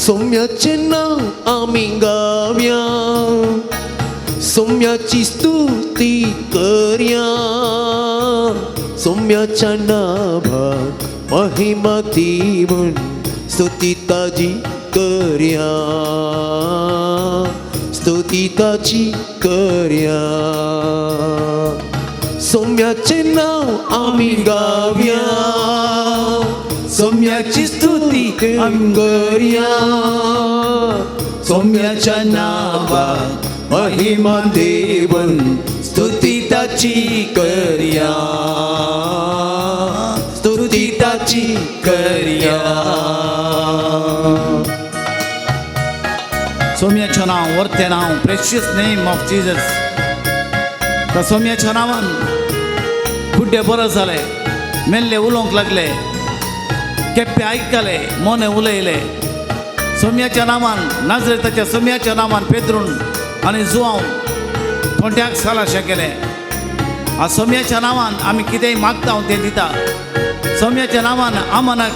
सोम्याचे नाव आम्ही गाव्या, सोम्याची स्तुती करया, सोम्याच्या नाभात महिमा देऊन स्तुती ताजी करया, स्तुती ताजी करया. सोम्याचे नाव आम्ही गाव्या, सोम्याची स्तुती करया, सोम्याच्या नावात महिमा देऊन स्तुती ताची करया, स्तुती ताची करया. सोम्याचं नाव वर्ते नाव प्रेशियस नेम ऑफ जीसस. त्या सोम्याच्या नावान बुड्डे बरं जाले, मेल्ले उलोवंक लागले, केप्पे आयकले, मोने उलयले. सोम्याच्या नावान नाजरेताच्या सोम्याच्या नावान पेद्रून आनी जुवांव थोड्याक सालाशे केले. आ सोम्याच्या नावान आमी कितेंय मागता तें दिता. सोम्याच्या नावान आमानाक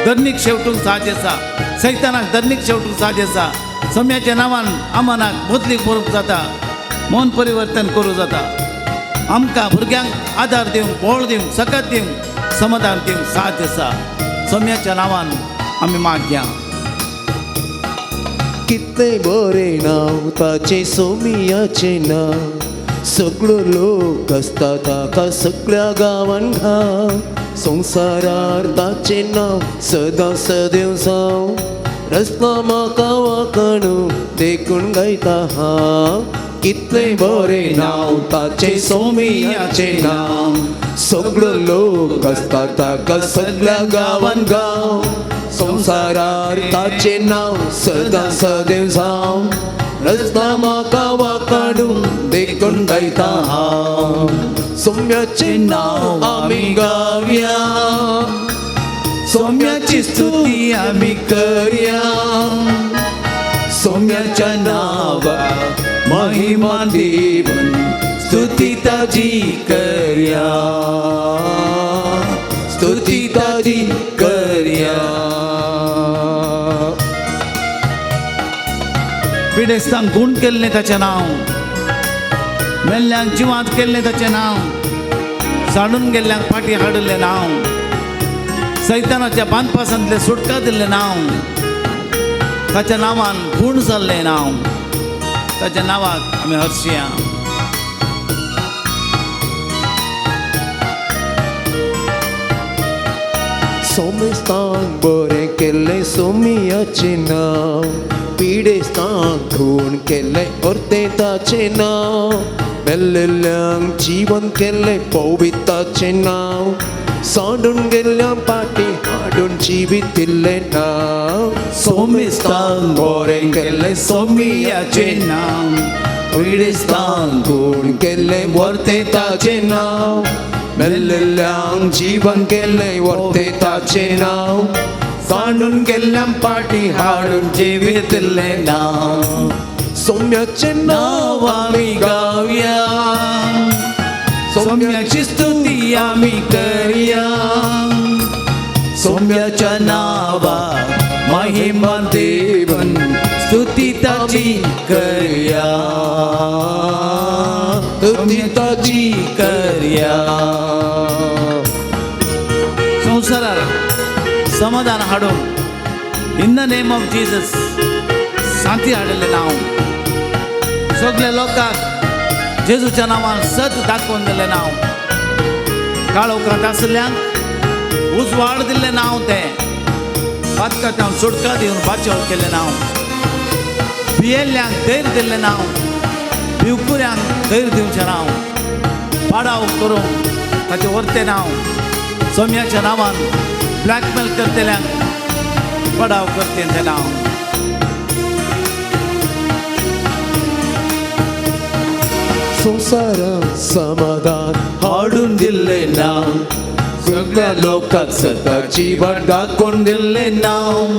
दर्नीक शेवटूंक साहज आसा, सैतानाक दर्नीक शेवटूंक साहज आसा. सोम्याच्या नावान आमानाक बदलीक बरोवंक जाता, मन परिवर्तन करूं जाता. आमकां भुरग्यांक आदार दिवंक, बळ दिवंक, सकत दिवंक, समाधान दिवंक साहज आसा. सोम्याच्या नावान आमी मागया. कितले बरे नाव ताचे सोमियाचे नाव, सगळो लोक असता ताका सगळ्या गांवान घाव. संवसारार ताचे नाव सदां सदैव जाव, रस्ता म्हाका वाकणू देखून गायता हांव. कितले बरे नाव ताचे सोमियाचे नाव, सगळो लोक असता ताका सगळ्या गांवान गाव. संवसारार ताचे नाव सदां सदैव जाव, रस्ता म्हाका वाकाडूंक देखून गायता हांव. सोम्याचे नाव आमी गावया, सोम्याची स्तुती आमी करया, सोम्याच्या नावाक महिमा देऊन स्तुती ताजी करया, स्तुती ताजी करया. पिडेस्तांक गुण केल्लें ताचें नाव, मेल्ल्यांक जिवांत केल्लें ताचें नाव, साडून गेल्ल्यांक फाटीं हाडलें नाव, सैतानाच्या बांदपासांतले सुटका दिल्लें नाव, ताच्या नांवान गुण जाल्लें नाव. ताच्या नांवाक आमी हर्शया. सोमेस्तांक बरें केल्लें सोमियाचे नाव, पिडेस्तांक खूण केल्लें अर्ते ताचें नाव, मेल्लेल्यांक जीवन केल्लें पवित्राचें नाव, सोडून गेल्ल्या पाटी हाडून जिवीत दिल्लें नाव. सोमेस्तांक बरें केल्लें सोमियाचें नाव, पिडेस्तांक खूण केल्लें वर्ते ताचें नाव, मेल्लेल्यांक जीवन केल्लें वर्ते ताचें नाव, सांडून गेल्ल्या पाटी हाडून जिवीत दिल्लें नाव. सोम्याचें नाव आमी गावया, सोम्याची स्तुती आमी करया, सोम्याच्या नावाक महिमा देऊन स्तुती ताची करया, स्तुती ताची करया. संवसाराक समाधान हाडूंक in the name of Jesus शांती हाडलेलें नाव. सगळ्या लोकांक जेजूच्या नांवान सत दाखोवन दिल्लें नाव. काळोखांत आसल्ल्यांक उजवाड दिल्लें नाव तें. पातकांत सुटका दिवन बाचाव केल्लें नाव. भियेल्ल्यांक धैर्य दिल्लें नाव. भिवकुऱ्यांक धैर्य दिवचें नाव. पाडाव करूंक ताचें वर्तें नाव. सोम्याच्या नांवान ब्लॅकमेल करतल्यांक पडाव करतें तें नाव. संवसाराक समाधान हाडून दिल्लें नाव. सगळ्या लोकांक सता जीवन दाखोवन दिल्लें नाव.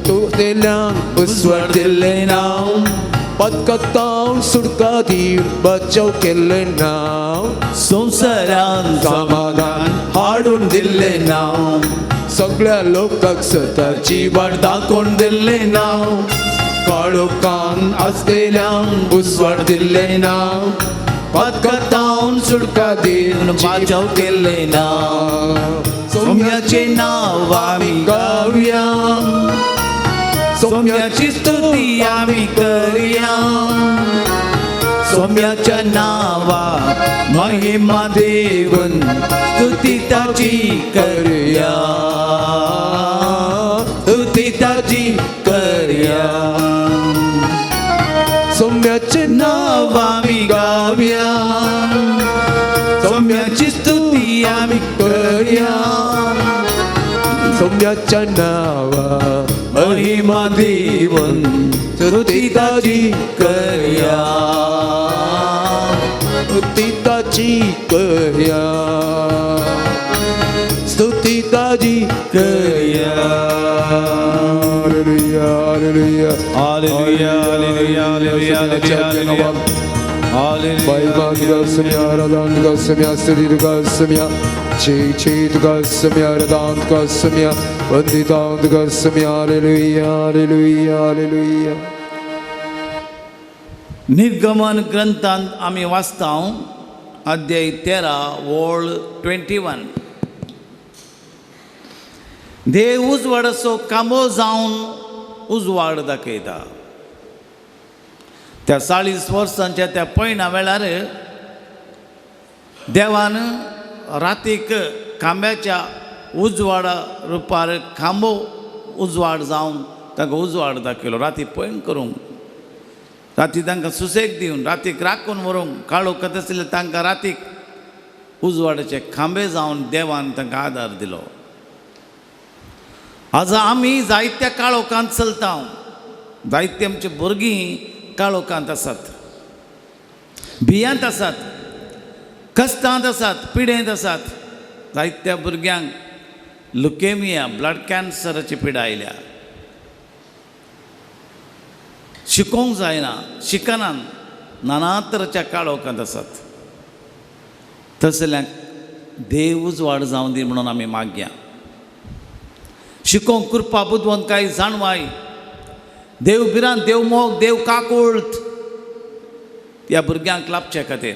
तुतेल्यांक उजवाड दिल्लें नाव. पदकांत सुटका दिवन बचाव केल्लें नाव. संवसाराक समाधान हाडून दिल्लें नाव. सगळ्या लोकांक सताची वाट दाखोवन दिल्ले नाव काळोखान आसलेल्यांक उजवाड दिल्ले नाव पातकातावन सुटका दिवन बाचाव केल्ले नाव सोम्याचे नाव आमी गावया सोम्याची स्तुती आमी करया सोम्याच्या नावा महिमा देवन स्तुती ताची करया स्तुती ताची करया सोम्याचे नाव आमी गावया सोम्याची स्तुती आमी करया सोम्याच्या नावा महिमा देवन स्तुती ताची करया स्तुती ताची करया स्तुती ताची करया हालेलुया हालेलुया हालेलुया हालेलुया हालेलुया हालेलुया हालेलुया आराधन गसम्या स्तुति गसम्या चेत गसम्या आराधन गसम्या वंदितांत गसम्या हालेलुया हालेलुया हालेलुया निर्गमन ग्रंथांत आमी वाचता अध्याय 13 वोळ 21 देव उजवाडाचो कामो जावन उजवाड दाखयता त्या 40 वर्सांच्या त्या पयल्या वेळार देवान रातीक खांब्याच्या उजवाडा रुपार खांबो उजवाड जावन ताका उजवाड दाखयलो राती पयण करूंक राती तांकां सुसेग दिवन रातीक राखून व्हरूंक काळोखांत आसले तांकां रातीक उजवाडाचे खांबे जावन देवान तांकां आदार दिलो आज आमी जायत्या काळोखांत चलता जायते आमचे भुरगीं काळोखांत आसात भियांत आसात कश्टांत आसात पिडेंत आसात जायत्या भुरग्यांक लुकेमिया ब्लड कॅन्सराची पिडा आयल्या शिकोवंक जायना शिकनात नाना तरेच्या काळोखांत आसात तसल्यांक देव उजवाड जावं दी म्हणून आमी मागया शिकोवंक कृपा बुदवंतकाय जाणवाय देव बिरान देव मोग देव काकुळत ह्या भुरग्यांक लाभचे खातीर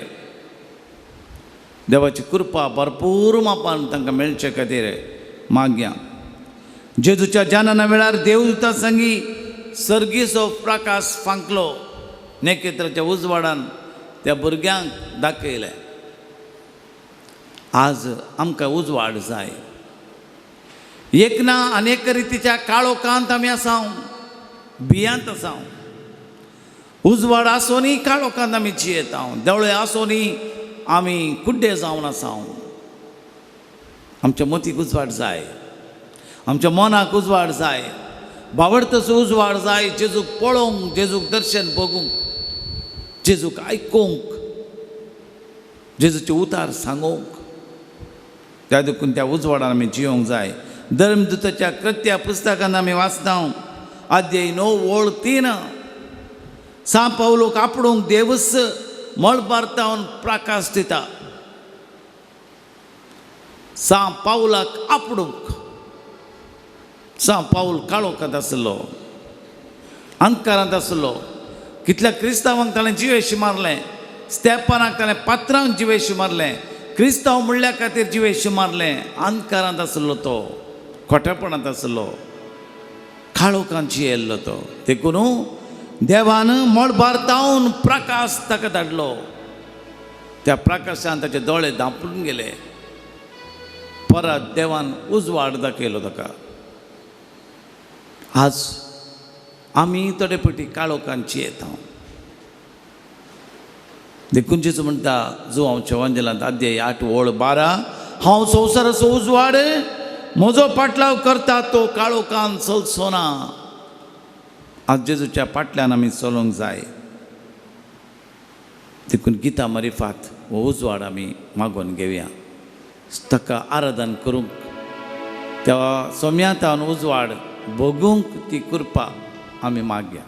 देवाची कृपा भरपूर मापान तांकां मेळचे खातीर मागया जेजूच्या जनाना वेळार देवदूता संगी सर्गीचो प्रकाश फांकलो नेकेत्राच्या उजवाडान त्या भुरग्यांक दाखयले आज आमकां उजवाड जाय एक ना अनेक रितीच्या काळोखांत आमी आसा भियांत आसा उजवाड आसोनी काळोखांत आमी जियेता देवळे आसोनी आमी कुड्डे जावन आसा आमच्या मतीक उजवाड जाय आमच्या मनाक उजवाड जाय बावडतसो उजवाड जाय जेजूक पळोवंक जेजूक दर्शन बगूंक जेजूक आयकूंक जेजूचे उतार सांगूंक त्या देखून त्या उजवाडान आमी जियोंक जाय धर्मदूताच्या कृत्या पुस्तकांत आमी वाचता अध्याय 9 वोळ 3 सा पावलोक आपणूक देवस मळ भारतावन प्रकाश दिता सा पावलाक आपणूक सा पाऊल काळोखांत आसलो अंधकारांत आसलो कितल्या क्रिस्तांवांक ताणें जिवेशी मारलें स्तेपानाक ताणें पात्रांक जिवेशी मारलें क्रिस्तांव म्हणल्या खातीर जिवेशी मारलें अंधकारांत आसलो तो खोटेपणांत आसलो काळोखांत जियेल्लो तो देखून देवान मळ भारतावन प्रकाश ताका धाडलो त्या प्रकाशान ताचे दोळे धांपून गेले परत देवान उजवाड दाखयलो ताका आज आमी थोडे फावटी काळोखांत जियेता देखून जेजू म्हणटा जो हांवच्या वंजलांत अध्याय 8 वोळ 12 हांव संवसाराचो उजवाड म्हजो पाटलाव करता तो काळोखांत चलचो ना आज जेजूच्या पाटल्यान आमी चलोवंक जाय देखून गिता मारिफात हो उजवाड आमी मागोवन घेवया ताका आराधन करूंक त्या सोम्यातान उजवाड भोगूंक ती कृपा आमी मागया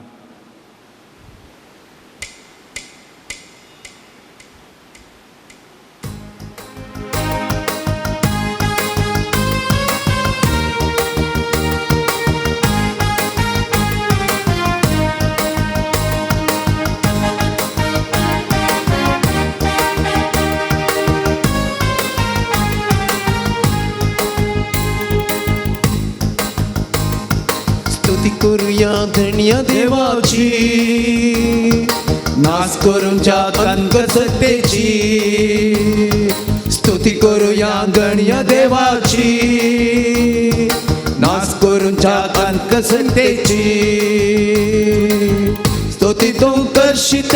करूया धन्य देवाची नाच करूच्या अंक सत्तेची स्तुती करूया धन्य देवाची नाच करूच्या अंक सत्तेची स्तुती तो करशीत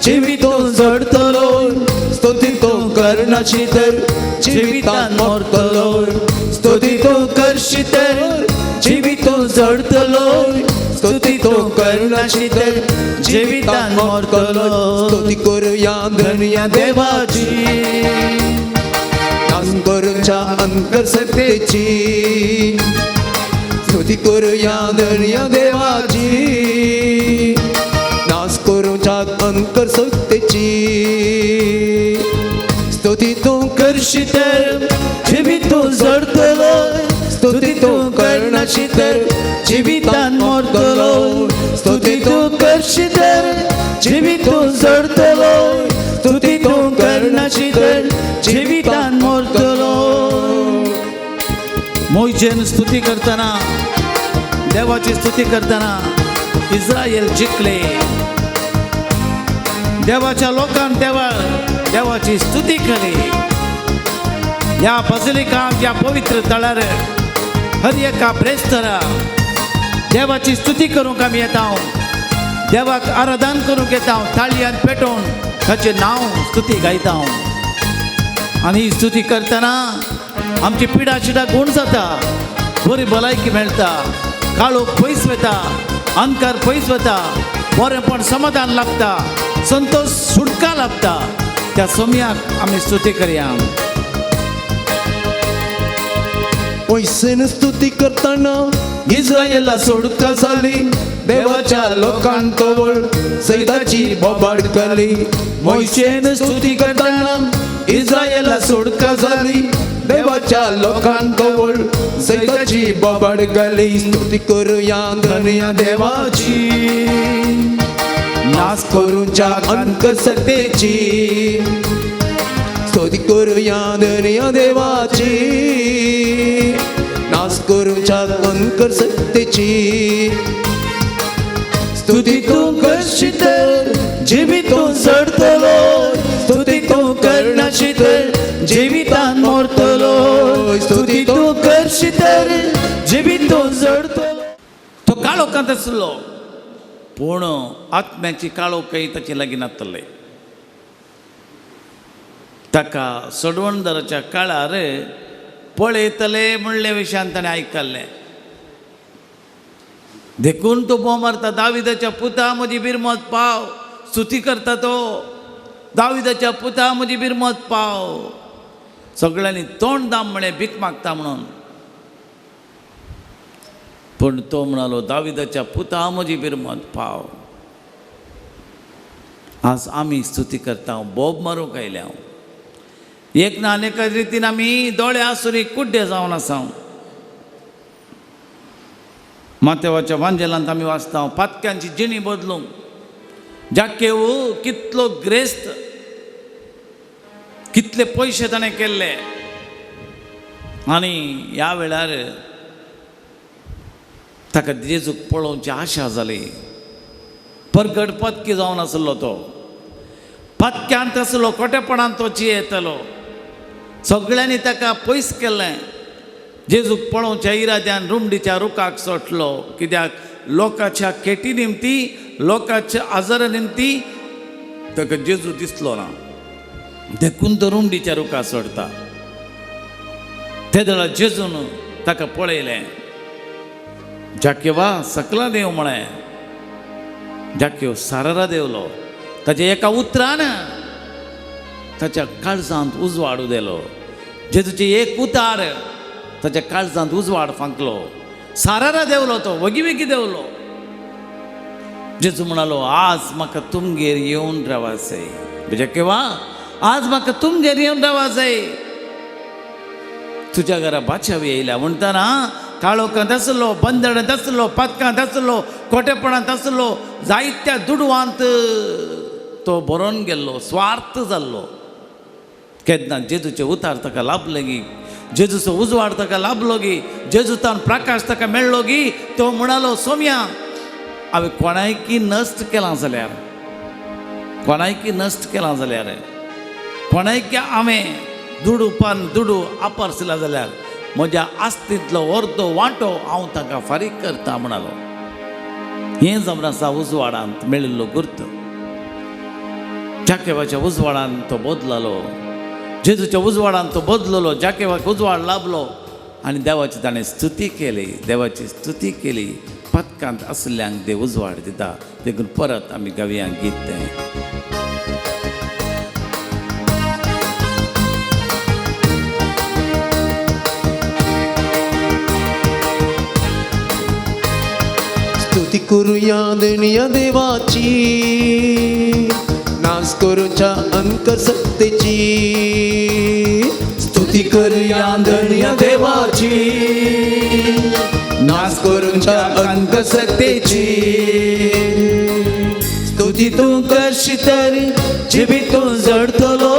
जिवितो जडतलो स्तुती तो करनाशी तर जिवितान मरतलो स्तुती तो करशीत जिवितो जडतलो स्तुती तो करनाशी तर जिवितान मरतलो स्तुती करूया धन्य देवाची नाच करूच्या अंक सत्तेची स्तुती करूया धन्य देवाची नाच करूच्या अंक सत्तेची स्तुती तू करशीत जिवितो जडतलो स्तुती तू करनाशी तर जिवितान मरतलो स्तुती तू करशीत जिवितो जडतलो स्तुती तू करनाशी तर जिवितान मरतलो मोशेन स्तुती करताना देवाची स्तुती करताना इस्रायल जिंकले देवाच्या लोकांनी देवाची स्तुती केली या बसलिकांत या पवित्र तळार हर एका प्रेस्तरा देवाची स्तुती करूंक आमी येता देवाक आराधन करूंक येता ताळयान पेटोवन ताचें नांव स्तुती गायता आनी ही स्तुती करतना आमची पिडा शिडा गुण जाता बरी भलायकी मेळटा काळोख पयस वता अंधकार पयस वता बरेंपण समाधान लागता संतोष सुटका लागता त्या सोमयाक आमी स्तुती करया पैसेन स्तुती करताना इस्रायला सोडका झाली देवाच्या लोकांतवळ सैताची बोबाड केली मोशेन स्तुती करताना इस्रायला सोडका झाली देवाच्या लोकांतवळ सैताची बोबाड केली स्तुती करूया धन्य देवाची नाच करूच्या अंक सत्तेची स्तुती करूया धन्य देवाची नाच करूच्या अंक सत्तेची स्तुती तू करशीत जिवितो जडतलो स्तुती तू करनाशी तर जिवितान मरतलो स्तुती तू करशीत जिवितो जडतलो तो काळोखांत आसलो पूण आत्म्याची काळोखय ताचे लागीं नासतले ताका सडवणदाराच्या काळार पळयतले म्हणले विशयान ताणें आयकल्लें देखून तो बोंब मारता दाविदाच्या पुता म्हजी बिरमत पाव स्तुती करता तो दाविदाच्या पुता म्हजी बिरमत पाव सगळ्यांनी तोंड दाम म्हणे भीक मागता म्हणून पण तो म्हणालो दाविदाच्या पुता म्हजी बिरमत पाव आज आमी स्तुती करता बोब मारूंक आयल्या एक ना अनेक रितीन आमी दोळे आसुनी कुड्डे जावन आसा मातेवाच्या वांजेलांत आमी वाचता पातक्यांची जिणी बदलूंक जाकेव कितलो ग्रेस्त कितले पयशे ताणें केल्ले आनी ह्या वेळार ताका जेजूक पळोवची आशा जाली परगट पत्की जावन आसलो तो पत्क्यांत आसलो खोटेपणान तो जियेतलो सगळ्यांनी ताका पयस केल्लें जेजूक पळोवच्या इराद्यान रुमडीच्या रुखाक सोटलो कित्याक लोकांच्या केटी निमती लोकांच्या आजारा निमती ताका जेजू दिसलो ना देखून तो रुमडीच्या रुखाक सोडता ते दळा जेजून ताका पळयलें जाकेवा सकला देव म्हळें जाकेव सारारा देवलो ताच्या एका उतरान ताच्या काळजांत उजवाड उदेलो जेजूचे एक उतार ताच्या काळजांत उजवाड फांकलो सारारा देवलो तो वगी वेगी देवलो जेजू म्हणालो आज म्हाका तुमगेर येवन रावा जाय जाकेवा आज म्हाका तुमगेर येवन रावा जाय तुज्या घरा बाचावी येयल्या म्हणटाना काळोखांत आसलो बंदडांत आसलो पातकांत आसलो खोटेपणांत आसलो जायत्या दुडवांत तो बरोवन गेल्लो स्वार्थ जाल्लो केन्ना जेजूचे उतार ताका लाभले की जेजूचो उजवाड ताका लाभलो गी जेजूतान प्रकाश ताका मेळ्ळो गी तो म्हणालो सोम्या हांवें कोणायकी नश्ट केलां जाल्यार कोणायकी हांवें दुडू आपारसिला जाल्यार म्हज्या आस्तींतलो अर्दो वांटो हांव ताका फारीक करता म्हणालो. हें जावन आसा उजवाडांत मेळिल्लो गुर्त. जाकेवाच्या उजवाडान तो बदललो, जेजूच्या उजवाडान तो बदललो, जाकेवाक उजवाड लाभलो आनी देवाची ताणें स्तुती केली. पथकांत आसल्ल्यांक देव उजवाड दिता. देखून परत आमी गावया गीत तें. स्तुती करूया दुनिया देवाची, नाच करूच्या अंकर सत्तेची. स्तुती करूया दुनिया देवाची, नाच करूच्या अंकर सत्तेची. स्तुती तूं करशी तर जिवितूं जडतलो,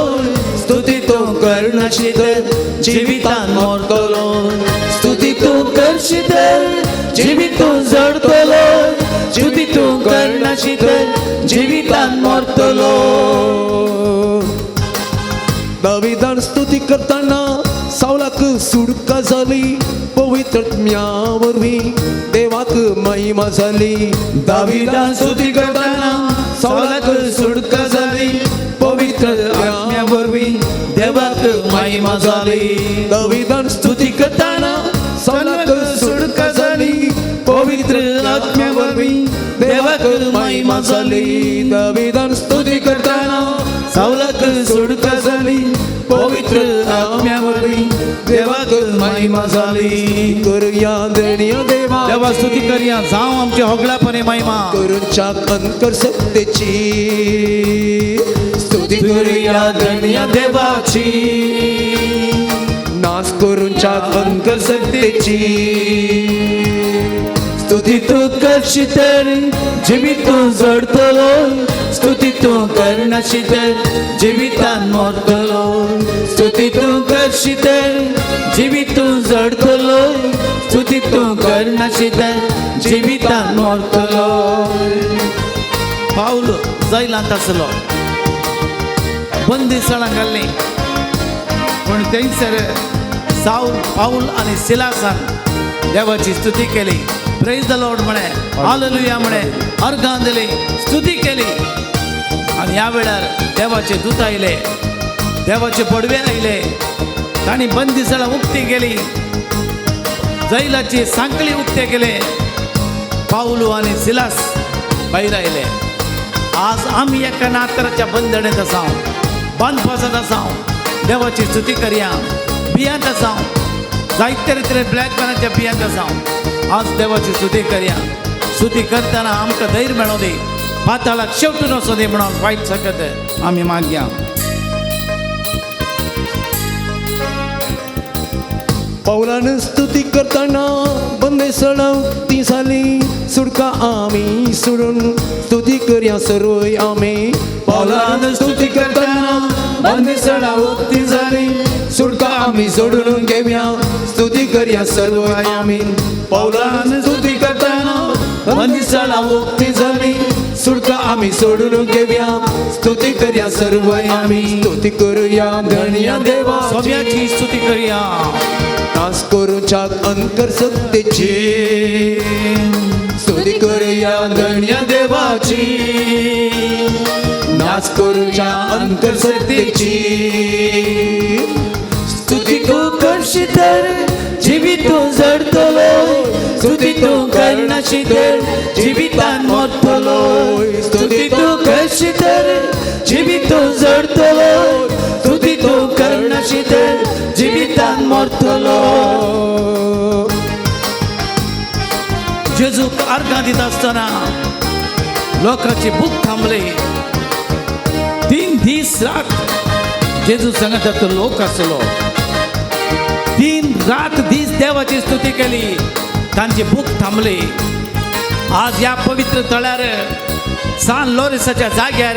स्तुती तूं करनाशी तर जिवितान मरतलो. स्तुती तूं करशी तर जिवितूं जडतलो, स्तुती तूं करनाशी तर जिवितान मरतलो. दाविदान स्तुती करताना सावलाक सुडका जाली, पवित्र आत्म्या वरवीं देवाक महिमा जाली. दाविदान स्तुती करताना सावलाक सुडका जाली, पवित्र आत्म्या वरवीं देवाक महिमा जाली. दाविदान स्तुती करताना सावलाक सुडका जाली, पवित्र आत्म्या वरवीं देवाक महिमा जाली. दाविदान स्तुती करताना सावलाक सुडका जाली, पवित्र आत्म्या वरवीं देवाक महिमा जाली. करूया दुनिया देवा, देवा स्तुती करूया जावं आमच्या होगळापणे महिमा. करूंच्या अंकर सत्तेची, स्तुती करूया दुनिया देवाची, नाच करूंच्या अंकर सत्तेची. स्तुती तूं करशी तर जिवितूं जडतलो, स्तुती तूं करनाशी तर जिवितान मरतलो. स्तुती तूं करशी तर जिवितूं जडतलो, स्तुती तूं करनाशी तर जिवितान मरतलो. पाऊल जैलांत आसलो, बंदिसाळां घाल्ली, पूण थंयसर पाऊल आनी सिलासान देवाची स्तुती केली. प्रेज द लॉर्ड म्हणे, हालेलुया म्हणे, अर्गां दिली, स्तुती केली. आनी ह्या वेळार देवाचे दूत आयले, देवाचे पडवे आयले. तांणी बंदिसाळां उक्ती केली, जैलाची सांकळी उक्ते केले. पाऊल आनी सिलास भायर आयले. आज आमी एका नातराच्या बंदणेंत आसा, बांदपासात आसा. देवाची स्तुती करया. बियांत आसा, जायते रितीन ब्लॅक मॅनाच्या बियांत आसा. आज देवाची स्तुती करया. स्तुती करतना आमकां धैर्य मेळो दी, पाताळाक शेवटून वचो दी म्हणून वायट सकत आमी मागया. पाऊलान स्तुती करताना बंदिसाळां उक्ती जाली, सुडका आमी सोडून स्तुती करया सर्वय आमी. पाऊलान स्तुती करताना बंदिसाळां उक्ती जाली, सुडका आमी सोडून घेवया, स्तुती करया सर्वय आमी. पाऊलान स्तुती करताना बंदिसाळां उक्ती जाली, सुडका आमी सोडून घेवया, स्तुती करया सर्वय आमी. स्तुती करूया दुनिया देवा, सोम्याची स्तुती करया. नाच करूच्या अंतर सत्तेची, स्तुती करूया दुनिया देवाची, नाच करूच्या अंतर सत्तेची. स्तुती तूं करशी तर जिवितूं जडतलो, स्तुती तूं करनाशी तर जिवितान मरतलो. स्तुती तूं करशी तर जिवितूं जडतलो, स्तुती तूं करनाशी तर जिवितान मरतलो. जेजूक अर्गां दिता आसतना लोकांची भूक थांबली. 3 दीस रात जेजू सांगता तो लोक आसलो. 3 रात दीस देवाची स्तुती केली, तांची भूक थांबली. आज ह्या पवित्र तळ्यार सान लोरेसाच्या जाग्यार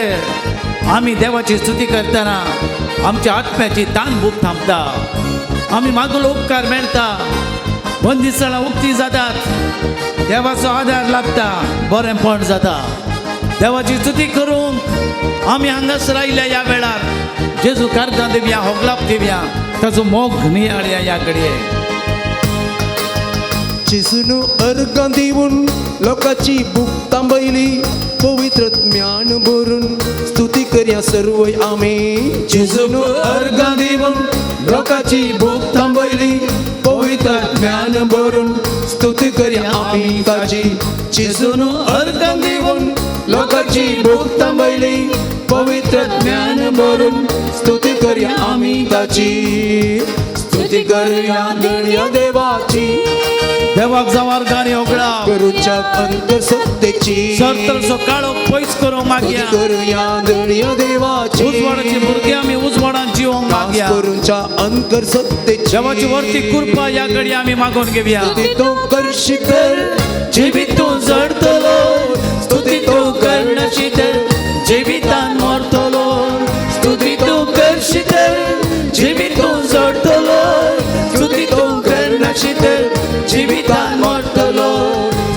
आमी देवाची स्तुती करतना आमच्या आत्म्याची तान भूक थांबता. आमी मागलो उपकार मेळटा बंदिस्थानां उक्ती जातात देवाचो आदार लागता बरेंपण जाता देवाची स्तुती करूंक आमी हांगासर आयल्या ह्या वेळार जेजू कारकां दिवया होगलाप दिवया ताचो मोग नियाळया ह्या घडये जेजून अर्गां दिवून लोकांची भूक थांबयली पवित्र ज्ञान भरून स्तुती करया सर्वय आमी जेजून अर्गां दिवून लोकांची भूक थांबयली पवित्र ज्ञान भरून स्तुती करया आमी ताची जेजून अर्गां दिवून लोकांची भूक थांबयली पवित्र ज्ञान भरून स्तुती करया आमी ताची स्तुती करया गणया देवाची देवाक जावार गाणी होगळा करूच्या अंत सत्तेची सरतरचो काळो पयस करूंक मागया करूया गणया देवाची उजवाडाची भुरगीं आमी उजवाडान जिवोंक मागया करूच्या अंतर सत्तेची देवाची वर्ती कृपा ह्या घडये आमी मागून घेवया स्तुती तो करशी तर जिवितूं जडतलो स्तुती तो करनाशी तर जिवितान मरतलो स्तुती तो करशी तर जिवितूं जडतलो स्तुती तो करनाशी तर जिवितान मरतलो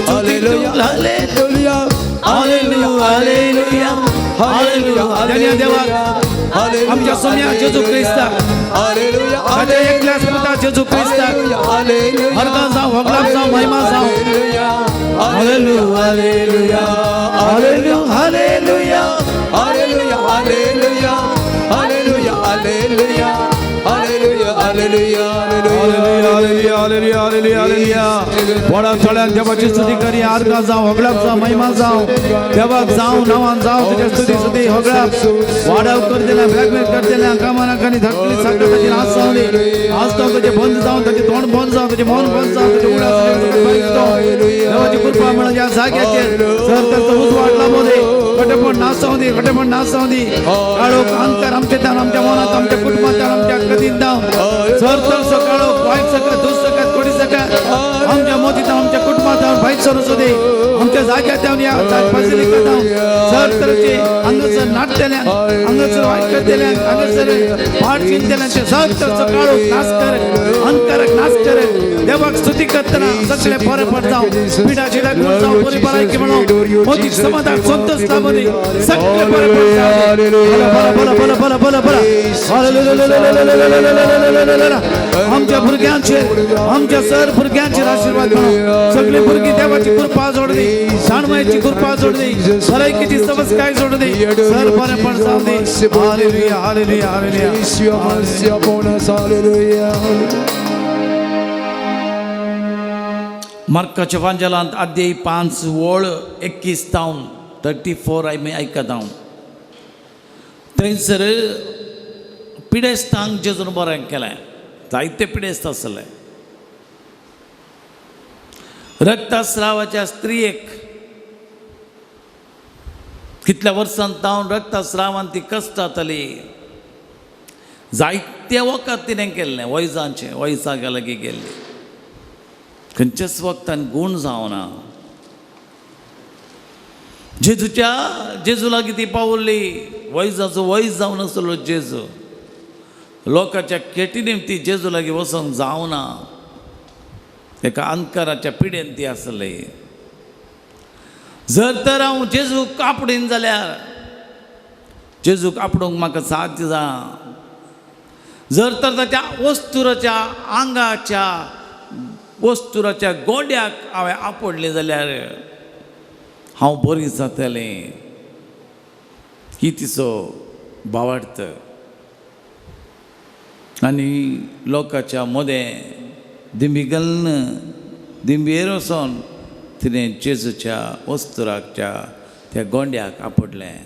हालेलुया हालेलुया हालेलुया हालेलुया हालेलुया देवाक आमच्या सोम्या जेजू क्रिस्ताक हालेलुया ताच्या एकल्याच पुता जेजू क्रिस्ताक हालेलुया हरदां जावं होगलाप जावं महिमा जावं हालेलुया हालेलुया हालेलुया हालेलुया हालेलुया हालेलुया हालेलुया हालेलुया हालेलुया हालेलुया व्हडा थोड्याक देवाची स्तुती करी आर्गां जावं होगलाप जावं महिमा जावं देवाक जावं नांवान जावं तुज्या स्तुती स्तुती होगलाप वाडव करतल्या ब्लॅकमेल करतल्या कामाना कनी धकली साखर ताची आस जावं दी आज तो तुजें बंद जावं ताचें तोंड बंद जावं तुजें मन बंद जावं तुजें उगडास देवाची कृपा म्हणून ह्या जाग्याचेर सर तर उजवाड लांबो दी कटेपण नासवं दी कटेपण नासवं दी काळोख अंतर आमच्या तान आमच्या मनात आमच्या कुटुंबात आमच्या कदीन दाव सर तर सकाळो वायट सकत दुस सकत कोडी सकत आमच्या मोतीत आमच्या कुटुंबात भाईत सर दे आमच्या जाग्यात या फसिली करता सर तरचे हांगासर नाटतेल्यान हांगासर वायट करतेल्यान हांगासर पाड चिंतल्यान सर तर सकाळो नाश कर अंतरक नाश कर देवाक स्तुती करतना सगळे बरे पड जावं पिडा चिडा गुण जावं बरी भलायकी म्हणून मोतीक समाधान संतोष लाभोदी सगळे बरे पड जावं बला बला बला बला बला बला आमच्या भुरग्यांचेर आमच्या सर भुरग्यांचेर आशीर्वाद म्हणून सगळी भुरगीं देवाची कृपा जोडली साणमायेची कृपा जोडली भलायकीची समस्काय जोडली सर बरे पड जावं दी हालेलुया हालेलुया हालेलुया मार्काच्या वांजलांत अध्याय 5 वळ 21 तावन 34 आमी आयकत हांव थंयसर पिडेस्तांक जेजून बरें केलें जायते पिडेस्त आसले रक्तस्रावाच्या स्त्रियेक कितल्या वर्सां तावन रक्तस्रावान ती कश्ट जाताली जायते वखद तिणें केल्लें वयसाच्या लागीं गेल्ली खंयच्याच वखदान गुण जावना जेजू लागीं ती पावल्ली वयसाचो वयस जावन आसलो जेजू लोकांच्या केटींनी ती जेजू लागीं वचोंक जावना एका अंकाराच्या पिडेन ती आसली जर तर हांव जेजूक आपडीन जाल्यार जेजूक आपडूंक म्हाका साथ जा जर तर ताच्या वस्तुराच्या आंगाच्या वस्तुराच्या गोंड्याक हांवें आपडलें जाल्यार हांव बरी जातलें ही तिचो भावार्थ आनी लोकांच्या मदें दिंबी घालून दिंबयेर वचोन तिणें जेजूच्या वस्तुराच्या त्या गोंड्याक आपडलें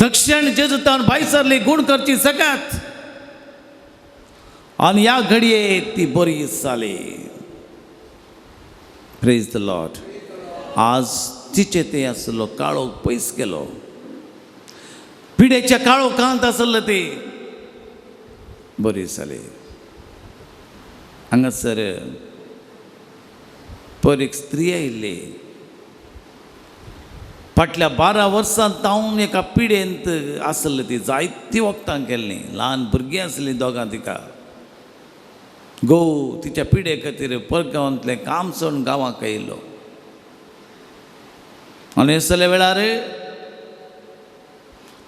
तक्षण जेजू तावन भायर सरली गुण करची सकात आनी ह्या घडये ती बरी जाली प्रेज द लॉर्ड आज तिचे ते आसलो काळोख पयस केलो पिडेच्या काळोखांत आसले ती बरी जाली हांगासर पर एक स्त्री आयिल्ली फाटल्या 12 वर्सां तावन एका पिडेंत आसली ती जायती वखदां केल्लीं ल्हान भुरगीं आसलीं दोगां तिका घोव तिच्या पिडे खातीर परगांवांतलें काम सोडून गांवांक येयलो आनी असले वेळार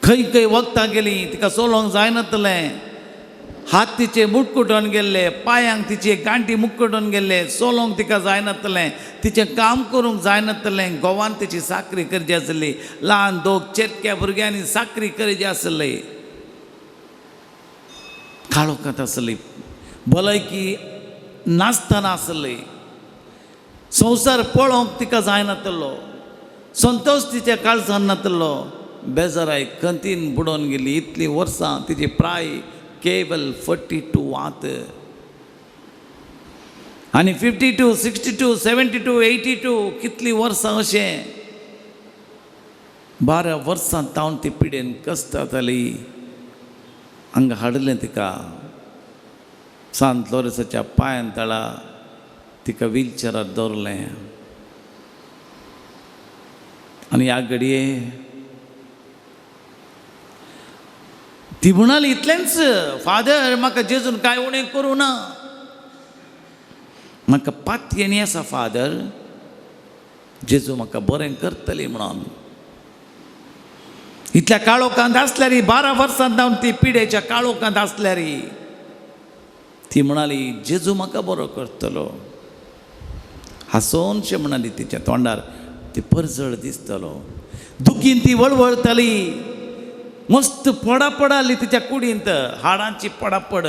खंय खंय वखदां गेलीं तिका सोलोंक जायनासलें हात तिचे मुटकुटोन गेल्ले पांयांक तिचे गांठी मुटकुटोन गेल्ले सोलोंक तिका जायनासलें तिचें काम करूंक जायनासलें घोवान तिची साकरी करची आसली ल्हान दोग चेटक्या भुरग्यांनी साकरी करची आसली काळोखांत आसली भलायकी नासतना आसली संवसार पळोवंक तिका जायनासलो संतोश तिच्या काळजान नासलो बेजाराय खंतीन बुडोवन गेली इतलीं वर्सां तिची प्राय केवल 42 आत आनी 52, 62, 72, 82 कितलीं वर्सां अशें 12 वर्सां तावन ती पिडेन कश्ट जाताली हांगा हाडलें तिका सांत लोरेसाच्या पांयां तळा तिका व्हीलचॅरार दवरलें आनी ह्या घडये ती म्हणाली इतलेंच फादर म्हाका जेजून कांय उणें करूं ना म्हाका पातयेणी आसा फादर जेजू म्हाका बरें करतली म्हणून इतल्या काळोखांत आसल्यार 12 वर्सां जावन ती पिडेच्या काळोखांत आसल्यार ती म्हणाली जेजू म्हाका बरो करतलो हांसोनशें म्हणाली तिच्या तोंडार ती परजळ दिसतलो दुखीन ती वळवळताली मस्त पडापड आली तिच्या कुडींत हाडांची पडापड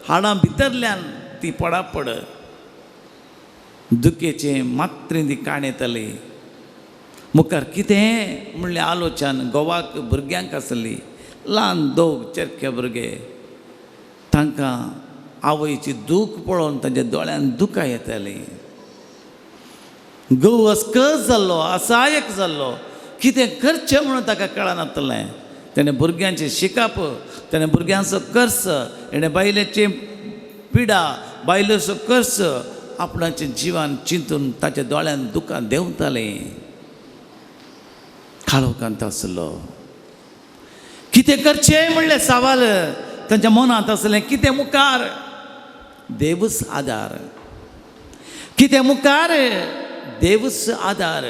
हाडां भितरल्यान ती पडापड दुखेचे मात्रेन ती काणयताली मुखार कितें म्हणलें आलोचन घोवाक भुरग्यांक आसली ल्हान दोग चेरके भुरगे तांकां आवयची दूख पळोवन तांच्या दोळ्यान दुकां येतालीं घोव अस्कस जाल्लो असायक जाल्लो कितें करचें म्हणून ताका कळनासलें तेणें भुरग्यांचें शिकाप तेणें भुरग्यांचो कर्स तेणें बायलेची पिडा बायलेचो कर्स आपणाचें जिवान चिंतून ताच्या दोळ्यान दुकां देंवतालें काळोखांत आसलो कितें करचें म्हणलें सवाल तांच्या मनांत आसलें कितें मुखार देवच आदार कितें मुखार देवच आदार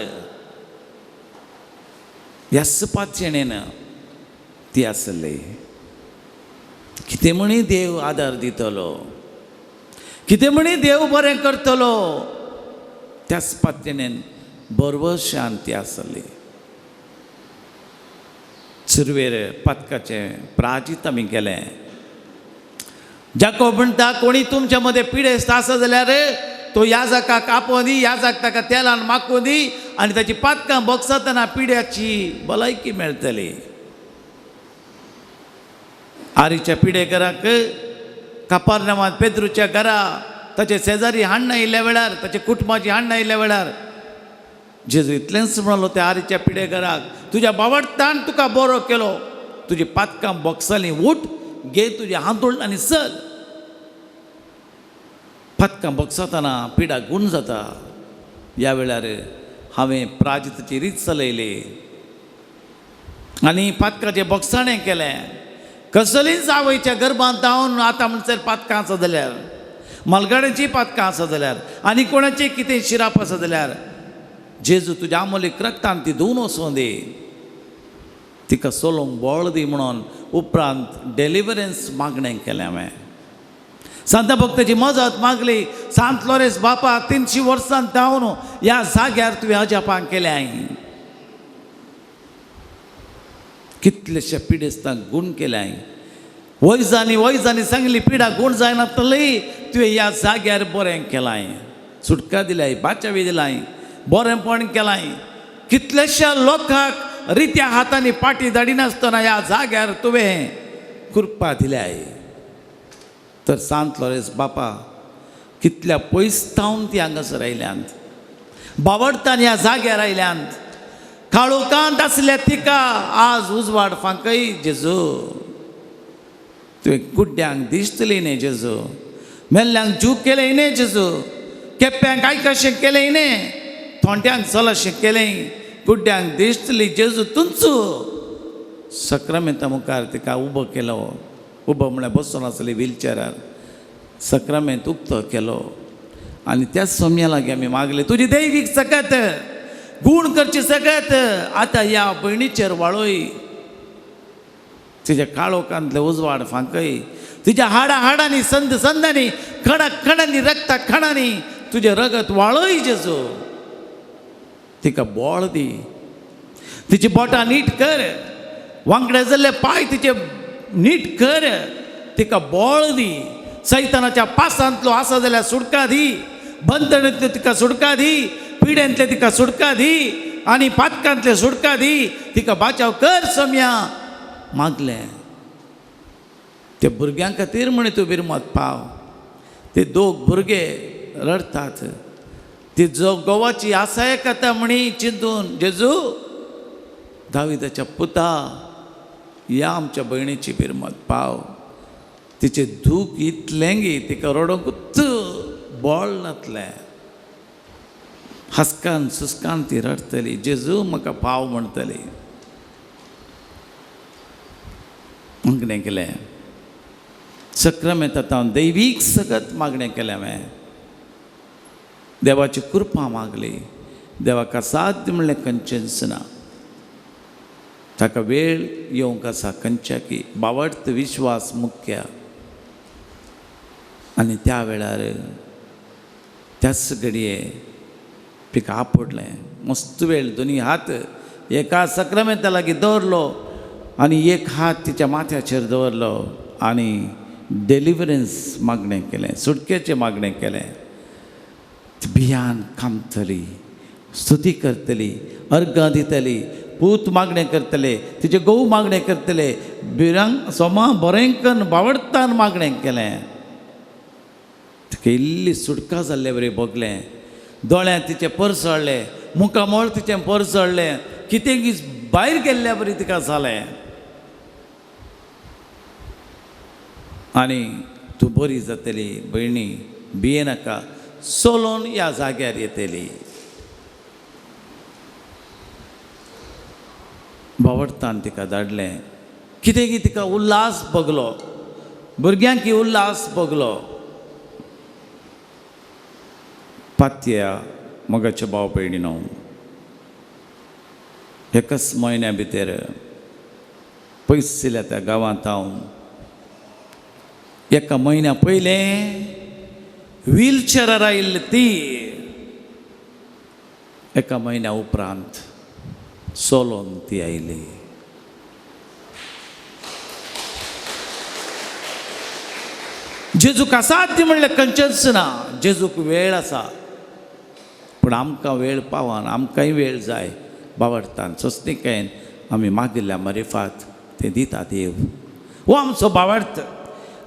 ह्या सपाचेणेन ती आसली कितें म्हणी देव आदार दितलो कितें म्हणी देव बरें करतलो त्याच पातयेणेन बरवशान ती आसली सुरवेर पातकाचें प्राजीत आमी केलें जाकोब म्हणटा कोणी तुमच्या मदें पिडेस्त आसा जाल्यार तो याजकाक आपोवन दी याजक ताका तेलान माखून दी आनी ताची पातकां बोगसतना पिड्याची भलायकी मेळटली आरीच्या पिडेकाराक कापारनामांत पेद्रूच्या घरा ताचे शेजारी हाडून आयिल्ल्या वेळार ताचे कुटुंबाची हाडून आयिल्ल्या वेळार जेजू इतलेंच म्हणलो त्या आरीच्या पिडेकाराक तुज्या बावडटान तुका बरो केलो तुजी पातकां बोगसालीं उठ घे तुजे हांतूळ आनी चल पातकां बोगसतना पिडा गूण जाता ह्या वेळार हांवें प्राजिताची रीत चलयली आनी पातकाचें बोगसाणें केलें कसलीच आवयच्या गर्भांत धांवन आतां म्हणसर पातकां आसा जाल्यार मलगाडीची पातकां आसा जाल्यार आनी कोणाचें कितें शिराप आसा जाल्यार जेजू तुज्या आमोलीक रक्तान ती धुवन वचूं दी तिका सोलोंक बळ दी म्हणून उपरांत डेलिव्हरन्स मागणें केलें हांवें सांता भक्ताची मजत मागली सांत लोरेस बापा 300 वर्सां धांवन ह्या जाग्यार तुवें अजापां केल्याय कितलेशे पिडेस्तांक गूण केल्याय वयजांनी सांगली पिडा गूण जायनासली तुवें ह्या जाग्यार बरें केलाय सुटका दिल्याय बाचावी दिलाय बरेंपण केलाय कितलेशा लोकांक रित्या हातांनी पाटी धाडिनासतना ह्या जाग्यार तुवें कृपा दिल्याय तर सांत लोरेस बापा कितल्या पयस थावन ती हांगासर आयल्यांत बावडटान ह्या जाग्यार आयल्यांत काळोखांत आसल्या तिका आज उजवाड फांकय जेजू तुवें कुड्ड्यांक दिसतली न्ही जेजू मेल्ल्यांक जीव केलें न्ही जेजू केप्यांक आयकशें केलें न्ही थोंट्यांक चलशें केलें कुड्ड्यांक दिसतली जेजू तुमचो सक्रामेंता मुखार तिका उबो केलो. उबो म्हळ्यार बसून आसली व्हिलचॅरार. सक्रामेंत उक्तो केलो आनी त्याच सोम्या लागीं आमी मागले तुजी दैवीक सकत गूण करची सकत आतां ह्या भयणीचेर वाळय. तिच्या काळोखांतले उजवाड फांकय. तिच्या हाडांनी संद संदांनी खणांनी रक्ता खणांनी तुजें रगत वाळय जेजू. तिका बोळ दी. तिची बोटां नीट कर. वांकडे जाल्ले पांय तिचे नीट कर. तिका बोळ दी. सैतानाच्या पासांतलो आसा जाल्यार सुटका दी. बंधनांतल्यो तिका सुटका दी. पिड्यांतले तिका सुटका दी. आनी पातकांतले सुटका दी. तिका बाचाव कर सोम्या मागलें. ते भुरग्यां खातीर म्हणे तूं बिरमत पाव. ते दोग भुरगे रडतात. ती जो गोवाची आसाय कथा म्हणी चिंतून जेजू दाविदाच्या पुता या आमच्या भयणीची बिरमत पाव. तिचे दूख इतलें गी तिका रडोंकूच बोळ नातलें. हसकान सुस्कान ती रडतली. जेजू म्हाका पाव म्हणटली. मागणें केलें. सक्रामेंत आतां दैवीक सगत मागणें केलें हांवें. देवाची कृपा मागली. देवाक असाध्य म्हणलें खंयचेंच ना. ताका वेळ येवंक आसा खंयच्याकी. बावडत विश्वास मुख्य. आनी त्या वेळार त्याच घडये तिका आपडलें. मस्त वेळ दोनी हात एका सक्रामेंता लागीं दवरलो आनी एक हात तिच्या माथ्याचेर दवरलो आनी डेलिव्हरन्स मागणें केलें. सुटकेचें मागणें केलें. भियान कामतली. स्तुती करतली. अर्गां दितली. पूत मागणें करतले. तिचे गोव मागणें करतले. बिरांक सोमा बरेंकन बावडतान मागणें केलें. तिका इल्ली सुटका जाल्ले बरें भोगलें. दोळ्यांत तिचें पर्स हाडलें. मुखामोळ तिचें पर्स हाडलें. कितें दीस भायर गेल्ल्या बरी तिका जालें. आनी तूं बरी जातली भयणी. भियेनाका. सोलोन ह्या जाग्यार येतली. बावडतान तिका धाडलें. कितें की तिका उल्हास भोगलो. भुरग्यांक उल्हास भोगलो. पातया मोगाच्या भाव भयणीनो एकच म्हयन्या भितर पयसल्या त्या गांवांत हांव एका म्हयन्या पयलें व्हिलचॅरार आयिल्ली ती एका म्हयन्या उपरांत सोलोन ती आयली. जेजूक असाध्य म्हणलें खंयचेंच ना. जेजूक वेळ आसा पूण आमकां वेळ पावना. आमकांय वेळ जाय. बावडतान सोंसणीकेन आमी मागिल्ल्या मरेफात तें दिता देव. हो आमचो बावडत.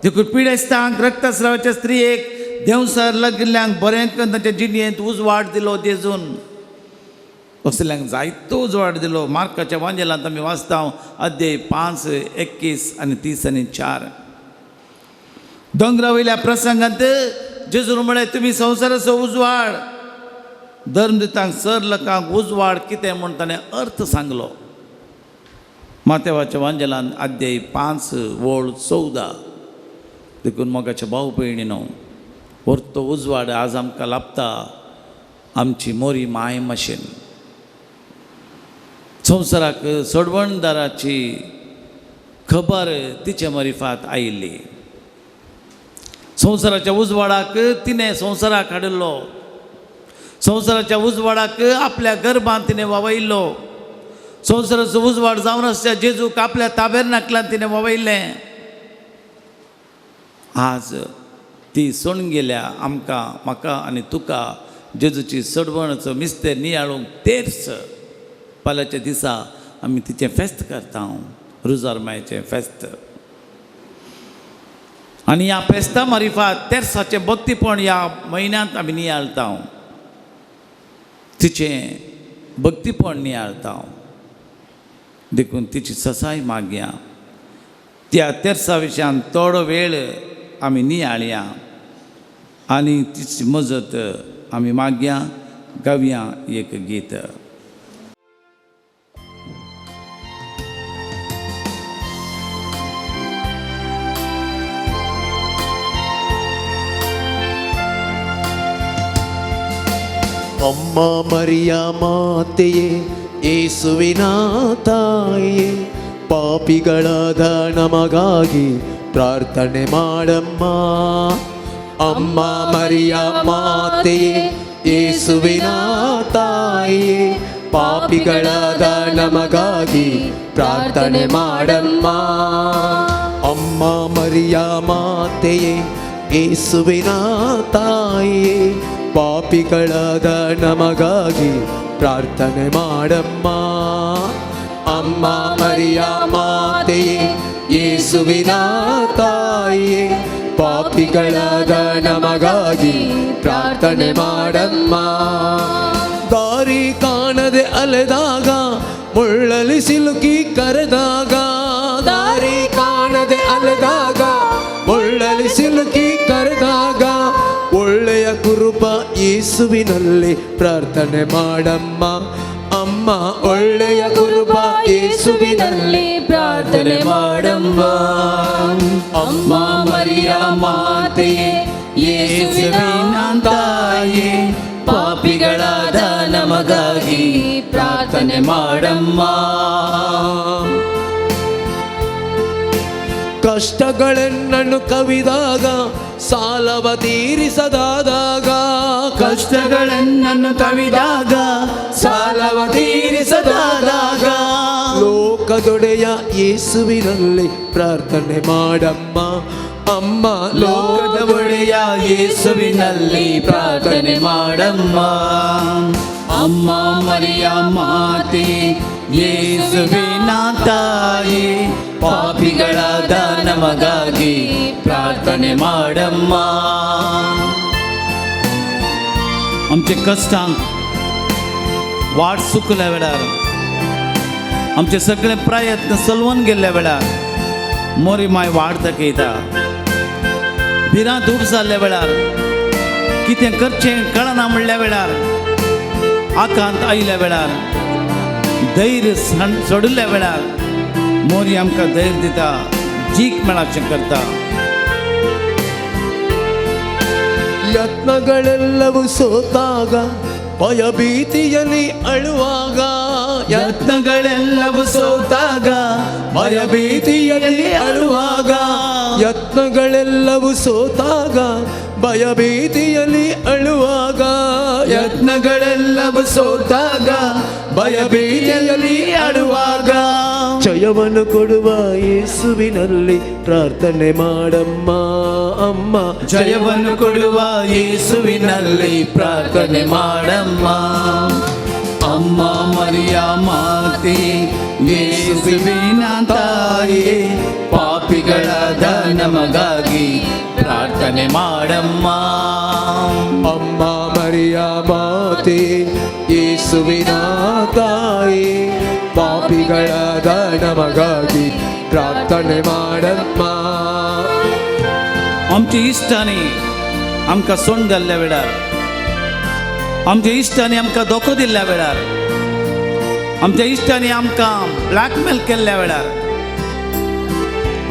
देखून पिडेस्तांक रक्तस्रावाच्या स्त्रियेक देंवसर लगिल्ल्यांक बरें करून ताच्या जिणेंत उजवाड दिलो जेजून. असल्यांक जायतो उजवाड दिलो. मार्काच्या वांजेलांत आमी वाचता अध्याय 5, 21 आनी 30 आनी 4. दोंगरा वयल्या प्रसंगांत जेजून म्हळें तुमी संवसाराचो उजवाड. धर्म दितांक सर लोकांक उजवाड कितें म्हूण ताणें अर्थ सांगलो. मातेवाच्या वांजेलांत अध्याय 5 वोळ 14. देखून मोगाच्या भाव भयणीनो व्हरतो उजवाड आज आमकां लाभता आमची मोरी माय माशेन. संवसाराक सोडवणदाराची खबर तिचे मरिफात आयिल्ली. संवसाराच्या उजवाडाक तिणें संवसाराक हाडिल्लो. संवसाराच्या उजवाडाक आपल्या गर्भांत तिणें वावयल्लो. संवसाराचो उजवाड जावन आसच्या जेजूक आपल्या ताबेरनाकलांत तिणें वावयल्लें. आज ती सोडून गेल्या आमकां म्हाका आनी तुका जेजूची सोडवणचो मिस्तेर नियाळूंक तेर्स. फाल्यांच्या दिसा आमी तिचें फेस्त करता. रुजार मायेचें फेस्त. आनी ह्या फेस्ता मारिफात तेर्साचें भक्तीपण ह्या म्हयन्यांत आमी नियाळता. तिचें भक्तीपण नियाळता. देखून तिची ससाय मागया. त्या तेर्सा विशयान थोडो वेळ आमी नियाळया आनी तिची मजत आमी मागया. गावया एक गीत. ಅಮ್ಮ ಮರಿಯ ಮಾತೆಯೇ ಯೇಸುವಿನ ತಾಯಿಯೇ ಪಾಪಿಗಳಾದ ನಮಗಾಗಿ ಪ್ರಾರ್ಥನೆ ಮಾಡಮ್ಮ. ಅಮ್ಮ ಮರಿಯ ಮಾತೆಯೇ ಯೇಸುವಿನ ತಾಯಿಯೇ ಪಾಪಿಗಳಾದ ನಮಗಾಗಿ ಪ್ರಾರ್ಥನೆ ಮಾಡಮ್ಮ. ಅಮ್ಮ ಮರಿಯ ಮಾತೆಯೇ ಯೇಸುವಿನ ತಾಯಿಯೇ ಪಾಪಿಗಳಾದ ನಮಗಾಗಿ ಪ್ರಾರ್ಥನೆ ಮಾಡಮ್ಮ. ಅಮ್ಮ ಮರಿಯ ಮಾತೆಯೇ ಯೇಸುವಿನ ತಾಯಿಯೇ ಪಾಪಿಗಳಾದ ನಮಗಾಗಿ ಪ್ರಾರ್ಥನೆ ಮಾಡಮ್ಮ. ದಾರಿ ಕಾಣದೆ ಅಲೆದಾಗ ಮುಳ್ಳಲಿ ಸಿಲುಕಿ ಕರೆದಾಗ, ದಾರಿ ಕಾಣದೆ ಅಲೆದಾಗ ಮುಳ್ಳಲಿ ಸಿಲುಕಿ ಕರೆದಾಗ ಒಳ್ಳೆಯ ಕುರುಬ ಯೇಸುವಿನಲ್ಲಿ ಪ್ರಾರ್ಥನೆ ಮಾಡಮ್ಮ. ಅಮ್ಮ ಒಳ್ಳೆಯ ಕುರುಬ ಯೇಸುವಿನಲ್ಲಿ ಪ್ರಾರ್ಥನೆ ಮಾಡಮ್ಮ. ಅಮ್ಮ ಮರಿಯ ಮಾತೆಯೇ ಯೇಸುವಿನ ತಾಯಿಯೇ ಪಾಪಿಗಳಾದ ನಮಗಾಗಿ ಪ್ರಾರ್ಥನೆ ಮಾಡಮ್ಮ. ಕಷ್ಟಗಳೆನ್ನನ್ನು ಕವಿದಾಗ ಸಾಲವ ತೀರಿಸದಾದಾಗ, ಕಷ್ಟಗಳೆನ್ನನ್ನು ಕವಿದಾಗ ಸಾಲವ ತೀರಿಸದಾದಾಗ ಲೋಕದೊಡೆಯ ಯೇಸುವಿನಲ್ಲಿ ಪ್ರಾರ್ಥನೆ ಮಾಡಮ್ಮ. ಅಮ್ಮ ಲೋಕದ ಒಡೆಯ ಯೇಸುವಿನಲ್ಲಿ ಪ್ರಾರ್ಥನೆ ಮಾಡಮ್ಮ. ಅಮ್ಮ ಮರಿಯ ಮಾತೆ ಯೇಸುವಿನ ತಾಯಿ ಪಾಪಿಗಳಾದ ನಮಗಾಗಿ प्रार्थने माडम्मा. आमचे कष्टांक वाट चुकल्या वेळार आमचे सगळे प्रयत्न सलवून गेल्ल्या वेळार मोरी माय वाट दाखयता. भिरां धूप जाल्ल्या वेळार कितें करचें कळना म्हणल्या वेळार आकांत आयिल्ल्या वेळार धैर्य सोडिल्ल्या वेळार मोरी आमकां धैर्य दिता, जीक मेळाचें करता. ಯತ್ನಗಳೆಲ್ಲವೂ ಸೋತಾಗ ಭಯಭೀತಿಯಲ್ಲಿ ಅಳುವಾಗ, ಯತ್ನಗಳೆಲ್ಲವೂ ಸೋತಾಗ ಭಯಭೀತಿಯಲ್ಲಿ ಅಳುವಾಗ, ಯತ್ನಗಳೆಲ್ಲವೂ ಸೋತಾಗ ಭಯಭೀತಿಯಲ್ಲಿ ಅಳುವಾಗ, ಯತ್ನಗಳೆಲ್ಲವೂ ಸೋತಾಗ ಭಯಭೀತಿಯಲ್ಲಿ ಅಳುವಾಗ ಜಯವನ್ನು ಕೊಡುವ ಯೇಸುವಿನಲ್ಲಿ ಪ್ರಾರ್ಥನೆ ಮಾಡಮ್ಮ. ಅಮ್ಮ ಜಯವನ್ನು ಕೊಡುವ ಯೇಸುವಿನಲ್ಲಿ ಪ್ರಾರ್ಥನೆ ಮಾಡಮ್ಮ. ಅಮ್ಮ ಮರಿಯ ಮಾತೆ ಯೇಸುವಿನ ತಾಯಿ ಪಾಪಿಗಳಾದ ನಮಗಾಗಿ ಪ್ರಾರ್ಥನೆ ಮಾಡಮ್ಮ. ಅಮ್ಮ ಮರಿಯ ಮಾತೆ ಯೇಸುವಿನ ತಾಯಿ ಪಾಪಿಗಳಾದ ನಮಗಾಗಿ ಪ್ರಾರ್ಥನೆ ಮಾಡಮ್ಮ. आमच्या इश्टांनी आमकां सोंड घाल्ल्या वेळार, आमच्या इश्टांनी आमकां धोको दिल्ल्या वेळार, आमच्या इश्टांनी आमकां ब्लॅकमेल केल्ल्या वेळार,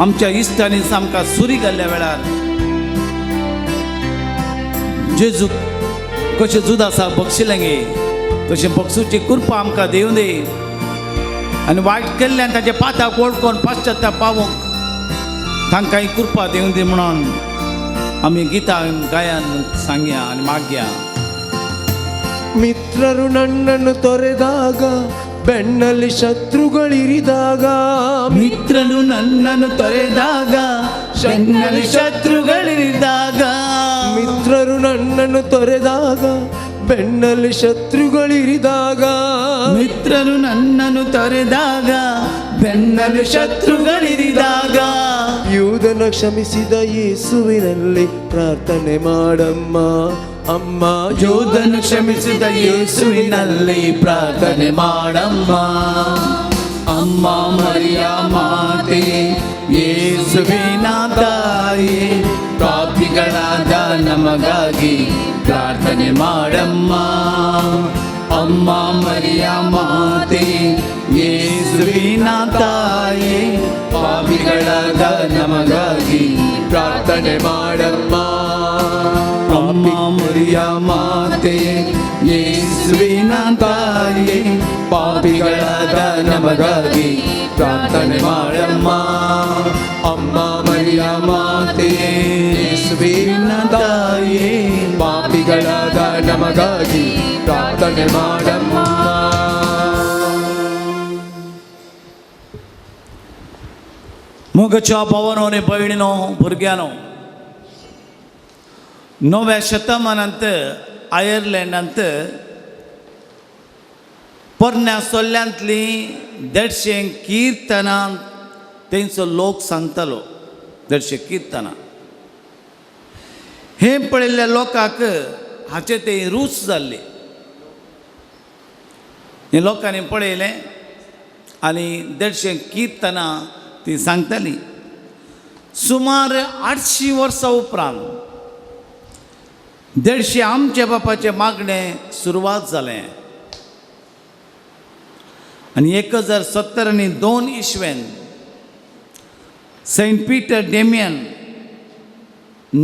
आमच्या इश्टांनी आमकां सुरी घाल्ल्या वेळार जेजू कशें जुदासाक बक्षिलें गे तशें बक्षुची कृपा आमकां दिवं दी आनी वायट केल्ल्यान ताचे पाताक वळखून पाश्चात्याप पावूंक तांकां ही कृपा दिवं दी म्हणून आमी गितां गायन सांगया आनी मागया. ಮಿತ್ರರು ನನ್ನನ್ನು ತೊರೆದಾಗ ಬೆನ್ನಲ್ಲಿ ಶತ್ರುಗಳಿರಿದಾಗ, ಮಿತ್ರನು ನನ್ನನ್ನು ತೊರೆದಾಗ ಬೆನ್ನಲ್ಲಿ ಶತ್ರುಗಳಿರಿದಾಗ, ಮಿತ್ರರು ನನ್ನನ್ನು ತೊರೆದಾಗ ಬೆನ್ನಲ್ಲಿ ಶತ್ರುಗಳಿರಿದಾಗ, ಮಿತ್ರನು ನನ್ನನ್ನು ತೊರೆದಾಗ ಬೆನ್ನಲ್ಲಿ ಶತ್ರುಗಳಿರಿದಾಗ ಯೂದನ ಕ್ಷಮಿಸಿದ ಯೇಸುವಿನಲ್ಲಿ ಪ್ರಾರ್ಥನೆ ಮಾಡಮ್ಮ. ಅಮ್ಮ ಯೋಧನು ಕ್ಷಮಿಸಿದ ಯೇಸುವಿನಲ್ಲಿ ಪ್ರಾರ್ಥನೆ ಮಾಡಮ್ಮ. ಅಮ್ಮ ಮರಿಯ ಮಾತೆ ಯೇಸುವಿನ ತಾಯಿ ಪಾಪಿಗಳಾದ ನಮಗಾಗಿ ಪ್ರಾರ್ಥನೆ ಮಾಡಮ್ಮ. ಅಮ್ಮ ಮರಿಯ ಮಾತೆ ಯೇಸುವಿನ ತಾಯಿ ಪಾಪಿಗಳಾದ ನಮಗಾಗಿ ಪ್ರಾರ್ಥನೆ ಮಾಡಮ್ಮ. ಅಮ್ಮ ಮರಿಯ ಮಾತೆ ಯೇಸು ತಾಯಿಯೇ ಪಾಪಿಗಳಾದ ನಮಗಾಗಿ ಪ್ರಾರ್ಥನೆ ಮಾಡಮ್ಮ ಅಮ್ಮ ಮರಿಯ ಮಾತೆಯೇ ಯೇಸುವಿನ ತಾಯಿಯೇ ಪಾಪಿಗಳಾದ ನಮಗಾಗಿ ಪ್ರಾರ್ಥನೆ ಮಾಡಮ್ಮ मोगाच्या भावानो आनी भयणीनो भुरग्यानो 9व्या शतमानांत आयर्लंडांत पोरण्या सोल्ल्यांतली 150 किर्तनां तेंचो लोक सांगतालो 150 किर्तनां हे पळयल्ल्या लोकांक हाचे ते रूच जाल्ली हे लोकांनी पळयलें आनी 150 किर्तनां ती सांगताली सुमार 800 वर्सां उपरांत 150 आमच्या बापाचें मागणें सुरवात जालें आनी 1070 इस्वेंत सेंट पीटर डेमियन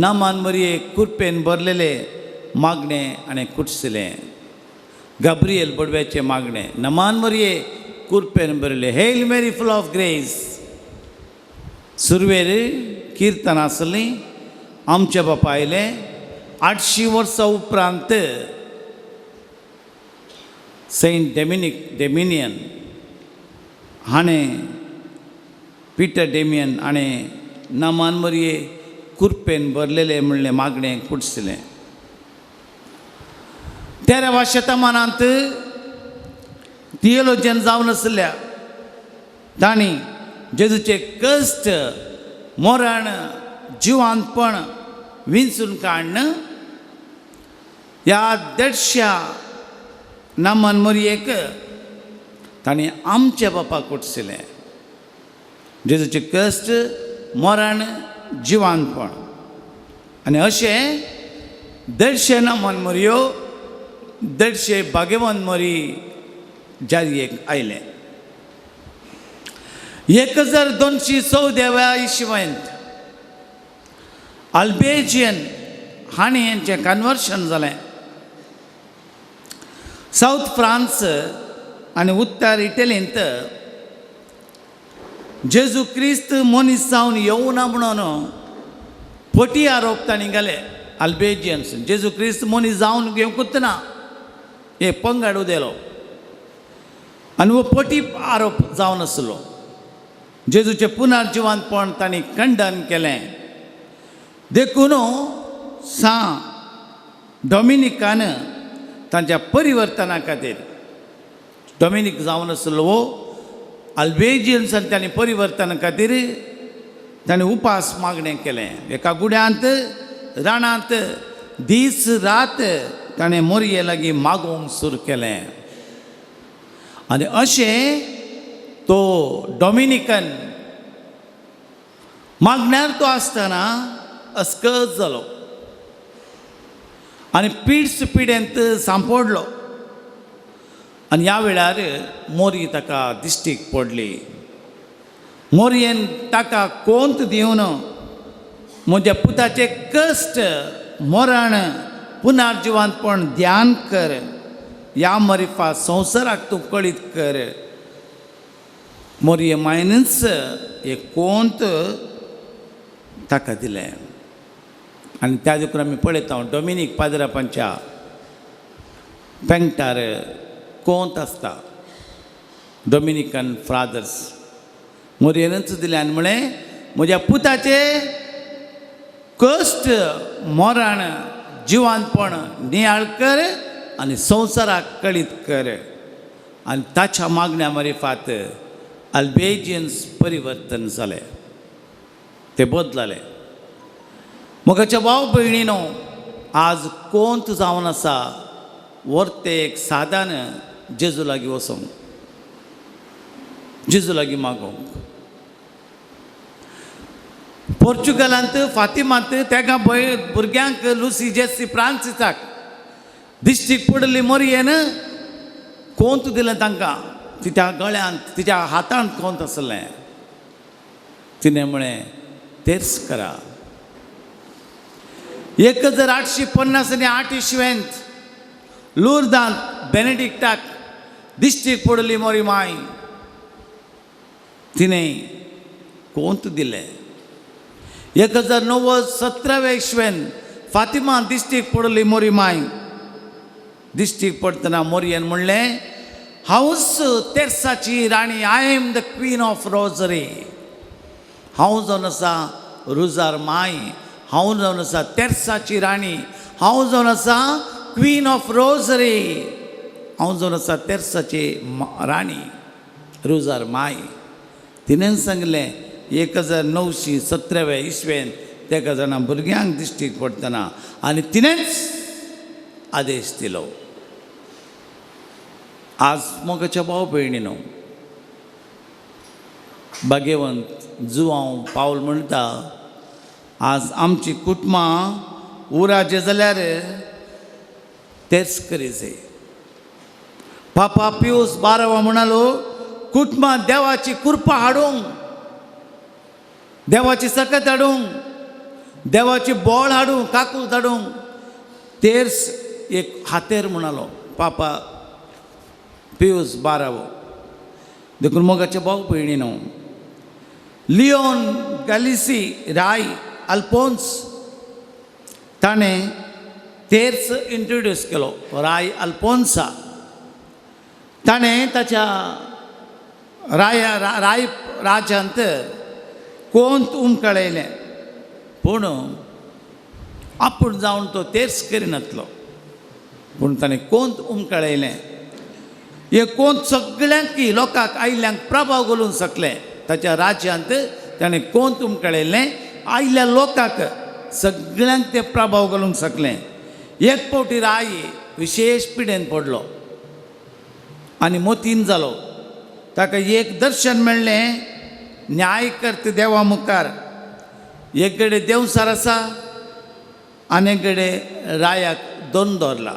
नामान मरिये कुरपेन बरलेले मागणें आनी कुटसिलें गब्रियल बडव्याचें मागणें नामान मरिये कुरपेन बरयलें हेल मेरी फुल ऑफ ग्रेस सुरवेर किर्तन आसलीं आमचे बापा आयले 800 वर्सां उपरांत सेंट डेमिनियन हाणें पीटर डेमियन हाणें नामान मरिये कुरपेन बरलेलें म्हणलें मागणें कुटसिलें 13व्या शतमानांत थियोलॉजियन जावन आसल्या तांणी जेजूचे कश्ट मरण जिवांतपण विंचून काडन ह्या 150 नामान मरियेक तांणी आमच्या बापाक कुटसिलें जेजूचे कश्ट मरण जिवांतपण आनी अशें 150 नामान मरयो 150 भाग्यवान मरी जारयेक आयले 1214व्या इस्वेंत अल्बेजियन हांणी हेंचें कन्वर्शन जालें सावथ फ्रांस आनी उत्तर इटलींत जेजू क्रिस्त मनीस जावन येवना म्हणून फटी आरोप तांणी घाले अल्बेजियन्स जेजू क्रिस्त मनीस जावन येवंकूच ना हे पंगड उदेलो आनी हो फटी आरोप जावन आसलो जेजूचे पुनर्जिवांतपण तांणी खंडन केलें देखून डॉमिनिकान तांच्या परिवर्तना खातीर डॉमिनिक जावन आसलो वो अल्बेजियन्सान तांणी परिवर्तना खातीर तांणी उपास मागणें केलें एका गुड्यांत रानांत दीस रात ताणें मोरये लागीं मागोवंक सुरू केलें आनी अशें तो डॉमिनिकन मागण्यार तो आसतना अस्कत जालो आनी पिड्स पिडेंत सांपडलो आनी ह्या वेळार मोरी ताका दिश्टीक पडली मोरयेन ताका कोंत दिवन म्हज्या पुताचे कश्ट मरण पुनर्जिवांतपण ध्यान कर ह्या मरिफा संवसाराक तूं कळीत कर मोरये मायनच हे कोंत ताका दिलें आनी त्या देखून आमी पळयता डॉमिनीक पाद्रापांच्या पेंगटार कोंत आसता डॉमिनिकन फादर्स मोरयेनच दिलें आनी म्हळें म्हज्या पुताचे कश्ट मरण जिवांतपण नियाळ कर आनी संवसाराक कळीत कर आनी ताच्या मागण्या मरिफात अल्बेजियन्स परिवर्तन जालें ते बदलले मोगाच्या भाव भयणीनो आज कोंत जावन आसा वर्ते एक साधन जेजू लागीं वचोंक जेजू लागीं मागोवंक पोर्चुगलांत फातिमांत तेका भुरग्यांक लुसी जेसी फ्रांसिसाक दिश्टीक पडली मोरयेन कोंत दिलें तांकां तिच्या गळ्यांत तिच्या हातांत कोंत आसलें तिणें म्हळें तेर्स करा 1858 इस्वेंत लुर्दांत बेनेडिक्टाक दिश्टीक पडली मोरी माय तिणें कोंत दिलें 1917 इस्वेन फातिमा दिश्टीक पडली मोरी माय दिश्टीक पडतना मोरयेन म्हणलें हांवूच तेर्साची राणी I am the queen of rosary हांव जावन आसा रुजार माय हांव जावन आसा तेर्साची राणी हांव जावन आसा क्वीन ऑफ रोजरी हांव जावन आसा तेर्साची राणी रुजार माय तिणें सांगलें 1917 इस्वेन तेका जाणा भुरग्यांक दिश्टीक पडटना आनी तिणेंच आदेश दिलो आज मोगाच्या भाव भयणीनो भाग्यवंत जो हांव पावल म्हणटा आज आमची कुटुंबां उराजे जाल्यार तेच करीचे पापा पियूस 12 म्हणालो कुटुंबां देवाची कृपा हाडूंक देवाची सकत हाडूंक देवाची बोळ हाडूंक काकूस हाडूंक तेर्स एक हातेर म्हणालो पापा पियूस 12 देखून मोगाचे भाव भयणीनो लिओन गॅलिसी राय अल्फोन्स ताणें तेर्स इंट्रोड्यूस केलो राय अल्फोन्सा ताणें ताच्या राय राज्यांत कोंत उमकळयलें पूण आपूण जावन तो तेर्स करिनातलो पूण ताणें कोंत उमकळयलें हे कोंत सगळ्यांक लोकांक आयल्यांक प्रभाव घालूंक शकलें ताच्या राज्यांत ताणें कोंत उमकळयलें आयल्या लोकांक सगळ्यांक ते प्रभाव घालूंक शकलें एक फावटी राय विशेश पिडेन पडलो आनी मोतीन जालो ताका एक दर्शन मेळ्ळें न्याय करता देवा मुखार एक कडेन देवसार आसा आनी एक कडेन रायाक दोन दवरला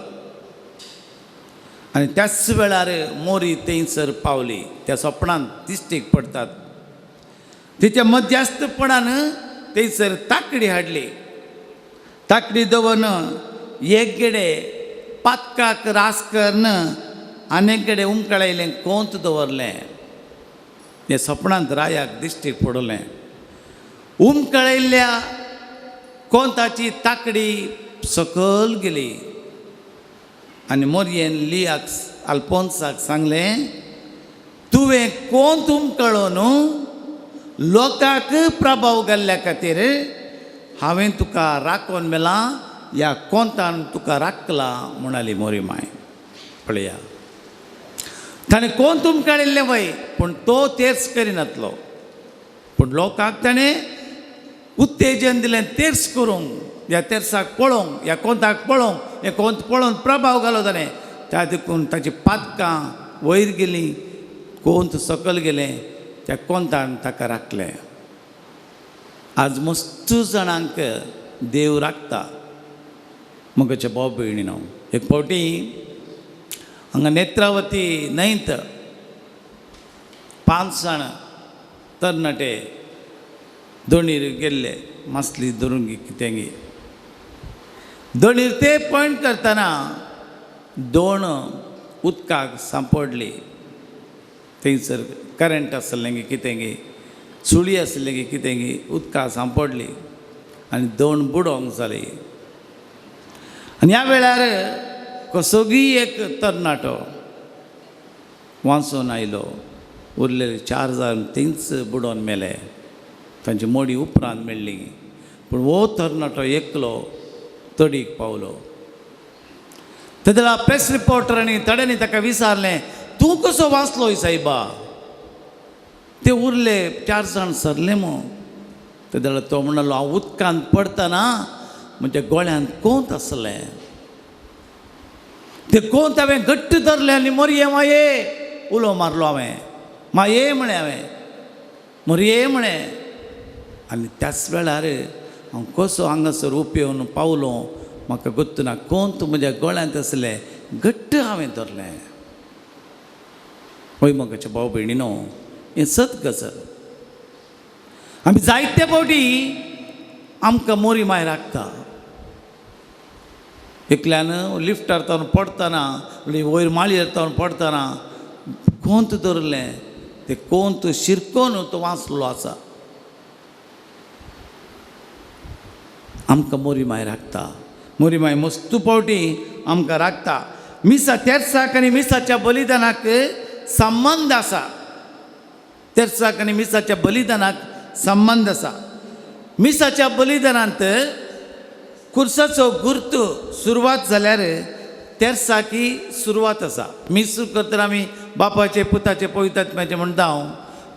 आनी त्याच वेळार मोरी थंयसर पावली त्या स्वप्नांत दिश्टीक पडटात तिच्या मध्यस्थपणान थंयसर ताकडी हाडली ताकडी दवरन एक कडेन पातकाक रास करन आनीक कडेन उमकळयलें कोंत दवरलें हे स्वप्नांत रायाक दिश्टीक पडलें उमकळयल्ल्या कोंताची ताकडी सकयल गेली आनी मोरयेन लियाक अल्फोन्साक सांगलें तुवें कोंत उमकळोवन लोकांक प्रभाव घाल्ल्या खातीर हांवें तुका राखोवन मेलां ह्या कोंतान तुका राखला म्हणाली मोरी माय पळया ताणें कोंत उमकळिल्लें वय पूण तो तेर्स करिनातलो पूण लोकांक ताणें उत्तेजन दिलें तेर्स करूंक ह्या तेर्साक पळोवंक ह्या कोंताक पळोवंक हें कोंत पळोवन प्रभाव घालो ताणें त्या देखून ताची पातकां वयर गेलीं कोंत सकयल गेलें त्या कोंतान ताका राखलें आज मस्त जाणांक देव राखता मोगाचे भाव भयणीनो एक फावटी हांगा नेत्रावती न्हंयत 5 जाण तरणाटे दोणीर गेल्ले मासली धरून कितें गे दोणीर ते पॉयंट करतना दोण उदकाक सांपडली थंयसर करंट आसलें गे कितें गे सुळी आसलें गे कितें गे उदकाक सांपडली आनी दोण बुडोंक जाली आनी ह्या वेळार कसोगी एक तरणाटो वांसून आयलो उरलेले 4 जाण थंयच बुडोवन मेले तांची मोडी उपरांत मेळ्ळी पूण हो तरणाटो एकलो तडीक पावलो तेदला प्रेस रिपोर्टरांनी तड्यांनी ताका विचारलें तूं कसो वाचलो सायबा ते उरले 4 जाण सरले मो तेदला तो म्हणलो हांव उदकांत पडतना म्हज्या गोळ्यांत कोंत आसलें ते कोंत हांवें घट्ट धरलें आनी मोरये माये उलो मारलो हांवें माये म्हळें हांवें मोरये म्हळें आनी त्याच वेळार हांव कसो हांगासर उपेवन पावलो म्हाका गोत्तू ना कोंत म्हज्या गोळ्यांत आसलें घट्ट हांवें धरलें हय मोगाचे भाव भयणीनो हें सत गजाल आमी जायते फावटी आमकां मोरी माय राखता एकल्यानं लिफ्टार तावन पडतना वयर माळयेर तावन पडतना कोंत धरलें तें कोंत शिरकोन तो वाचलो आसा. आमकां मोरी माय राखता. मोरी माय मस्तू पावटी आमकां राखता. मिसा तेर्साक आनी मिसाच्या बलिदानाक संबंध आसा. तेर्साक आनी मिसाच्या बलिदानाक संबंध आसा. मिसाच्या बलिदानांत खुर्साचो गुर्त सुरवात जाल्यार तेर्साकी सुरवात आसा. मीस सुरू करतना आमी बापाचे पुताचे पवित्र आत्म्याचे म्हणटा हांव.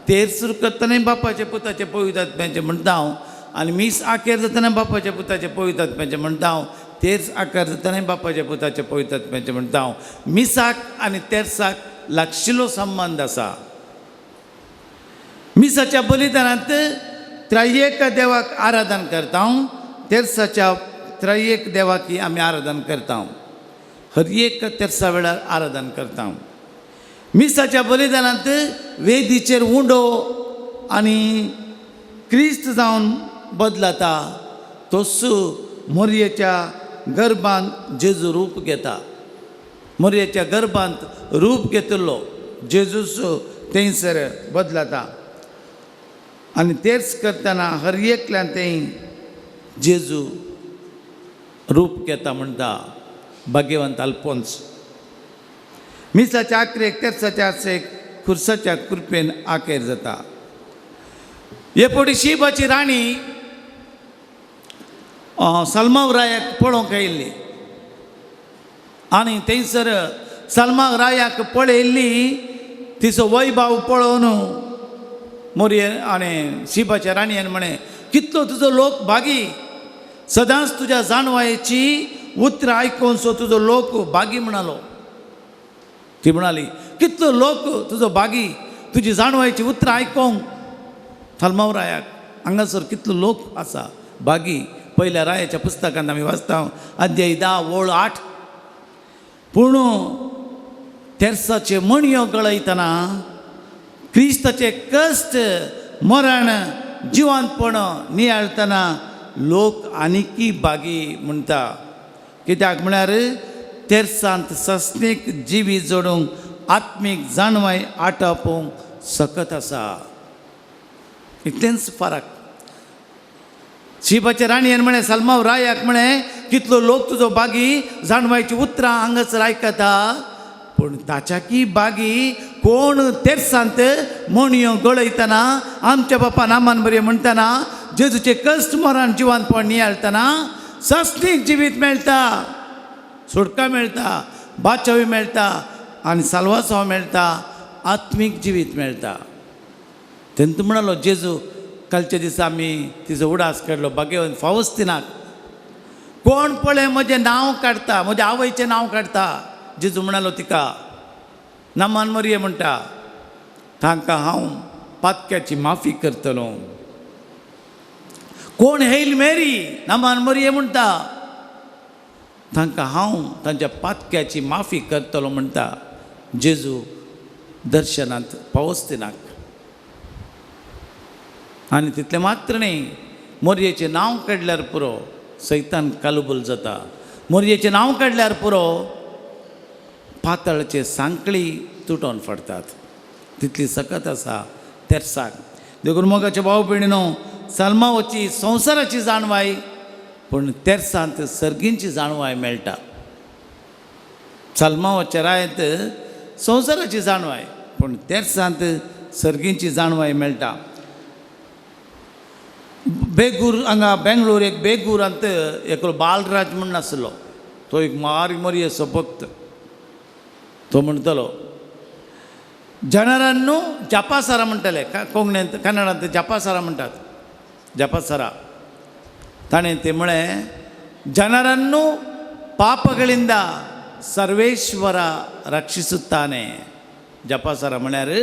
तेर सुरू करतना बापाचे पुताचे पवित्र आत्म्याचे म्हणटा हांव. आनी मीस आखेर जातना बापाच्या पुताचे पवित्र आत्म्याचे म्हणटा हांव. तेर आकार जातना बापाच्या पुताचे पवित्र आत्म्याचे म्हणटा हांव. मिसाक आनी तेर्साक लागशिल्लो संबंध आसा. मिसाच्या बलिदानांत त्रयेक देवाक आराधन करता हांव. तेर्साच्या त्रयेक देवाकी आमी आराधन करता हांव. हर एक तेर्सा वेळार आराधन करता हांव. मिसाच्या बलिदानांत वेदीचेर उंडो आनी क्रिस्त जावन बदलता. तोच मोरयेच्या गर्भांत जेजू रूप घेता. मोरयेच्या गर्भांत रूप घेतिल्लो जेजूस थंयसर बदलता. आनी तेर्स करतना हर एकल्यान थंय जेजू रूप घेता म्हणटा भाग्यवंत अल्फोन्स. मिसाच्या आखरेक तेर्साच्या आर्सेक खुर्साच्या कृपेन आखेर जाता. हे पडी शिबाची राणी सलमाग रायाक पळोवंक येयल्ली आनी थंयसर सलमाग रायाक पळयल्ली. तिचो वैभव पळोवन मोरये आनी शिबाच्या राणयेन म्हणे कितलो तुजो लोक भागी. सदांच तुज्या जाणवायेची उतरां आयकून सो तुजो लोक भागी म्हणालो. ती म्हणाली कितलो लोक तुजो भागी तुजी जाणवायची उतरां आयकोंक. सलमाग रायाक हांगासर कितलो लोक आसा भागी. पयल्या रायाच्या पुस्तकांत आमी वाचता अध्याय 10 ओळ 8. पूण तेर्साचे मणयो गळयतना क्रिस्ताचे कश्ट मरण जिवंतपण नियाळतना लोक आनिकी भागी म्हणटा. कित्याक म्हळ्यार तेर्सांत सस्नेक जिवी जोडूंक आत्मीक जाणवाय आटापोवंक सकत आसा. इतलेंच फरक. शिबाच्या राणयेन म्हणे सलमाग रायाक म्हणे कितलो लोक तुजो भागी जाणवायची उतरां हांगासर आयकता. पूण ताच्याकी भागी कोण तेर्सांत मणयो गळयतना आमच्या बापा नामान बरें म्हणटना जेजूचे कश्ट मरण जिवंतपण नियाळतना सस्नीक जिवीत मेळटा. सुटका मेळटा. बाचावी मेळटा आनी साल्वासांव मेळटा. आत्मीक जिवीत मेळटा. तेन्ना म्हणलो जेजू कालच्या दिसा आमी तिचो उडास काडलो भाग्यवंत फावस्तिनाक. कोण पळय म्हजें नांव काडटा म्हज्या आवयचें नांव काडटा. जेजू म्हणालो तिका नामान मोरये म्हणटा तांकां हांव पातक्याची माफी करतलो. कोण हेल मेरी नामान मोरये म्हणटा तांकां हांव तांच्या पातक्याची माफी करतलो म्हणटा जेजू दर्शनांत फावस्तिनाक. आनी तितलें मात्र न्ही मोरयेचें नांव काडल्यार पुरो सैतान कालुबूल जाता. मोरयेचें नांव काडल्यार पुरो पातळचे सांकळी तुटोवन पडटात. तितली सकत आसा तेर्साक. देखून मोगाच्या भाव भयणीनो सलमावाची संवसाराची जाणवाय पूण तेर्सांत सर्गींची जाणवाय मेळटा. सलमावाच्या रायत संवसाराची जाणवाय पूण तेर्सांत सर्गींची जाणवाय मेळटा. बेगूर हांगा बेंगलोर एक बेगूरांत एकलो बालराज म्हूण आसलो. तो एक मोरये असो भक्त. तो म्हणटलो जनरांनो जपासारा म्हणटले कोंकणींत कन्नडांत जपासारा म्हणटात. ಜಪಸರ ತಾನೇಂತೆ ಮಳೆ ಜನರನ್ನು ಪಾಪಗಳಿಂದ ಸರ್ವೇಶ್ವರ ರಕ್ಷಿಸುತ್ತಾನೆ. ಜಪಸರ ಮಳ್ಯಾರು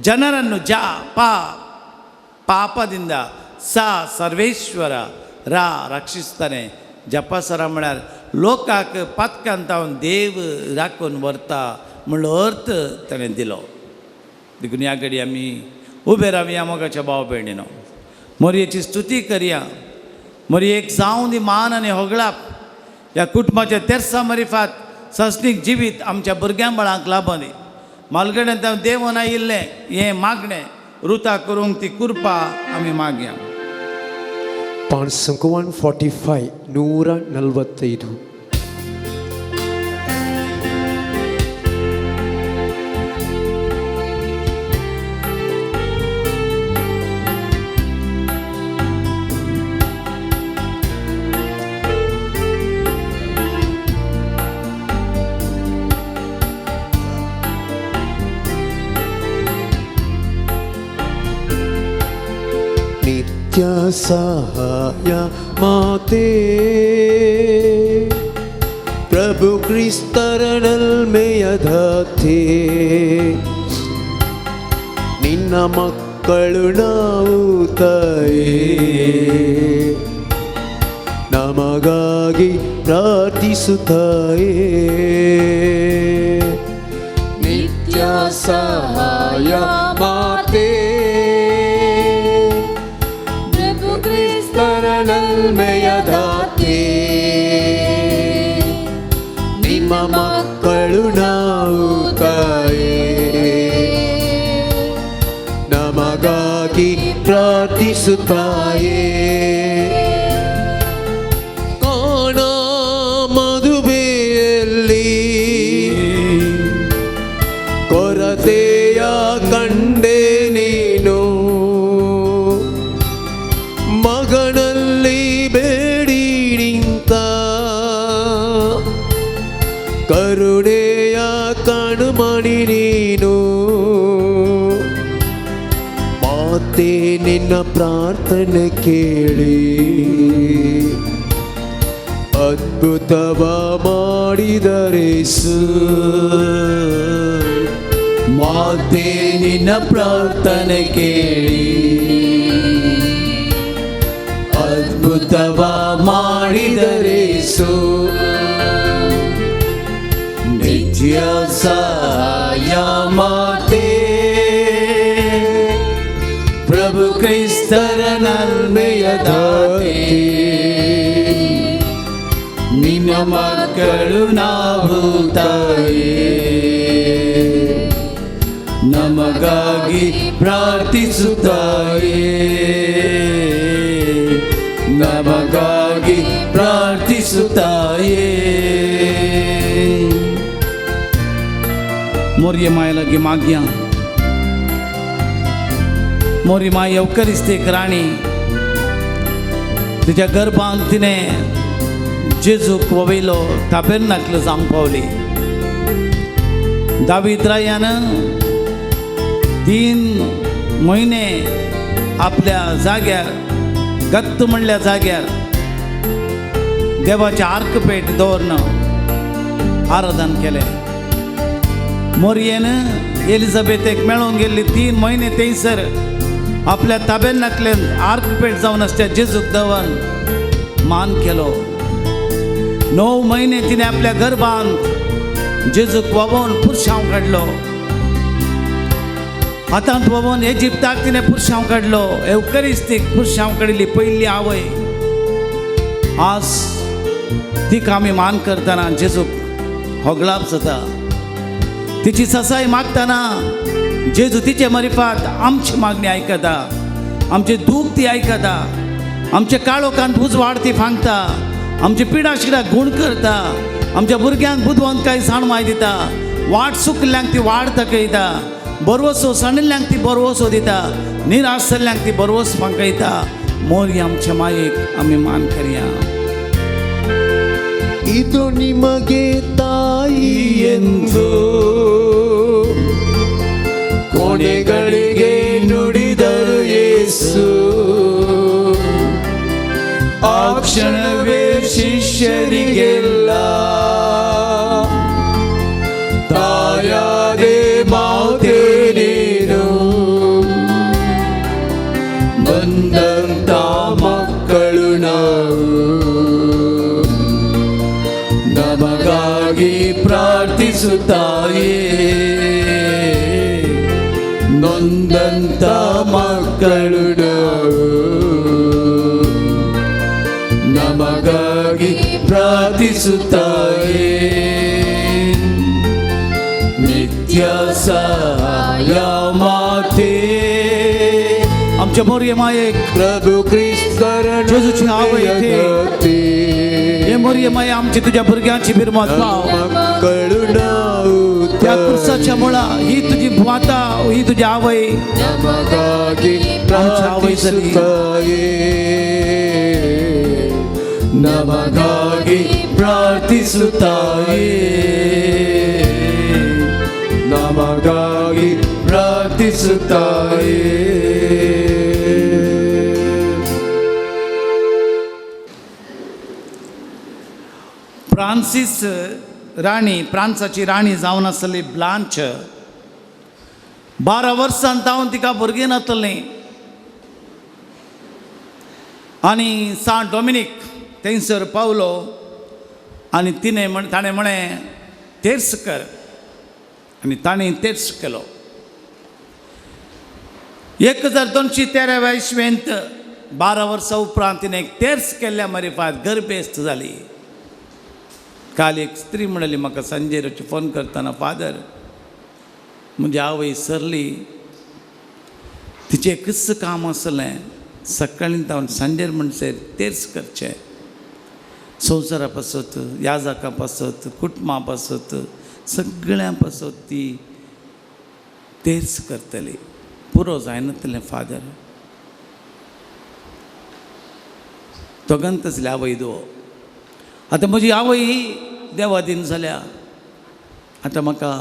ಜನರನ್ನು ಪಾಪದಿಂದ ಸರ್ವೇಶ್ವರ ರಕ್ಷಿಸ್ತಾನೆ. जपासरा म्हळ्यार लोकांक पातकांत देव राखून व्हरता म्हणलो अर्थ ताणें दिलो. देखून ह्या घडी आमी उबे रावया मोगाच्या भाव भयणीनो. मोरयेची स्तुती करया. मोरयेक जावं दी मान आनी होगळाप. ह्या कुटुंबाच्या तेर्सा मरिफात सस्नीक जिवीत आमच्या भुरग्यां बाळांक लाभली मालगड्यांत देवन आयिल्लें हें मागणें रुता करूंक ती कृपा आमी मागया. ಪಾನ್ ಸಂಖ್ಯೆ 145 145. ನಿತ್ಯ ಸಹಾಯ ಮಾತೆ ಪ್ರಭು ಕ್ರಿಸ್ತರ ನಲ್ಮೆಯ ದಾತೆ ನಿನ್ನ ಮಕ್ಕಳು ನಾವು ತಾಯೇ ನಮಗಾಗಿ ಪ್ರಾರ್ಥಿಸುತ್ತಾಯೇ ನಿತ್ಯ ಸಹಾಯ ಮಾತೆ ನಲ್ಮೆಯ ದಾತೆ ನಿಮ್ಮ ಮಕ್ಕಳು ನಾವು ತಾಯೇ ನಮಗಾಗಿ ಪ್ರಾರ್ಥಿಸುತ್ತಾಯೇ ಕಾಣ ಮದುವೆಯಲ್ಲಿ ಕೊರತೆಯ ಕಂಡೆ ನೀನು ಮಗನಲ್ಲಿ ಬೇಡಿ ನಿಂತ ಕರುಣೆಯ ಕಣ್ಮಣಿ ನೀನು ಮಾತೆ ನಿನ್ನ ಪ್ರಾರ್ಥನೆ ಕೇಳಿ ಅದ್ಭುತವ ಮಾಡಿದರೇಸು ಮಾತೆ ನಿನ್ನ ಪ್ರಾರ್ಥನೆ ಕೇಳಿ ಅದ್ಭುತವ ಮಾಡಿದರೇಸು ನಿತ್ಯ ಸಹಾಯ ಮಾತೆ ಪ್ರಭು ಕ್ರಿಸ್ತರ ನಲ್ಮೆಯ ದಾತೆ ನಿನ್ನ ಮಕ್ಕಳು ನಾವು ತಾಯೇ ನಮಗಾಗಿ ಪ್ರಾರ್ಥಿಸುತ್ತಾಯೇ ನಮಗಾಗಿ ಪ್ರಾರ್ಥಿಸುತ್ತಾಯೇ मोरये मायलागी मागया मोरी माय येवकरिस्तेक राणी तिच्या गर्भांत तिणें जेजूक वयलो ताबेर्नाकल जावंक पावली. दावीद रायान 3 म्हयने आपल्या जाग्यार गत्त म्हणल्या जाग्यार देवाचे आर्क पेट दवरन आराधन केलें. मोरयेन एलिझाबेथेक मेळोवन गेल्ली 3 म्हयने थंयसर आपल्या ताबेर्नाकलेंत आर्क पेट जावन आसच्या जेजूक दवरून मान केलो. 9 म्हयने तिणें आपल्या गर्भांत जेजूक वोवोवन पुरशांव काडलो. हातांत वोवोवन इजिप्ताक तिणें पुरशांव काडलो. येवकरिस्तीक पुरशांव काडिल्ली पयली आवय. आज तिका आमी मान करतना जेजूक होगलाप जाता. तिची ससाय मागतना जेजू तिचे मरिफात आमची मागणी आयकता. आमचे दूख ती आयकता. आमचे काळोखांत उजवाड ती सांगता. आमची पिडा शिडा गुण करता. आमच्या भुरग्यांक बुदवंतकाय साणवाय दिता. वाट सुकल्यांक ती वाड दाखयता. बरवसो सणिल्ल्यांक ती बरवसो दिता. निरासल्ल्यांक ती बरवस फांकयता. मोरी आमच्या मायेक आमी मान करया. ಇದು ನಿಮಗೆ ತಾಯಿ ಎಂದು ಕೊನೆಗಳಿಗೆ ನುಡಿದರು ಯೇಸು. ಆ ಕ್ಷಣವೇ ಶಿಷ್ಯರಿಗೆಲ್ಲ ತಾಯಾದೆ ಮಾತೆ ನೀನು. ಬಂದಂತ ಮಕ್ಕಳು ನಾವು ನಮಗಾಗಿ ಪ್ರಾರ್ಥಿಸುತ್ತಾಯೇ. ನೊಂದಂತ ಮಕ್ಕಳು ನಾವು ನಮಗಾಗಿ नमगागी प्रार्थಿಸುತ್ತಾಯೇ नित्य सहाय माते आमच्या मोरये मायेक प्रभु ख्रिस्त जेजूची आवय ते. हे मोरये माये आमची तुझ्या भुरग्यांची बिरमत लाव. त्या क्रुसाच्या मुळा ही तुझी माता, ही तुझी आवय नमगागी आमच्या आवय झाली. नमगागी प्राರ್ಥಿಸುತ್ತಾಯೇ नमगागी प्रार्थಿಸುತ್ತಾಯೇ फ्रांसीस राणी, फ्रांसाची राणी जावन आसली ब्लांच. 12 वर्सां जावन तिका भुरगें नातलें आनी सांत डॉमिनीक थंयसर पावलो आनी ताणें म्हळें तेर्स कर आनी ताणें तेर्स केलो. 1213 इसवेंत 12 वर्सां उपरांत तिणें एक तेर्स केल्ल्या मारिफात गर्भेस्त जाली. काल एक स्त्री म्हणली म्हाका संजेर फोन करतना, फादर म्हणजे आवय सरली, तिचें एकच काम आसलें, सकाळीं जावन सांजेर म्हणसर तेर्स करचें. संवसारा पासत, याजकां पासत, कुटुंबा पासत, सगळ्यां पासत ती तेर्स करतली. पुरो जायनातलें फादर. दोगांत आसली आवय दो. आतां म्हजी आवय देवादीन जाल्या, आतां म्हाका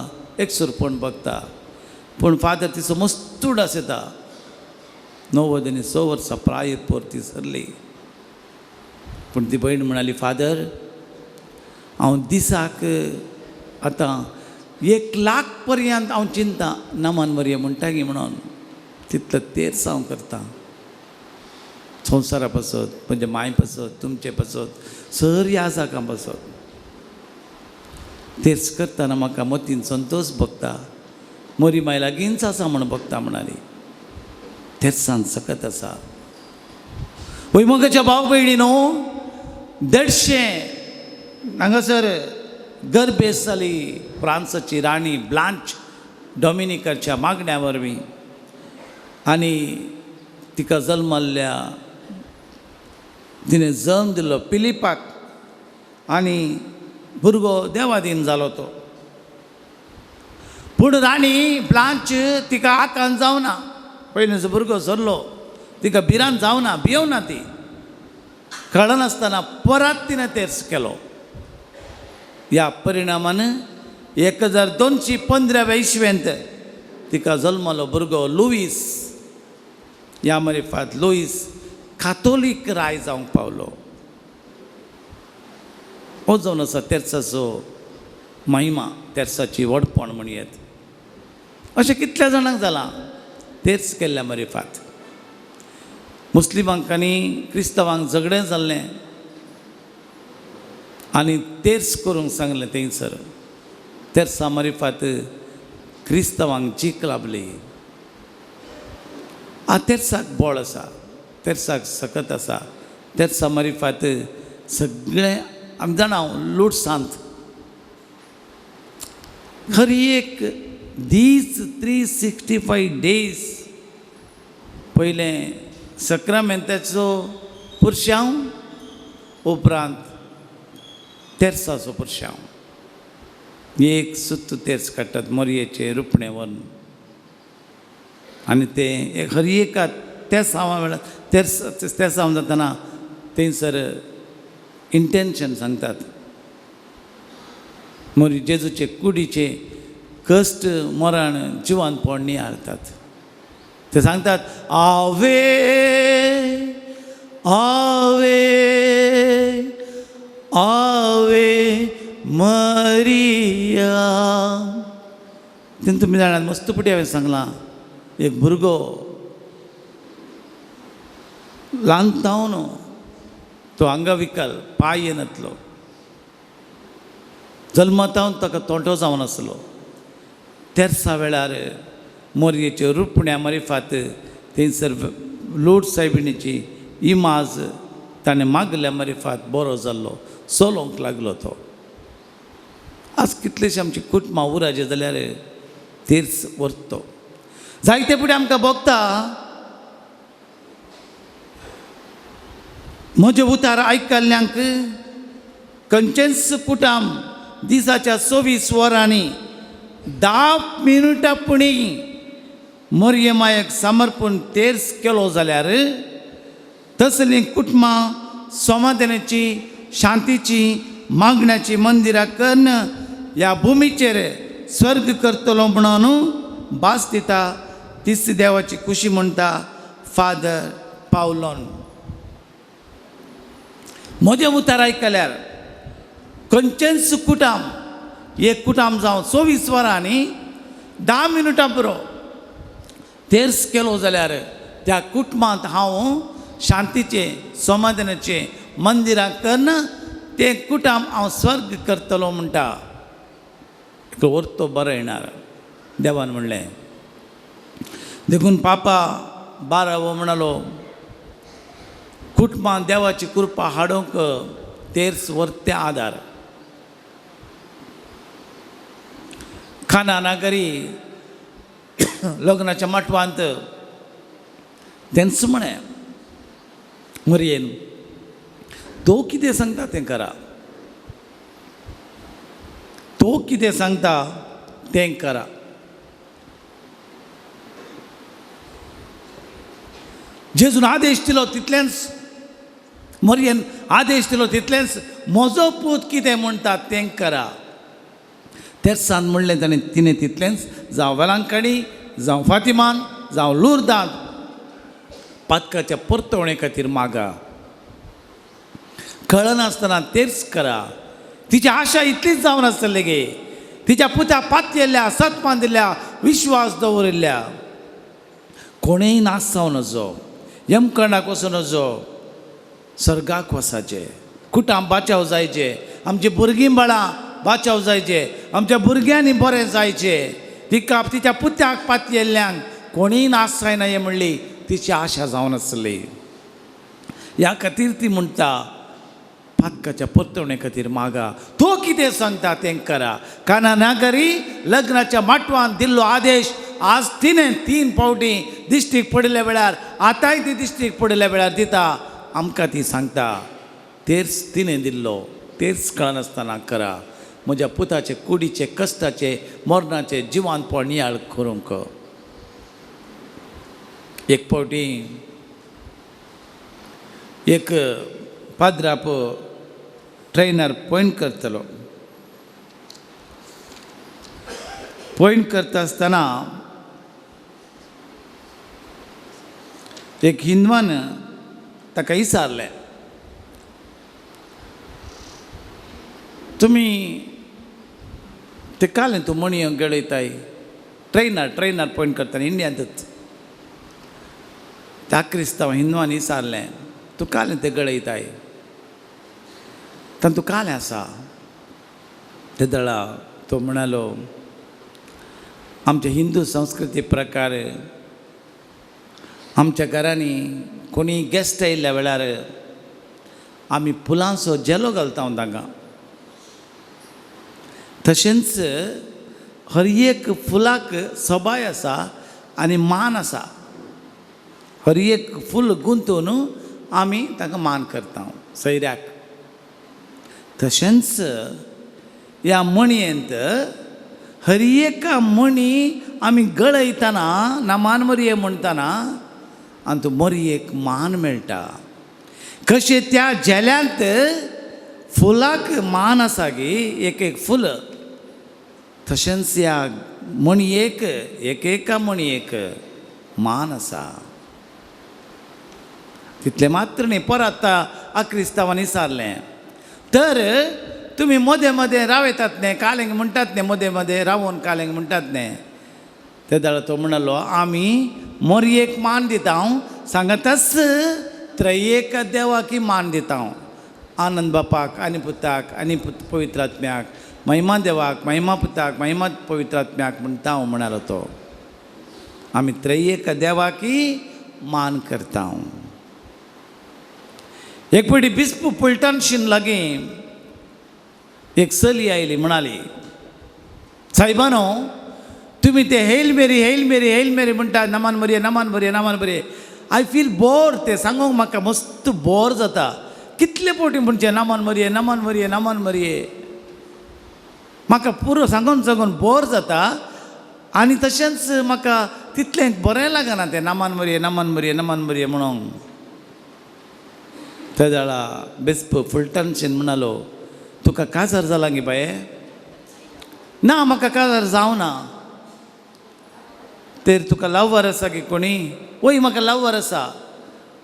एकसुरपण बगता. पूण फादर तिचो मस्तूड आसता. 96 वर्सां प्रायर परती सरली. पूण ती भयण म्हणाली, फादर हांव दिसाक आतां 1,00,000 पर्यंत हांव चिंता नमान मरये म्हणटा गी म्हणून तितलो तेर्स हांव करतां. संवसारा पासत, म्हणजे माय पासत, तुमचे पासत, सर याजाकां पासत तेर्स करतना म्हाका मतीन संतोश भोगता. मोरी माय लागींच आसा म्हण भोगता म्हणाली. तेर्सान सकत आसा. वय मोगाच्या भाव भयणी न्हू 150 हांगासर गर्भेस जाली फ्रांसाची राणी ब्लांच डॉमिनिकाच्या मागण्या वरवीं. आनी तिका जल्मल्ल्या तिणें जल्म दिलो पिलिपाक आनी भुरगो देवादीन जालो तो. पूण राणी ब्लांच तिका आकान जावना. पयलींचो भुरगो सरलो, तिका भिरांत जावना, भियोवना ती. कळनासतना परत तिणें तेर्स केलो. ह्या परिणामान 1215 इसवेंत तिका जल्मलो भुरगो लुईस. ह्या मारिफात लुईस कातोलीक राय जावंक पावलो. हो जावन आसा तेर्साचो महिमा, तेर्साची व्हडपण म्हणयेत. अशें कितल्या जाणांक जालां तेर्स केल्ल्या मारिफात. मुस्लिमांक आनी क्रिस्तांवांक झगडें जाल्लें आनी तेर्स करूंक सांगलें थंयसर. तेर्सा मारिफात क्रिस्तांवांक जीक लाभली. तेर्साक बळ आसा, तेर्साक सकत आसा. तेर्सा मारिफात सगळें आमी जाणा लुटसांत खरी एक दीस 365 days पयलें सक्रामेंताचो पुरशांव, उपरांत तेर्साचो पुरशांव. एक सुत्त तेर्स काडटात मोरयेचे रुपणे व्हरून. आनी ते एक हर एका तेर्सांवा वेळार तेर्सांव जातना थंयसर इंटेन्शन सांगतात. मोरी जेजूचे कुडीचे कश्ट मरण जिवान पडणी हाडटात. ते सांगतात आवे आवे आवे मरिया. तेन्ना तुमी जाणात मस्तपटी हांवें सांगलां एक भुरगो ल्हान तावन तो अंगविकल पांय येनातलो. जल्मतावन ताका तोंटो जावन आसलो. तेर्सा वेळार मोरयेच्यो रुपण्या मारिफात थंयसर लोड सायबिणीची इमाज ताणें मागल्या मरिफात बरो जाल्लो चलोवंक लागलो तो. आज कितलेशे आमची कुटुंबां उराजे जाल्यार तीर्थ व्हरतो. जायते फुडें आमकां भोगता म्हजे उतार आयकल्ल्यांक खंयचेच कुटाम दिसाच्या 24 वरांनी 10 मिनटां पुणी मरियमायेक समर्पण तेर्स केलो जाल्यार तसलीं कुटुंबां समाधानाची शांतीची मागण्याची मंदिरां करून ह्या भुमीचेर स्वर्ग करतलो म्हणून भास दिता. तीच देवाची खुशी म्हणटा फादर पावलोन. म्हजें उतार आयकल्यार खंयचेच कुटाम एक कुटाम जावं 24 वरांनी 10 मिनटां पुरो तेर्स केलो जाल्यार त्या कुटुंबांत हांव शांतीचे समाधानाचे मंदिरां करून ते कुटाम हांव स्वर्ग करतलो म्हणटा. व्हरतो बरो येणार देवान म्हणलें. देखून पापा 12 म्हणलो कुटुंबां देवाची कृपा हाडूंक तेर्स व्हरते आदार. खाना नागरी लग्नाच्या माटवांत तेंच म्हणें मरयेन तो कितें सांगता तें करा. तो कितें सांगता तें करा. जेजून आदेश दिलो तितलेंच मरयेन आदेश दिलो तितलेंच म्हजो पूत कितें म्हणटा तें करा. तेच सांग म्हणलें ताणें तिणें तितलेंच जावं वेलांकणी जावं फातिमान जावं लुर्दांत पातकाच्या परतवणे खातीर मागा. कळनासतना तेच करा. तिची आशा इतलीच जावन आसतली गे. तिच्या पुत्या पातयेल्ल्या सत्मान दिल्ल्या विश्वास दवरिल्ल्या कोणेय नास जावं नजो यमकर्णाक वचूं नजो सर्गाक वसाचे. कुटाम बाचाव जायचे. आमची भुरगीं बाळां बाचाव जायचे. आमच्या भुरग्यांनी बरें जायचे. तिका तिच्या पुत्याक पातयेल्ल्यांक कोणीय नास जायना म्हणली तिची आशा जावन आसली. ह्या खातीर ती म्हणटा पातकाच्या परतवणे खातीर मागा. तो कितें सांगता तें करा. काना नागरी लग्नाच्या माटवान दिल्लो आदेश आज तिणें 3 फावटी दिश्टीक पडिल्ल्या वेळार आतांय ती दिश्टीक पडिल्ल्या वेळार दिता. आमकां ती सांगता तेर्स तिणें दिल्लो तेर्स कळनासतना करा. म्हज्या पुताचे कुडीचे कश्टाचे मरणाचे जिवानपण नियाळ करूंक. एक फावटी एक पाद्राप ट्रेनर पॉयंट करतलो. पॉयंट करता आसतना एक हिंदवान ताका विचारलें तुमी ते कालें तूं मणयो गळयताय. ट्रेनर पॉयंट करता इंडियांतच. त्या क्रिस्तांव हिंदवान विचारलें तूं कालें तें गळयताय तातूंत कालें आसा. ते दळा तो म्हणालो आमच्या हिंदू संस्कृती प्रकार आमच्या घरांनी कोणी गेस्ट येयल्ल्या वेळार आमी फुलांचो जेलो घालता तांकां. तशेंच हर एक फुलाक सबाय आसा आनी मान आसा. हर एक फूल गुंतून आमी ताका मान करता सैऱ्याक. तशेंच ह्या मणयेंत हर एका मणी आमी गळयतना ना मान मरये म्हणटना आनी तो मरयेक मान मेळटा. कशें त्या जेल्यांत फुलाक मान आसा गे एक एक फूल तशेंच ह्या मणयेक एका मणयेक मान आसा. तितलें मात्र न्ही. परत क्रिस्तांवांनी विचारलें तर तुमी मदें मदें रावयतात न्ही कालेंग म्हणटात न्ही मदें मदें रावून कालेंग म्हणटात न्ही. ते दाळ तो म्हणलो आमी मरयेक मान दिता सांगताच त्रयेक देवाकी मान दिता. आनंद बापाक आनी पुताक आनी पवित्र आत्म्याक महिमा देवाक महिमा पुताक महिमा पवित्र आत्म्याक म्हणटा म्हणालो तो. आमी त्रयेक देवाकी मान करता. एक पटी बिस्प फुलटनशीन लागीं एक चली आयली म्हणाली, सायबानो तुम्ही ते हेल मेरी हेल मेरी हेल मेरी म्हणटा, नमान मरिये नमान मरिये नमान मरिये. I feel bore. ते सांगूंक म्हाका मस्त बोर जाता. कितले पोटी म्हणचे नमान मरिये नमान मरिये नमान मरिये. म्हाका पुरो सांगून सांगून बोर जाता. आनी तशेंच म्हाका तितलें बरें लागना तें नमान मरिये नमान मरिये नमान मरिये म्हणून. त्या वेळा बिस्प फुलटनशीन म्हणालो, तुका काजार जाला गे बाये? ना म्हाका काजार जावना. तर तुका लव्हर आसा की कोणी? वय म्हाका लव्हर आसा.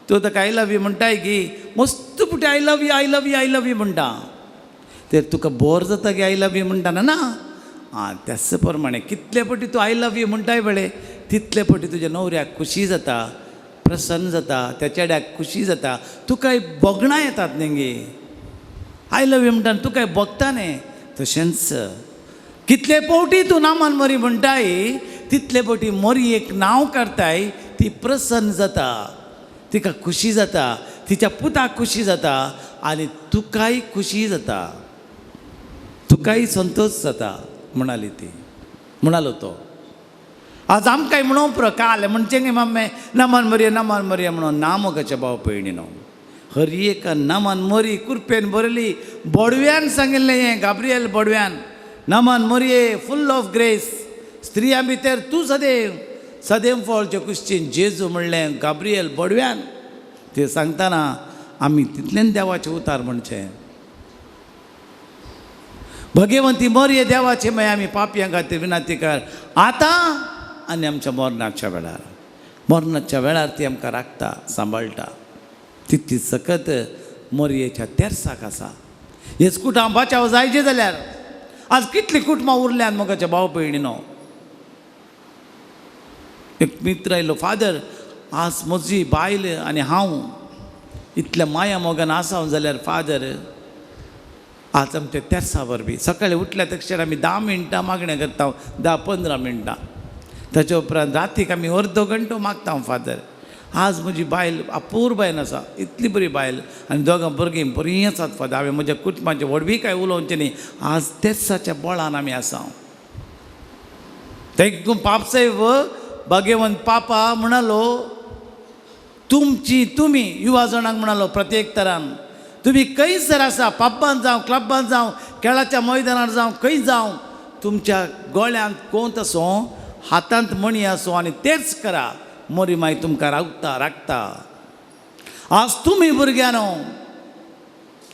तूं ताका आय लव यू म्हणटाय की मस्त पुटी I love you I love you I love you म्हणटा. तर तुका बोर जाता की आय लव यू म्हणटाना ना? आं त्याच प्रमाणे कितले पटी तूं आय लव यू म्हणटाय बळे तितले पटी तुज्या न्हवऱ्याक खुशी जाता, प्रसन्न जाता, त्या चेड्याक खुशी जाता. तुकाय बोगणां येतात न्ही आय लव यू म्हणटा तुकाय बोगता न्ही. तशेंच कितले पावटी तूं नामान मरी म्हणटाय तितले पावटी मरी एक नांव काडटाय, ती प्रसन्न जाता, तिका खुशी जाता, तिच्या पुताक खुशी जाता आनी तुकाय खुशी जाता, तुकाय संतोष जाता म्हणाली ती. म्हणालो तो. आज आमकांय म्हणून पुरो काल म्हणचे गे मम्मे नमान मरिये म्हणून ना मोगाच्या भाव पयणीनो. हर एक नमान मरी कुरपेन बरयली. बोडव्यान सांगिल्लें हें गाब्रियल बोडव्यान. नमान मरिये फुल ऑफ ग्रेस, स्त्रियां भितर तूं सदैव सदैव फळचे कुशीन जेजू म्हणलें गाब्रियल बोडव्यान. ते सांगतना आमी तितलें देवाचें उतार म्हणचें. भगवंती मरिये देवाचे मागीर आमी पापयां खातीर विनाती कर आतां आनी आमच्या मरणाच्या वेळार. मरणाच्या वेळार ती आमकां राखता, सांबाळटा. तितली सकत मरयेच्या तेर्साक आसा. हेच कुटां बचाव जायचे जाल्यार आज कितलीं कुटुंबां उरल्यात मोगाच्या भाव भयणीनो. एक मित्र आयलो, फादर आज म्हजी बायल आनी हांव इतल्या माया मोगान आसाव जाल्यार फादर आज आमच्या तेर्सा वरवीं सकाळीं उठल्या तक्षण आमी 10 मिनटां मागणें करता, 10-15 मिनटां. ताच्या उपरांत रातीक आमी अर्दो घंटो मागता फादर. आज म्हजी बायल अपूर बायल आसा, इतली बरी बायल आनी दोगां भुरगीं बरीं आसात फादर. हांवें म्हज्या कुटुंबाचें व्हडवी कांय उलोवचें न्ही. आज तेर्साच्या बळान आमी आसा. देखून पापसाहेब भगवंत पापा म्हणालो, तुमी युवा जाणांक म्हणालो प्रत्येक तरान तुमी खंयसर आसा, पब्बांत जावं क्लब्बांत जावं खेळाच्या मैदानार जावं खंय जावं, तुमच्या गळ्यांत कोंत आसूं, हातांत मणी आसूं आनी तेच करा. मोरी मागीर तुमकां राखता. आज तुमी भुरग्यानो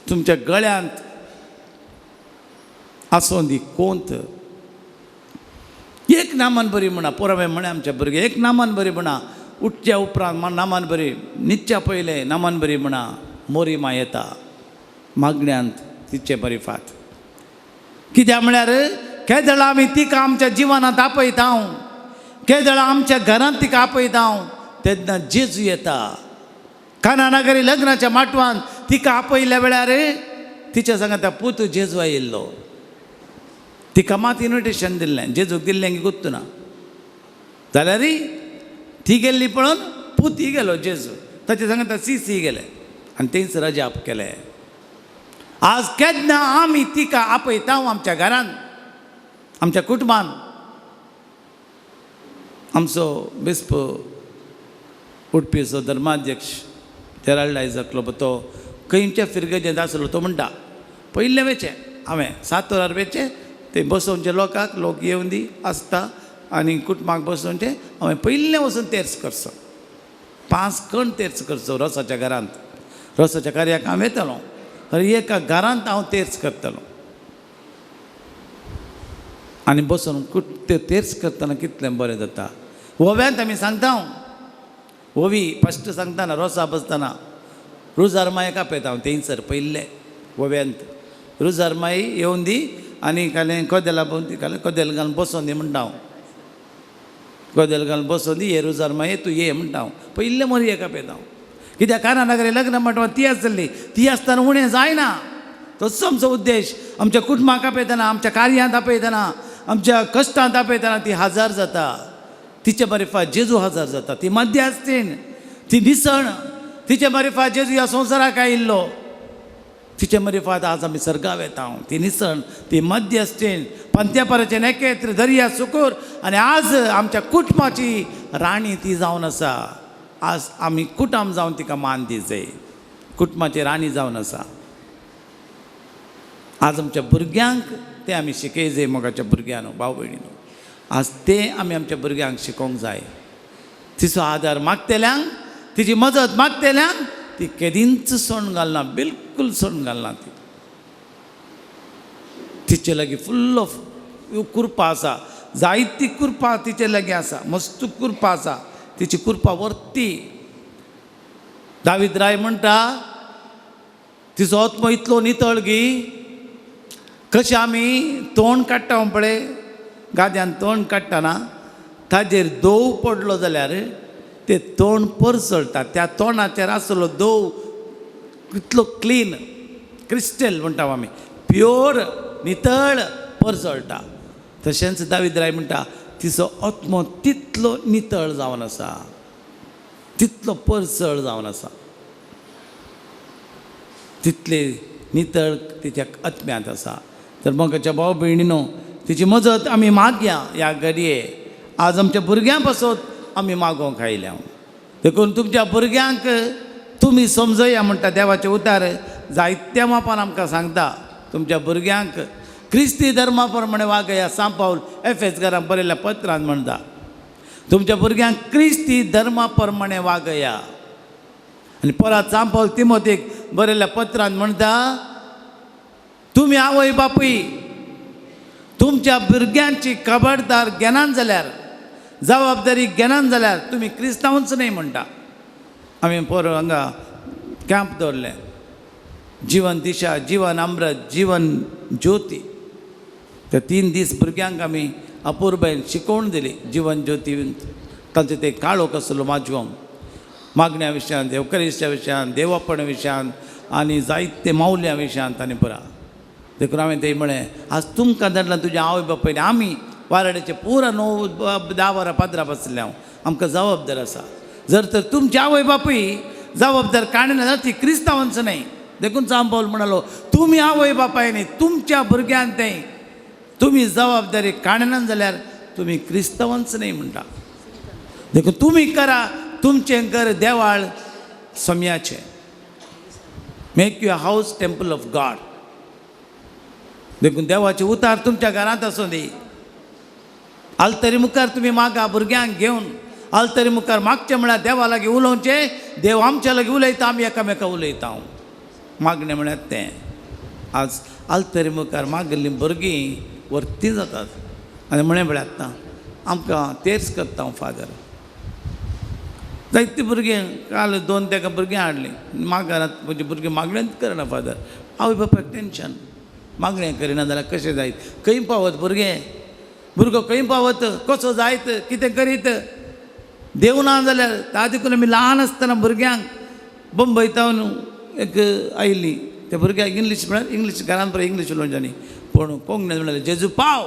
तुमच्या गळ्यांत आसूं दी कोंत. एक नामान बरी म्हणा, पुरावे म्हणे आमच्या भुरगे एक नामान बरी म्हणा. उठच्या उपरांत नामान बरी, न्हिदच्या पयले नामान बरी म्हणा. मोरी मा येता मागण्यांत तिचे बरी फात. कित्याक म्हळ्यार केदळ आमी तिका आमच्या जिवनांत आपयता, केदळ आमच्या घरांत तिका आपयता, तेन्ना जेजू येता. कानानगरी लग्नाच्या माटवान तिका आपयल्या वेळार तिच्या सांगाता पूत जेजू आयिल्लो. तिका मात इन्विटेशन दिल्लें, जेजूक दिल्लें की गुत्तू ना जाल्यार ती गेल्ली पळोवन पूत ही गेलो जेजू. ताचे सांगाता सी गेले आनी थंयच रजाप केले. आज केन्ना आमी तिका आपयता आमच्या घरांत, आमच्या कुटुंबान. आमचो बिस्प उठपीचो धर्माध्यक्ष जेराल्ड आयझक लोब तो खंयच्या फिरगेचें आसलो तो म्हणटा, पयलें वेचें हांवें 7 वरार वेचें ते बसोवचे लोक येवन दी आसता आनी कुटुंबाक बसोवचें. हांवें पयलें वचून तेर्स करचो, 5 कण तेर्स करचो रोसाच्या घरांत. रोसाच्या कार्याक हांव येतलो, हर एका घरांत हांव तेर्स करतलो. आनी बसून तेर्स करतना कितलें बरें जाता. ओव्यांत आमी सांगता, ओवी फस्ट सांगतना रोसा बसतना रुजार मायक आपयता हांव थंयसर पयलें ओव्यांत. रुजार माई येवन दी आनी कालें कोदेला भोंवती कालें कोदेल घालून बसोवन दी म्हणटा हांव. कोदेल घालून बसोवन दी हे रुजार माये तूं ये म्हणटा हांव. पयलें मरयेक आपयता हांव. कित्याक कानानगरी लग्न म्हणटा ती आसतली, ती आसतना उणें जायना. तोच आमचो उद्देश. आमच्या कुटुंबाक आपयतना, आमच्या कार्यांत आपयतना, आमच्या कश्टांत आपयतना ती हजार जाता. तिचे बरे फाट जेजू हजार जाता. ती मध्यास्तीन, ती निसण, तिचे मरिफात जेजू ह्या संवसाराक आयिल्लो तिचे मरिफात आज आमी सर्गाव येता ती निसण ती मध्यस्थीन पंत्यापराचें नेकेत्र दर्या सुकूर आनी आज आमच्या कुटुंबाची राणी ती जावन आसा आज आमी कुटुंब जावन तिका मान दिवचें कुटुंबाची राणी जावन आसा आज आमच्या भुरग्यांक ते आमी शिकयचे मोगाच्या भुरग्यांक भाव भयणीनो आज ते आमी आमच्या भुरग्यांक शिकोवंक जाय तिचो आदार मागतेल्यांक तिची मजत मागतेल्यांक ती केदींच सोडून घालना बिलकुल सोडून घालना ती तिचे लागीं फुल्ल ऑफ कृपा आसा जायती कृपा तिचे लागीं आसा मस्त कृपा आसा तिची कृपा वर्ती दावीद राय म्हणटा तिचो आत्मो इतलो नितळ गी कशें आमी तोंड काडटा पळय गाद्यान तोंड काडटना ताजेर दोव पडलो जाल्यार ते तोंड परसळटा त्या तोंडाचेर आसलो दोव कितलो क्लीन क्रिस्टल म्हणटा आमी प्युअर नितळ परसळटा तशेंच दावीद राय म्हणटा तिचो आत्मो तितलो नितळ जावन आसा तितलो परसळ जावन आसा तितले नितळ तिच्या आत्म्यांत आसा तर मगाच्या भाव भयणीनो तिची मजत आमी मागया ह्या घडये आज आमच्या भुरग्यां पासून आमी मागोवंक आयल्या देखून तुमच्या भुरग्यांक तुमी समजया म्हणटा देवाचे उतार जायत्या मापान आमकां सांगता तुमच्या भुरग्यांक क्रिस्ती धर्मा प्रमाणे वागया सांत पाऊल एफेसकारांक बरयल्ल्या पत्रांत म्हणटा तुमच्या भुरग्यांक क्रिस्ती धर्मा प्रमाणे वागया आनी परत सांत पाऊल तिमोथेक बरयल्ल्या पत्रांत म्हणटा तुमी आवय बापूय तुमच्या भुरग्यांची खबरदार घेनात जाल्यार जबाबदारी घेनात जाल्यार तुमी क्रिस्तांवच न्ही म्हणटा आमी पोर हांगा कॅम्प दवरले जीवन दिशा जीवन अमृत जीवन ज्योती ते 3 दीस भुरग्यांक आमी अपुर्बायेन शिकोवण दिली जीवन ज्योती तांचे ते काळोख आसलो माजवम मागण्या विशयांत देवकरिश्या विशयांत देवापण विशयांत आनी जायते मावल्या विशयांत आनी पुरा देखून हांवें ते म्हळें आज तुमकां धाडलां तुज्या आवय बापायन आमी वाराड्याचे पुरा 9-10 वरां पाद्रा बसले हांव आमकां जबाबदार आसा जर तर तुमचे आवय बापूय जबाबदार काडना जाल्यार ती क्रिस्तांवांच न्ही देखून सांत पाऊल म्हणालो तुमी आवय बापायनी तुमच्या भुरग्यांक तें तुमी जबाबदारी काडना जाल्यार तुमी क्रिस्तांवांच न्ही म्हणटा देखून तुमी करा तुमचें घर देवाळ सोम्याचें make your house temple of God देखून देवाचे उतार तुमच्या घरांत आसूं दी आलतरी मुखार तुमी मागा भुरग्यांक घेवन आलतरी मुखार मागचें म्हळ्यार देवा लागीं उलोवचें देव आमच्या लागीं उलयता आमी एकामेका उलयता मागणें म्हळ्यार तें आज आलतरी मुखार मागिल्लीं भुरगीं वर्ती जातात आनी म्हळें म्हळ्यार आतां आमकां तेर्स करता हांव फादर जायतीं भुरगीं काल 2 तेका भुरगीं हाडलीं मागारांत म्हजीं भुरगीं मागण्यांत करना फादर आवय बापायक टेन्शन मागणें करिना जाल्यार कशें जायत खंय पावत भुरगो खंय पावत कसो जायत कितें करीत देव ना जाल्यार ता देखून आमी ल्हान आसतना भुरग्यांक बंबयतावन एक आयिल्लीं त्या भुरग्यांक इंग्लीश म्हळ्यार इंग्लीश घरांत बरें इंग्लीश उलोवच्यांनी पूण कोंकणीन म्हळ्यार जेजू पाव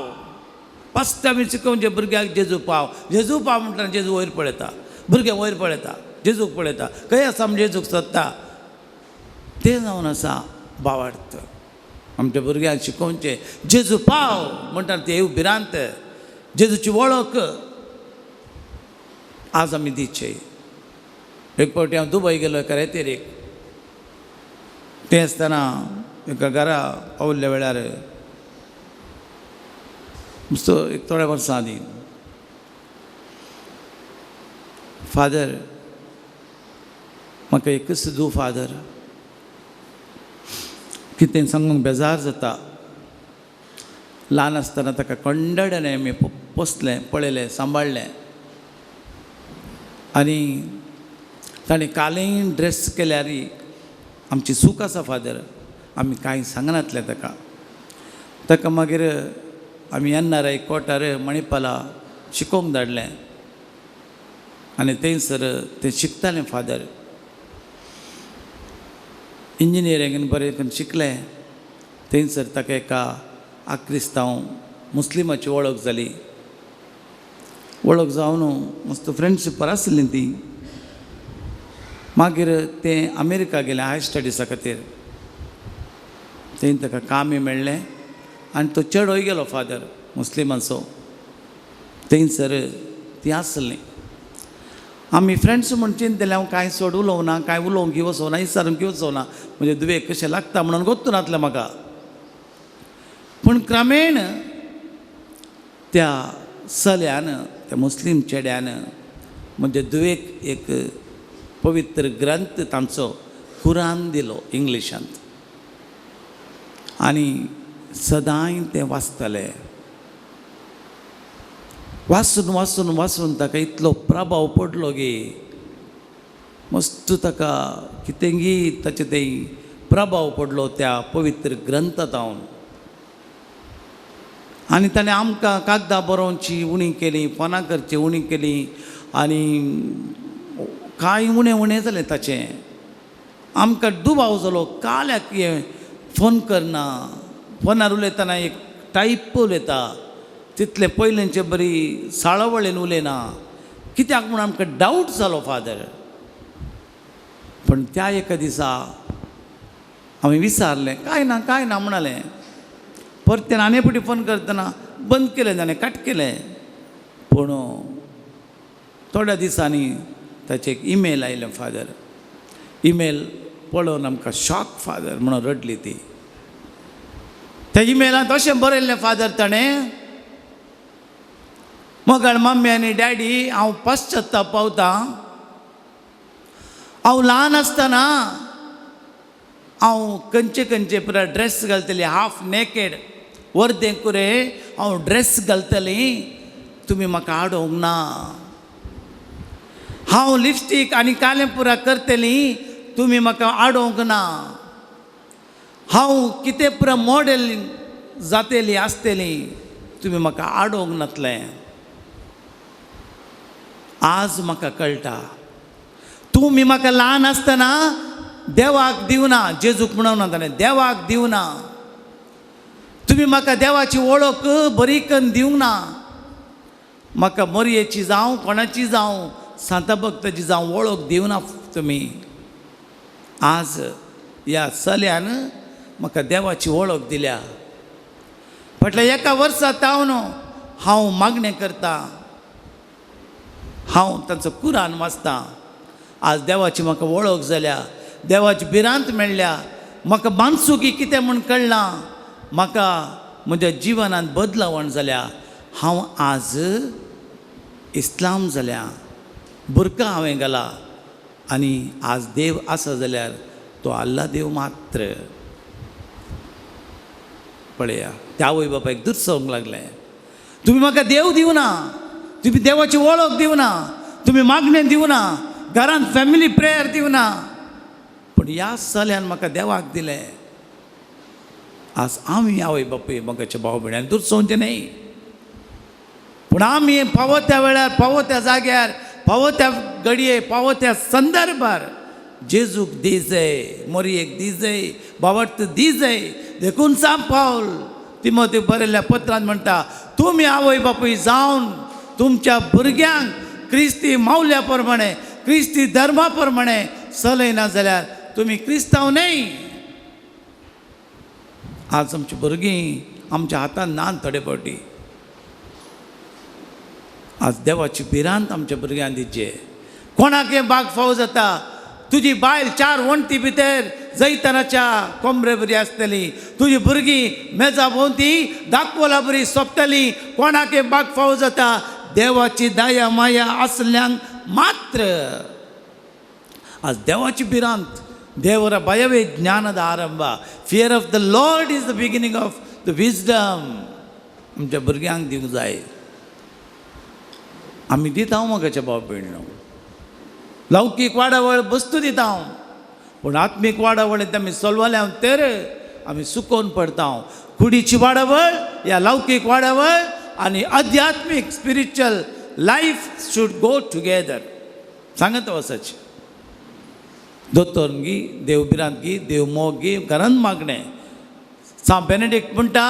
फस्ट आमी शिकोवचे भुरग्यांक जेजू पाव म्हणटा जेजू वयर पळयता भुरगे वयर पळयता जेजूक पळयता खंय आसा आमी जेजूक सोदता तें जावन आसा भावार्थ आमच्या भुरग्यांक शिकोवचें जेजू पाव म्हणटा ते भिरांत जेजूची वळख आज आमी दिवचे एक फावटी हांव दुबय गेलो एका रेतेरेक तें आसतना एका घरा पावल्ल्या वेळार एक थोड्या वर्सां आदीं फादर म्हाका एकच दू फादर कितें सांगूंक बेजार जाता ल्हान आसतना ताका कंडडने आमी पोसलें पळयलें सांबाळलें आनी ताणें कालें ड्रेस केल्यार आमची सूख आसा फादर आमी कांय सांगनातले ताका मागीर आमी एन.आर.आय. कोटार मणिपाला शिकोवंक धाडलें आनी थंयसर तें शिकतालें फादर इंजिनियरींग बरें करून शिकलें थंयसर ताका एका आक्रिस्तांव मुस्लिमाची वळख जाली वळख जावन मस्त फ्रेंडशिपार आसलीं ती मागीर ते अमेरिका गेले हायर स्टडीसा खातीर. थंय ताका कामय मेळ्ळें आनी तो चेडोय गेलो फादर मुस्लिमाचो. थंयसर ती आसली. आमी फ्रेंड्स म्हण चिंतले हांव कांय चड उलोवना, कांय उलोवंक वचोना, विचारूंक वचोना, म्हणजे दुवेक कशें लागता म्हणून गोत्तून नासलें म्हाका. पूण क्रमेण त्या चल्यान, त्या मुस्लीम चेड्यान म्हणजे दुवेक एक पवित्र ग्रंथ तांचो कुरान दिलो इंग्लिशांत. आनी सदांय तें वाचताले. वाचून वाचून वाचून ताका इतलो प्रभाव पडलो गे. मस्त ताका कितेंगी ताचे ते प्रभाव पडलो त्या पवित्र ग्रंथांत. आनी ताणें आमकां कागदां बरोवची उणी केली, फोनां करची उणी केली आनी कांय उणें उणें जालें ताचें. आमकां दुबाव जालो काल्याक हें फोन करना. फोनार उलयतना एक टायप उलयता, तितलें पयलींचे बरी साळवळेन उलयना. कित्याक म्हूण आमकां डावट जालो फादर. पण त्या एका दिसा हांवें विचारलें, कांय ना म्हणालें. परत आनी फावटी फोन करतना बंद केलें, ताणें कट केलें. पूण थोड्या दिसांनी ताचें एक ईमेल आयलें फादर. ईमेल पळोवन आमकां शॉक फादर म्हणून रडली ती. त्या ईमेलांत अशें बरयल्लें फादर ताणें, मोगाळ मम्मी आनी डॅडी, हांव पश्चात्ताप पावतां. हांव ल्हान आसतना हांव खंयचे पुरा ड्रेस घालतली, हाफ नेकेड, वर्दें कुरे हांव ड्रेस घालतली, तुमी म्हाका आडोवंक ना. हांव लिपस्टीक आनी कालें पुरा करतली, तुमी म्हाका आडोवंक ना. हांव कितें पुरा मॉडेल जातेली आसतली, तुमी म्हाका आडोवंक नातलें. आज म्हाका कळटा, तुमी म्हाका ल्हान आसतना देवाक दिवना, जेजूक म्हणून ताणें देवाक दिवना. तुमी म्हाका देवाची वळख बरी करून दिवंक ना. म्हाका मरयेची जावं कोणाची जावं सांता भक्ताची जावं वळख दिवना तुमी. आज ह्या चल्यान म्हाका देवाची वळख दिल्या. फाटल्या एका वर्सांत हांव मागणें करतां, हांव तांचो कुरान वाचतां. आज देवाची म्हाका वळख जाल्या, देवाची भिरांत मेळ्ळ्या. म्हाका मानसुकी कितें म्हूण कळ्ळां, म्हाका म्हज्या जिवनांत बदलावण जाल्या. हांव आज इस्लाम जाल्या, बुरका हांवें घाला. आनी आज देव आसा जाल्यार तो अल्ला देव मात्र. पळया, त्या आवय बापायक दुसोवंक लागलें, तुमी म्हाका देव दिवना, तुमी देवाची वळख दिवना, तुमी मागणें दिवना, घरांत फॅमिली प्रेयर दिवना. पूण ह्या चल्यान म्हाका देवाक दिलें. आज आमी आवय बापूय मोगाचे भाव भयणांनी दुसोवचें न्ही. पूण आमी फावो त्या वेळार, फावो त्या जाग्यार, फावो त्या घडये, फावो त्या संदर्भार जेजूक दिजय, मरयेक दिजय, बाबर्थ दिजय. देखून सांग पावल तिमोथी बरयल्ल्या पत्रांत म्हणटा, तुमी आवय बापूय जावन तुमच्या भुरग्यांक क्रिस्ती मावल्या प्रमाणे, क्रिस्ती धर्मा प्रमाणे चलयना जाल्यार तुमी क्रिस्तांव न्ही. आज आमची भुरगीं आमच्या हातांत नात थोडे फावटी. आज देवाची भिरांत आमच्या भुरग्यांक दिचे. कोणाक हें बाग फावो जाता, तुजी बायल 4 वण्टी भितर जैतनाच्या कोंबरे बरी आसतली, तुजी भुरगीं मेजा भोंवती दाखोवला बरी सोंपतली. कोणाक हें बाग फावो जाता, देवाची दया माया आसल्यांक मात्र. आज देवाची भिरांत, देवरा भयवे ज्ञानद आरंभ. Fear of the Lord is the beginning of the wisdom. आमच्या भुरग्यांक दिवंक जाय. आमी दिता मोगाच्या भाव भयणीनो. लौकीक वाडावळ बस्तू दिता, पूण आत्मीक वाडावळ आमी चलवाल्या तर आमी सुकोवन पडटा. कुडीची वाडावळ या लौकीक वाडावळ आनी आध्यात्मीक spiritual life should go together. सांगत वचच. दोतोर गी, देव भिरांत गी, देव मोग गी, घरांत मागणें. सांत बेनेडिक्ट म्हणटा,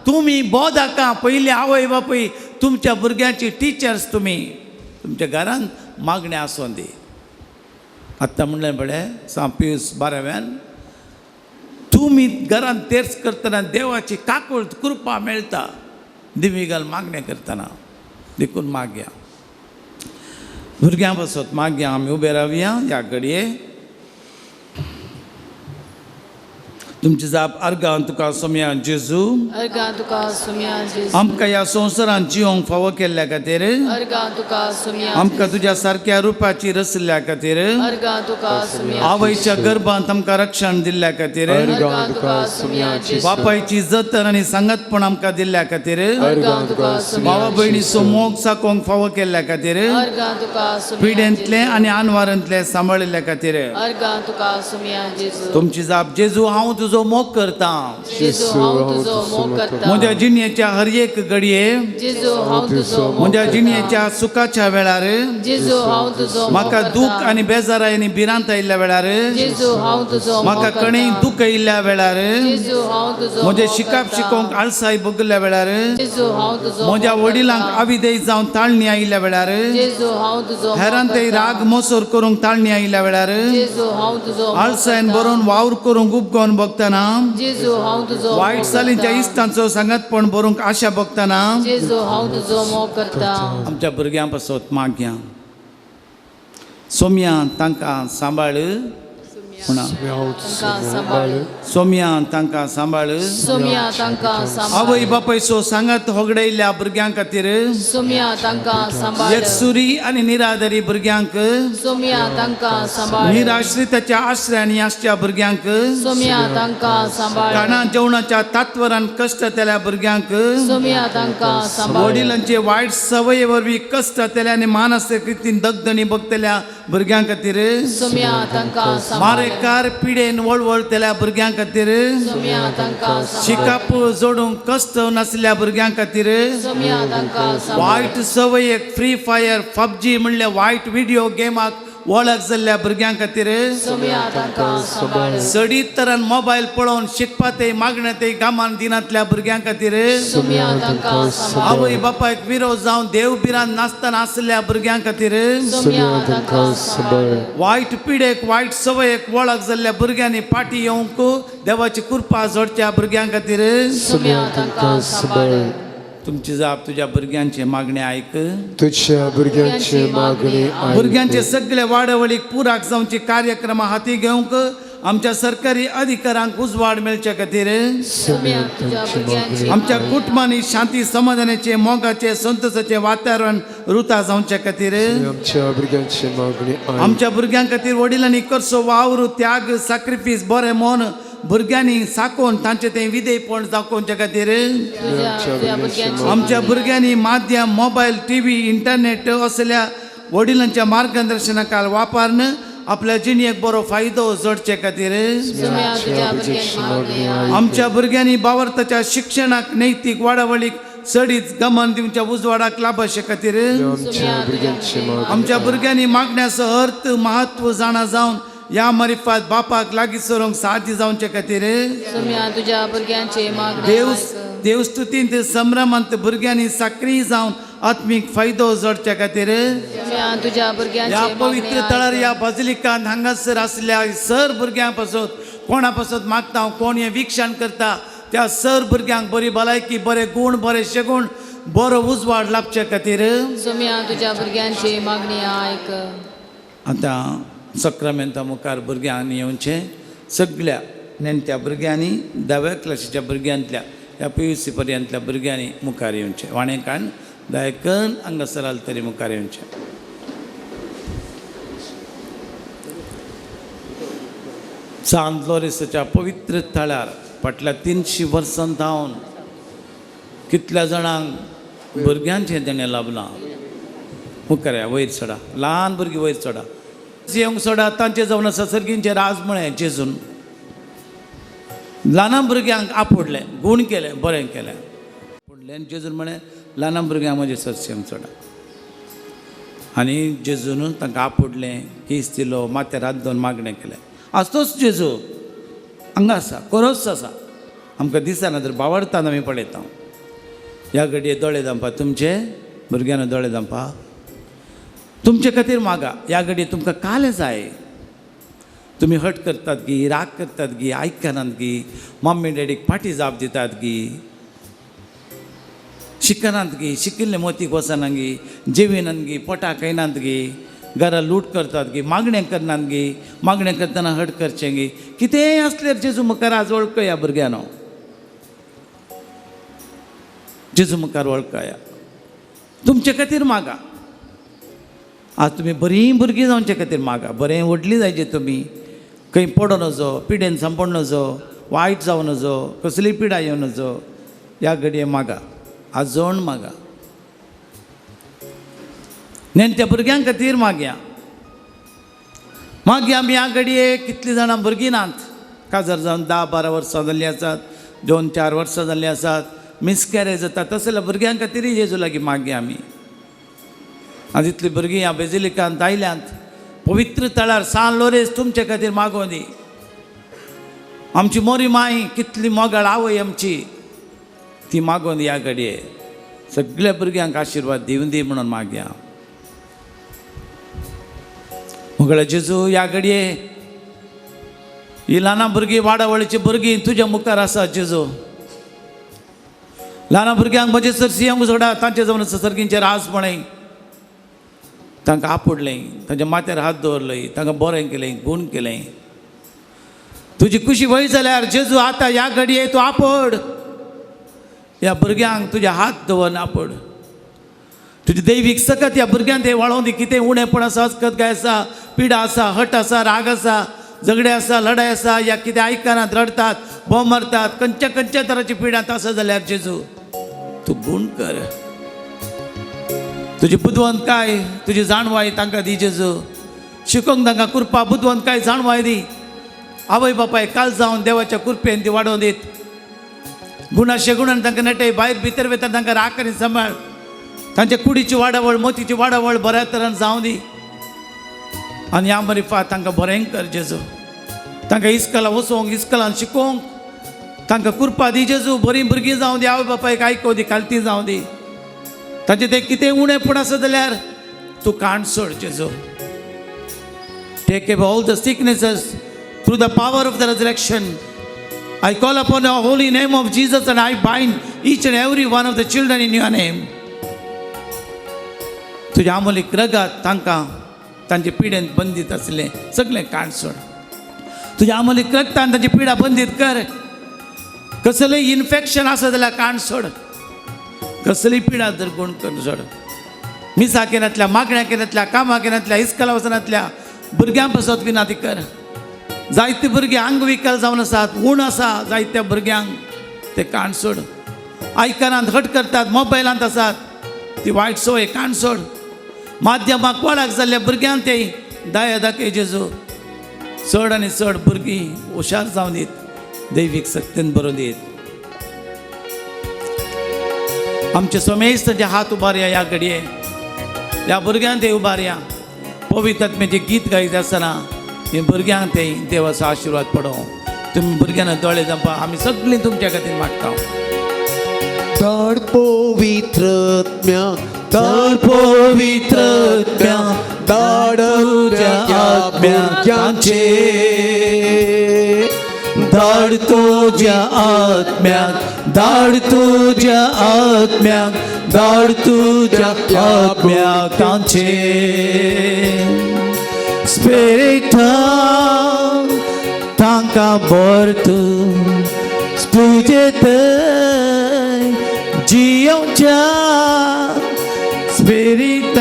तुमी बोधाका पयलीं आवय बापूय तुमच्या भुरग्यांची टिचर्स, तुमी तुमच्या घरांत मागणें आसूं दी. आत्ता म्हणलें पळय पियूस 12व्यान तुमी घरान तेर्स करतना देवाची काकूळ कृपा मेळटा दिविगाल मागणें करतना देखून मागया भुरग्यां बसत मागया आमी उबे रावया ह्या घडये तुमची जाप अर्गां तुका सोम्या जेजू अर्गां तुका सुम्या जेजू आमकां ह्या संवसारांत जिवंक फावो केल्ल्या खातीर अर्गां तुका सुम्या आमकां तुज्या सारक्या रुपाची रचल्या खातीर अर्गां तुका सुम्या आवयच्या गर्भांत आमकां रक्षण दिल्ल्या खातीर अर्गां तुका सुम्या जेजू बापायची जतन आनी सांगतपण आमकां दिल्ल्या खातीर अर्गां तुका सुम्या भावा भयणीचो मोग साकोवंक फावो केल्ल्या खातीर अर्गां तुका सुम्या पिड्यांतले आनी आनवारांतले सांबाळिल्ल्या खातीर अर्गां तुका सुम्या जेजू तुमची जाप जेजू हांव तुजो मोग करता जेजू हांव तुजो मोग करता म्हज्या जिणेच्या हर एक घडये जेजू हांव तुजो मोग म्हज्या करता जिणेच्या सुखाच्या वेळार जेजू हांव तुजो मोग म्हाका करता दूख आनी बेजाराय आनी भिरांत आयिल्ल्या वेळार जेजू हांव तुजो मोग म्हाका करता कणेय दूख येयल्ल्या वेळार जेजू हांव तुजो म्हजें मोग शिकाप करता. शिकोवंक आळसाय भोगल्या वेळार जेजू हांव तुजो म्हज्या मोग वडिलांक करता. आविदेय जावन ताळणी आयिल्ल्या वेळार जेजू हांव तुजो मोग हेरांतय करता. राग मोसोर करूंक ताळणी आयिल्ल्या वेळार जेजू हांव तुजो मोग आळसायन करता. बरोवन वावर करूंक उपगोवन बगतना जेजू हांव तुजो वायट मोग सालींच्या करता. इश्टांचो सांगतपण बरोवंक आशा बगतना जेजू हांव तुजो मोग करता आमच्या भुरग्यां पासत मागया सोम्या तांकां सांबाळ म्हणा तांकां सांबाळ सोम्या तांकां सांबाळ सोम्या तांकां सांबाळ आवय बापायचो सांगात होगडयल्ल्या भुरग्यां खातीर सोम्या तांकां सांबाळ एकसुरी आनी निराधारी भुरग्यांक सोम्या तांकां सांबाळ निराश्रिताच्या आश्रयानी आसच्या भुरग्यांक सोम्या तांकां सांबाळ खाणा जेवणाच्या तात्वरान कश्ट तेल्या भुरग्यांक सोम्या तांकां सांबाळ वडिलांचे वायट सवये वरवीं कश्ट तेल्या आनी मानसिक रितीन दगदणी भोगतल्या भुरग्यां खातीर सोम्या तांकां सांबाळ मारेकार पिडेन वळवळतल्या भुरग्यां खातीर सोम्या तांकां सांबाळ शिकाप जोडूंक कश्ट नासल्या भुरग्यां खातीर सोम्या तांकां सांबाळ वायट सवयेक फ्री फायर पबजी म्हणल्या वायट व्हिडिओ गेमाक वळख जाल्ल्या भुरग्यां खातीर सोम्या तांकां सांबाळ सडीत तरान मोबायल पळोवन शिकपातय मागण्यातय गामान दिनांतल्या भुरग्यां खातीर सोम्या तांकां सांबाळ आवय बापायक विरोध जावन देवबिरान नासतना आसल्या भुरग्यां खातीर सोम्या तांकां सांबाळ वायट पिडेक वायट सवयेक वळख जाल्ल्या भुरग्यांनी फाटी येवंक देवाची कृपा जोडच्या भुरग्यां खातीर सोम्या तांकां सांबाळ तुमची जाप तुज्या भुरग्यांचे मागणे आयक तुझ्या भुरग्यांची मागणी आयक. भुरग्यांचे सगळे वाडवळीक पुराक जावचे कार्यक्रम हाती घेवंक आमच्या सरकारी अधिकाऱ्यांक उजवाड मेळचे खातीर सोम्या तुज्या भुरग्यांची आमच्या कुटुंबांनी शांती समाधानाचे मोगाचे संतोषाचे वातावरण रुता जावचे खातीर आमच्या भुरग्यांची मागणी आयक. आमच्या भुरग्यां खातीर वडिलांनी करचो वावर त्याग सॅक्रिफीस बरें मन भुरग्यांनी साकोवन तांचे तें विधेयपण दाखोवचे खातीर तुज्या भुरग्यांची आमच्या भुरग्यांनी माध्यम मोबायल टीव्ही इंटरनेट असल्या वडिलांच्या मार्गदर्शनाखाल वापरन आपल्या जिणेक बरो फायदो जोडचे खातीर सोम्या तुज्या भुरग्यांची मागणी आयक. आमच्या भुरग्यांनी बावर्ताच्या शिक्षणाक नैतीक वाडवळीक चडीच गमन दिवच्या उजवाडाक लाभशे खातीर आमच्या भुरग्यांची मागणी आमच्या भुरग्यांनी मागण्याचो अर्थ महत्व जाणा जावन ह्या मरिफात बापाक लागीं सरोंक साध्य जावचे खातीर सोम्या तुज्या भुरग्यांची मागणी देव आयक. देवस्तुतींत संभ्रमांत भुरग्यांनी सक्रीय जावन आत्मीक फायदो जोडचे खातीर सोम्या तुज्या भुरग्यांची ह्या मागणी पवित्र आयक. तळार ह्या बाजलिकांत हांगासर आसल्या सर भुरग्यां पासत कोणा पासत मागता कोण हें विक्षण करता त्या सर भुरग्यांक बरी भलायकी बरे गुण बरे शेगूण बरो उजवाड लाभचे खातीर सोम्या तुज्या भुरग्यांची मागणी आयक. आतां सक्रामेंता मुखार भुरग्यांनी येवचे सगळ्या नेणत्या भुरग्यांनी 10व्या क्लासीच्या भुरग्यांतल्या ह्या PUC पर्यंतल्या भुरग्यांनी मुखार येवचे वाणेकान दायकन हांगासर तरी मुखार येवचे सांत लोरेसाच्या पवित्र थळार फाटल्या 300 वर्सां जावन कितल्या जाणांक भुरग्यांचें तेणें लाभलां मुखार या वयर चडा ल्हान भुरगीं वयर चडा येवंक सोडा तांचे जावन आसा सर्गींचे राज म्हळें जेजून ल्हान भुरग्यांक आपडलें गूण केलें बरें केलें आपडलें जेजून म्हळें ल्हान भुरग्यांक म्हजे सरसे येवंक सोडा आनी जेजून तांकां आपडलें केस दिलो माथ्यार हात दोन मागणें केलें आसतोच जेजू हांगा आसा खरोच आसा आमकां दिसना तर बावडटाना आमी पळयता ह्या घडये दोळे दांपा तुमचे भुरग्यांना दोळे दांपा तुमचे खातीर मागा ह्या घडये तुमकां काल जाय तुम्ही हट करतात गी, राग करतात गी, आयकनात गी, मम्मी डॅडीक फाटी जाप दितात गी, शिकनात गी, शिकिल्ले मोतीक वचनात गी, जेविनात गी, पोटाक येनात गी, घरा लूट करतात गी, मागणें करनात गी, मागणें करतना हट करचें गी, कितेंय असल्यार जेजू मुखार आज वळखया भुरग्यानो, जेजू मुखार वळखया. तुमचे खातीर मागा. आज तुमी बरीं भुरगीं जावचे खातीर मागा. बरें व्हडलीं जायचे तुमी. खंय पडो नजो, पिडेन सांपड नजो, वायट जावं नजो, कसलीय पिडा येवं नजो. ह्या घडये मागा. आजोण मागा. नेण्ट्या भुरग्यां खातीर मागया. मागया आमी ह्या घडये कितलीं जाणां भुरगीं नात. काजार जावन 10-12 वर्सां जाल्लीं आसात, 2-4 वर्सां जाल्लीं आसात, मिसकॅरेज जाता तसल्या भुरग्यां खातीरय जेजू लागीं मागया आमी. आज इतली भुरगीं ह्या बेजिलिकांत आयल्यांत. पवित्र तळार सान लोरेस तुमचे खातीर मागों दी. आमची मोरी माय कितली मोगाळ आवय आमची, ती मागों दी ह्या घडये. सगळ्या भुरग्यांक आशिर्वाद दिवन दी म्हणून मागया. मोगळ्या जेजू ह्या घडये ही ल्हान भुरगीं वाडावळीची भुरगीं तुज्या मुखार आसा जेजू. ल्हान भुरग्यांक म्हजे सरसी हांव सोडा, तांचे जावन सर्गींचे राज पळय, तांकां आपडलें, तांच्या माथ्यार हात दवरलय, तांकां बरें केलें, गूण केलें. तुजी खुशी वय जाल्यार जेजू आतां ह्या घडये तूं आपड. ह्या भुरग्यांक तुजे हात दवर आपड. तुजी दैवीक सकत ह्या भुरग्यांक ते वळोवन दी. कितें उणेपण आसा, अस्कत काय आसा, पिडा आसा, हट आसा, राग आसा, झगडे आसा, लढाय आसा, या कितें आयकनात, रडतात, बोंब मारतात, खंयच्या तराची पिडांत आसा जाल्यार जेजू तूं गूण कर. तुजी बुदवंतकाय, तुजी जाणवाय तांकां दी जेजू. शिकोवंक तांकां कृपा, बुदवंतकाय, जाणवाय दी. आवय बापाय काल जावन देवाच्या कृपेन ती वाडोवन दीत. गुणाशे गुणान तांकां नेटय, भायर भितर वेता तांकां राखणी सांबाळ. तांच्या कुडीची वाडावळ, मोतीची वाडावळ बऱ्या तरेन जावं दी. आनी ह्या मरिफा तांकां बरें कर जेजू. तांकां इस्कलां वचोवंक, इस्कलान शिकोवंक तांकां कृपा दी जेजू. बरीं भुरगीं जावं दी, आवय बापायक आयकूं दी, खालती जावं दी. तांचें तें कितें उणेंपण आसा जाल्यार तूं काण सोड जेजू. Take away all the sicknesses through the power of the resurrection. I call upon the holy name of Jesus and I bind each and every one of the children in your name. तुझ्या अमोलीक रगात तांकां तांचे पिडेंत बंदीत आसले सगळें काण सोड. तुझ्या अमोलीक रगतान तांची पिडा बंदीत कर. कसलेंय इन्फेक्शन आसा जाल्यार काण सोड. कसलीय पिडा जर गूण कर सोड. मिसा केनातल्या, मागण्या केनातल्या, कामां केनातल्या, इस्कला वचनातल्या भुरग्यां पासत विनाती कर. जायते भुरगे अंगविकल जावन आसात, उण आसा जायत्या भुरग्यांक, ते काण सोड. आयकनात, हट करतात, मोबायलांत आसात, ती वायट सवय काण सोड. माध्यमाक वळख जाल्ल्या भुरग्यांक ते दया दाखय जेजू. चड आनी चड भुरगीं हुशार जावन दीत, दैवीक सक्तीन बरोवन दीत. आमचे सोमेश तांचे हात उबारया ह्या घडये. ह्या भुरग्यांक ते उबारया. पवित्र आत्म्याचें गीत गायत आसतना हे भुरग्यांक ते देवाचो आशिर्वाद पडो. तुमी भुरग्यांना दोळे जंपा. आमी सगळीं तुमच्या खातीर मागता. धाड पवित्रत्म्या, धाड पवित्रत्म्या, धाड तुझ्या आत्म्याचे. धाड तुझ्या आत्म्याक, धाड तुझ्या आत्म्याक, धाड तुझ्या आत्म्याक तांचे. Spirit तांकां भरतू तुजे थंय जियोच्या. Spirit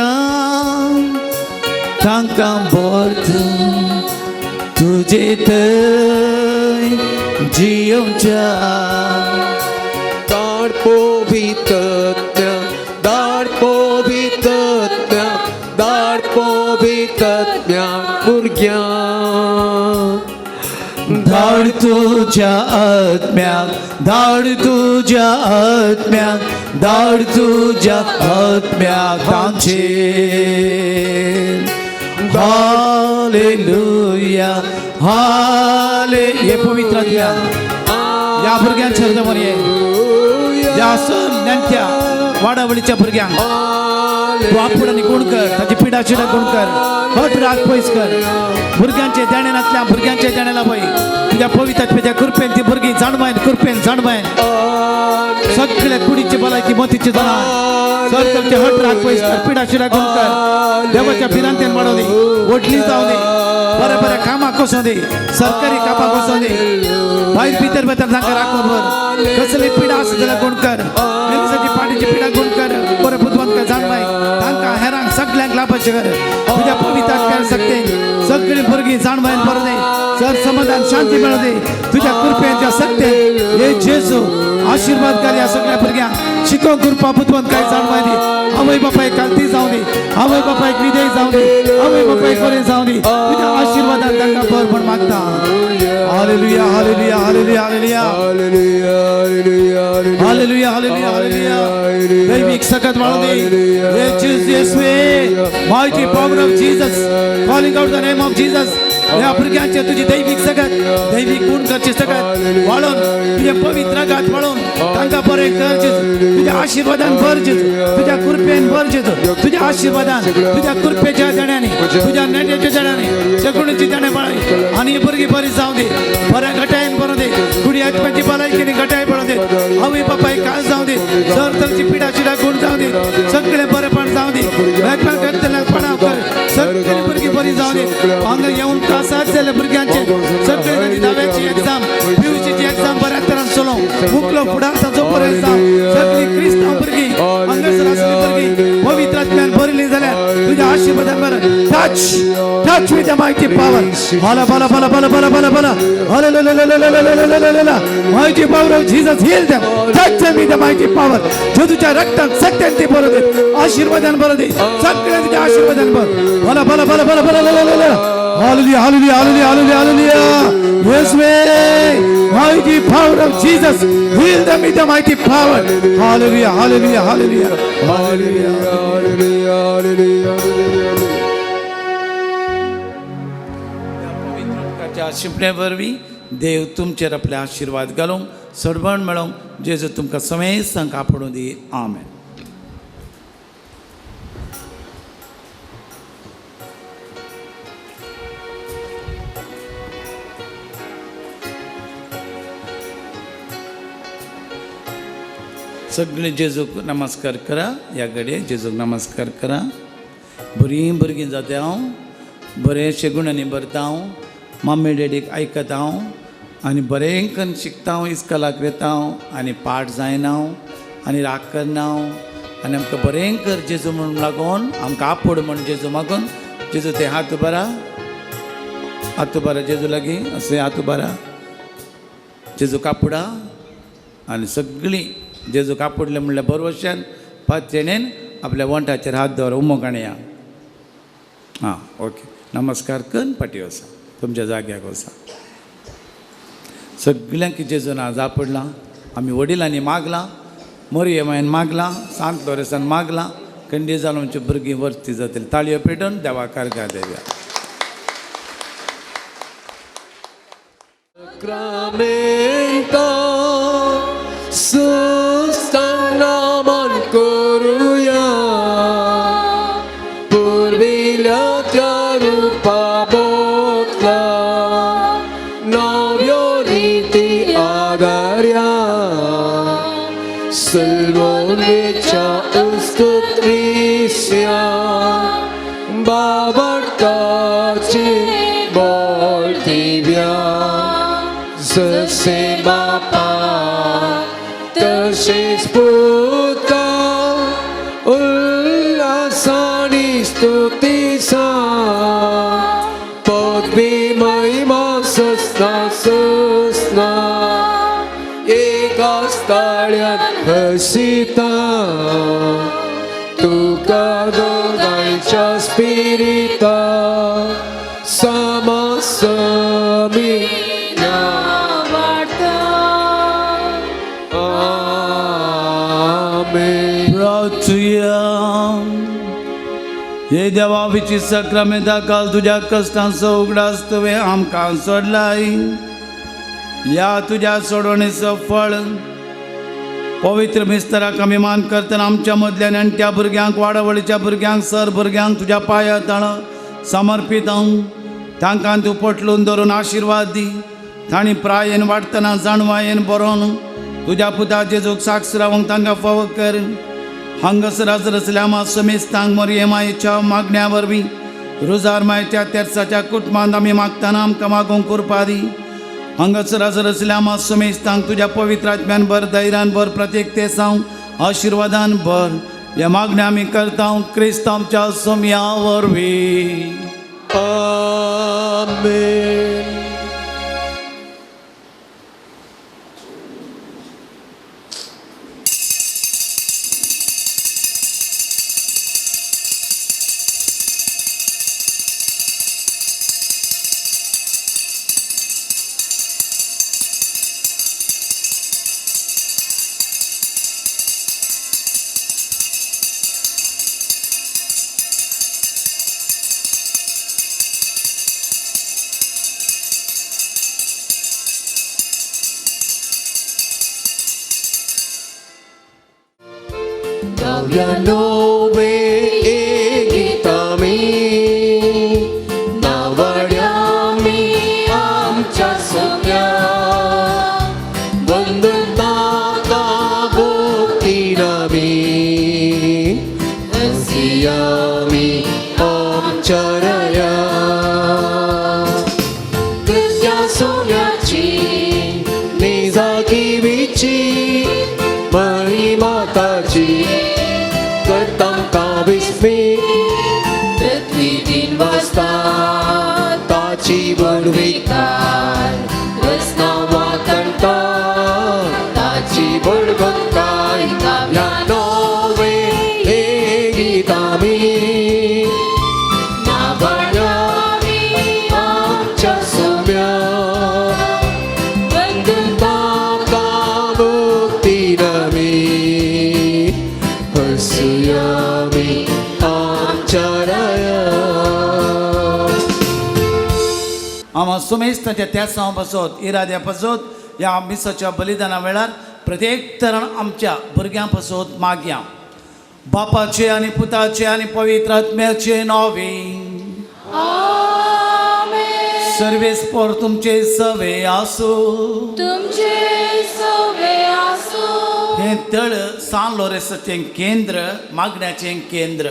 तांकां भरतू तुजे थंय जियोच्या. धाड पवित्रत्म्या, धाड पवित्रत्म्या, धाड पवित्रत्म्या भुरग्यांक. धाड तुझ्या आत्म्याक, धाड तुझ्या आत्म्याक, धाड तुझ्या आत्म्याक तांचे. हालेलुया, हाले. हे पवित्र आत्म्या या भुरग्यांच्या हृदयावर ये. या नेण्ट्या वाडावळीच्या भुरग्यांक तू आपुडांनी गुण कर ताची पिडा चिडा गुण कर हट राग पयस कर भुरग्यांचे देण्यातल्या भुरग्यांच्या देण्याला पळय तुझ्या पवित्रात्म्याच्या कृपेन ती भुरगीं जाणवायन कृपेन जाणवायन सगळे कुडीचे भलायकी मोतीचे जाणार सरकारचे हट राग पयस कर पिडा चिडा गुण कर देवाच्या फिरांतेन वाडो दे वडली जाऊ दे बऱ्या बऱ्या कामाक कसो दे सरकारी कामाक कसो दे भायर भितर भितर तांकां राखून वर कसली पिडा आसा जाल्यार गुण कर मेलिसाची पाठीची पिडा गुण कर बरे बुधवंत जाणवाय तांकां हेरांक सगळ्यांक लाभाचें कर तुझ्या पवित्र आत्म्यान सकते सगळीं भुरगीं जाणवायन बरो दे सर समाधान शांती मेळो दे तुझ्या कृपेन त्या सत्तेन हे जेजू आशीर्वाद कर या सगळ्या भुरग्यांक शिको कृपा बुधवंत काय जाणवाय दे आवय बापायक कालती जाऊ दे आवय बापायक विजय जाऊ दे आवय बापायक बरें जाऊ दे तुझ्या आशीर्वादान तांकां भर म्हण मागता हालेलुया हालेलुया हालेलुया हालेलुया हालेलुया हालेलुया हालेलुया दैविक सकत वाळो दे येशुवे mighty power of Jesus calling out the name of Jesus या भुरग्यांचे तुझी दैविक सगत दैविक गुण करचे सगत वाळून तुझ्या पवित्र गात वाळून तांकां बरें कर जेजू तुझ्या आशीर्वादान भर जेजू तुझ्या कृपेन भर जेजू तुझ्या आशीर्वादान तुझ्या कृपेच्या देण्याने तुझ्या नेट्याच्या देण्याने सगळ्यांची देणे बाळय आनी भुरगीं बरी जाऊ दे बऱ्या घटायन बरो दे कुडी आत्म्याची भलायकेनी घटाय पडो दे आवय बापाय काळ जाऊ दे सर तलची पिडा चिडा गुण जाऊ दे सगळे बरेपण जाऊ दे वेगवेगळ्या करतल्या पडाव कर सगळी भुरगीं बरी जाऊ दे हांगा येऊन कासात जाल्या भुरग्यांचे सगळे धाव्याची एग्जाम पीयूसीची एग्जाम बऱ्या तरान चलो मुकलो फुडार ताचो पर्यंत सगळी क्रिस्तांव भुरगीं हांगासर आसली भुरगीं पवित्र आत्म्यान भरली जाल्यार तुझ्या आशीर्वादान बर touch with the mighty power बाला बाला बाला बाला बाला बाला बाला hallelujah mighty power of Jesus heal them touch them with the mighty power जो तुझ्या रक्तान सत्यान ते भरो दे आशीर्वादान भरो दे सगळे तुझ्या आशीर्वादान भर बाला बाला बाला बाला बाला Hallelujah, hallelujah, hallelujah, hallelujah, hallelujah. Yes, way. Mighty power of Jesus. Heal them with the mighty power. Hallelujah, hallelujah, hallelujah, hallelujah, hallelujah, hallelujah, hallelujah. शिंपण्या वरवीं देव तुमचेर आपले आशीर्वाद घालूंक सडवण मेळोवंक जेजू तुमकां समेत तांकां पडूं दी आमेन. सगळे जेजूक नमस्कार करा या घडये जेजूक नमस्कार करा बरीं भुरगीं जाता हांव बरेंशे गुणांनी भरता हांव मम्मी डॅडीक आयकता हांव आनी बरें करून शिकता हांव इस्कॉलाक वेता हांव आनी पाठ जायना हांव आनी राग करना हांव आनी आमकां बरें कर जेजू म्हणून लागून आमकां आपोड म्हण जेजू मागून जेजू ते हात बरा जेजू लागीं अशें हात बरा जेजू कापडा आनी सगळीं जेजू कापडले म्हणल्यार बरोवशान पांचजेणेन आपल्या वंटाचेर हात दवर उमो काणया हां ओके नमस्कार करून फाटी वसा तुमच्या जाग्याक वसा सगळ्यांक जेजून आज आपडलां आमी वडिलांनी मागलां मोरयेमायन मागलां सांत लोरेसान मागलां खंडी जावन आमची भुरगीं वर्ती जातली ताळयो पेटोवन देवाक कारगा Devaaya. Sustainaman koruya Purvila rupa botla Novyo riti agarya Silvon vicha ustutrisya Babartachi boltivya Zase bapa Tășești puta Ulasani stutisa Pot bi mai masasna susna Ega staliat hăsita Tu cadogaicia spirita Sama sami हे देवा विचित सक्रमेता काल तुझ्या कष्टांचो उगडास तुवें आमकां सोडलाय या तुझ्या सोडवणेचो फळ पवित्र मिस्तराक आमी मान करतना आमच्या मदल्या नेणट्या भुरग्यांक वाडावळीच्या भुरग्यांक सर भुरग्यांक तुज्या पांया तळ समर्पीत हांव तांकां तूं पटलून धरून आशिर्वाद दी तांणी प्रायेन वाडटना जाणवायेन बरोवन तुज्या पुता जेजूक साक्ष रावंक तांकां फावो कर हांगासर हजर असल्या मा समेस्तांक मोरये मायेच्या मागण्या वरवीं रुजार मायेच्या तेर्साच्या कुटुंबांत आमी मागतना आमकां मागोवंक कृपा दी हांगासर हजर असल्या मा समेस्तांक तुज्या पवित्र आत्म्यान भर धैर्यान भर प्रत्येकतेसांव आशिर्वादान भर हे मागण्या आमी करता क्रिस्तांवच्या सोम्या वरवीं आमेन. Gaviano gitami nawadyami amcha somya vandana kabuktinami ansiyami amcharaya कृत्या सोन्याची निजागिरीची महिमाताची तांकां विस्मीत पृथ्वी तीन वाजता ताची बडविकार रस्नांवां करता ताची बडभक्ताय ह्या नवे गितांनी नावाड्यामी आमच्या सोम्या तांकां मुक्तीनमी हसुयामी आमचाराया. आम्हा सुमेस्ताच्या त्या सांव पासत इराद्या पासत ह्या मिसाच्या बलिदाना वेळार प्रत्येक तरण आमच्या भुरग्यां पासत मागया बापाचे आनी पुताचे आनी पवित्र आत्म्याचे नावे सर्वेस्पर तुमचे सवे आसो तुमचे सवे आसो. हे तळ सान लोरेसाचें केंद्र मागण्याचें केंद्र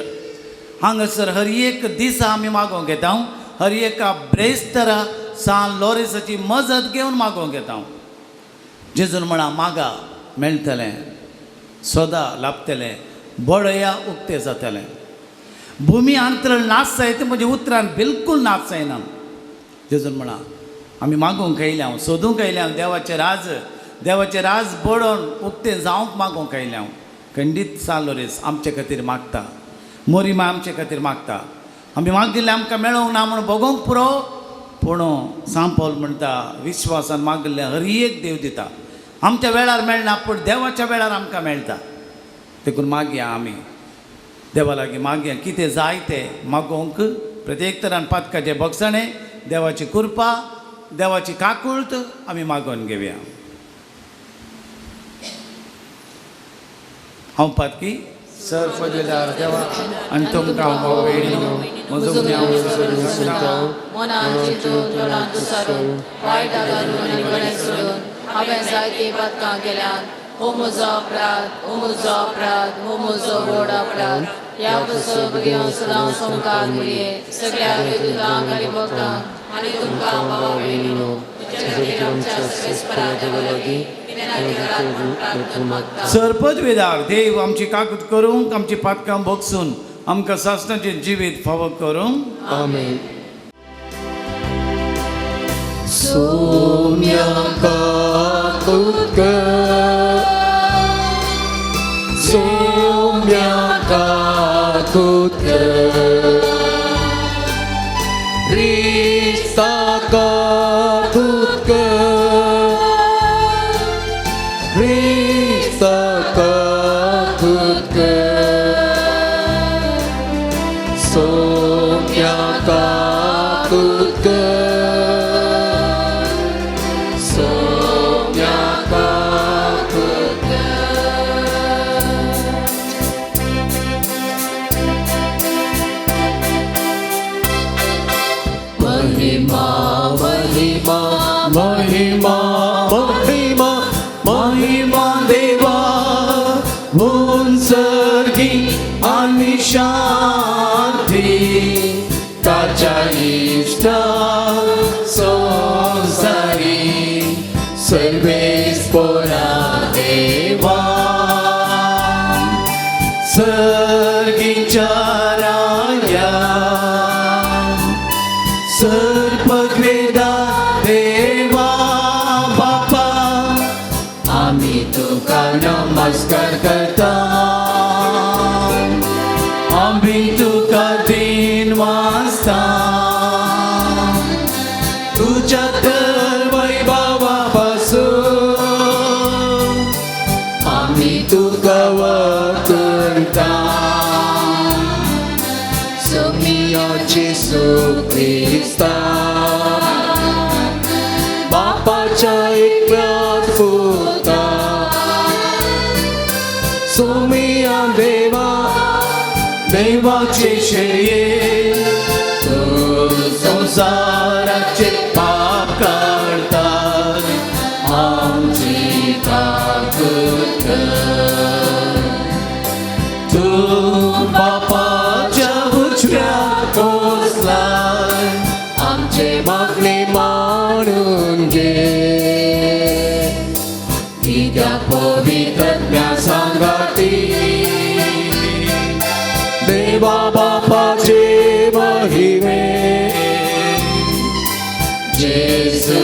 हांगासर हर एक दिसा आमी मागोवंक येता हर एका ब्रेस्तरा सान लोरेसाची मजत घेवन मागोवंक येता जेजून म्हणा मागा मेळटलें सदां लाभतलें बडया उक्तें जातलें भुमी अंतरळ नाच जायते म्हणजे उतरान बिलकूल नाच जायना जेजून म्हणा आमी मागोवंक येयल्या सोदूंक येयल्या देवाचें राज बडोवन उक्तें जावंक मागोवंक येयल्या खंडीत सान लोरेस आमचे खातीर मागता मोरिमा आमचे खातीर मागता आमी मागिल्लें आमकां मेळोंक ना म्हूण भोगोवंक पुरो पूण सान पौल म्हणटा विश्वासान मागिल्लें हर एक देव दिता आमच्या वेळार मेळना पूण देवाच्या वेळार आमकां मेळटा देखून मागया आमी देवा लागीं मागया कितें जाय तें मागोवंक प्रत्येक तरान पातकाचें बगसणें देवाची कृपा देवाची काकुळट आमी मागोवन घेवया. हांव पातकी सर पदवेदार देवा आनी तुमकां म्हजो मनान चिंतून तोंडान तुसारून वायट आदारून आनी गणेश सोडून हांवें जायती पातकां केल्यात हो म्हजो अपराध हो म्हजो अपराध हो म्हजो व्हड अपराध ह्या पासून घेवन सदां संकार घडये सगळ्या विरुद्धांक आनी भक्तांक आनी तुमकां भावा भयणीनो तुजे खातीर आमच्या सर्वेस्परा देवा लागीं सरपदवेदार देव आमची काकूट करूंक आमची पातकां भोगसून आमकां सासणाचें जिवीत फावो करूंक आमेन. सोम्या काकूट सोम्या काकूट क्रिस्ता काकूट क्रिस्ता काकूट सोम्या काकूट सोम्या काकूट उंचरगी आणि शांती ताच्या इष्ट संसारी सर्वेस पोरा देवा सर्गीच्या राया सर्पग्वेदा देवा बापा आम्ही तुका नमस्कार करता आम्ही तुका दिन वाजता तुझ्या तर वैभवापासून आम्ही तुका वळखता सोमियाचे सुख्रिस्ता बापाच्या एकट्याच पुता सोमिया देवा देवाचे शेये तू संसाराचे पाप काढतात आमची ताकद कर तू बापाच्या उजव्यात पोचलाय आमचे मागणे मानून घे त्या पवित्रज्ञा सांगाती देवा बापाचे महिमे जेसू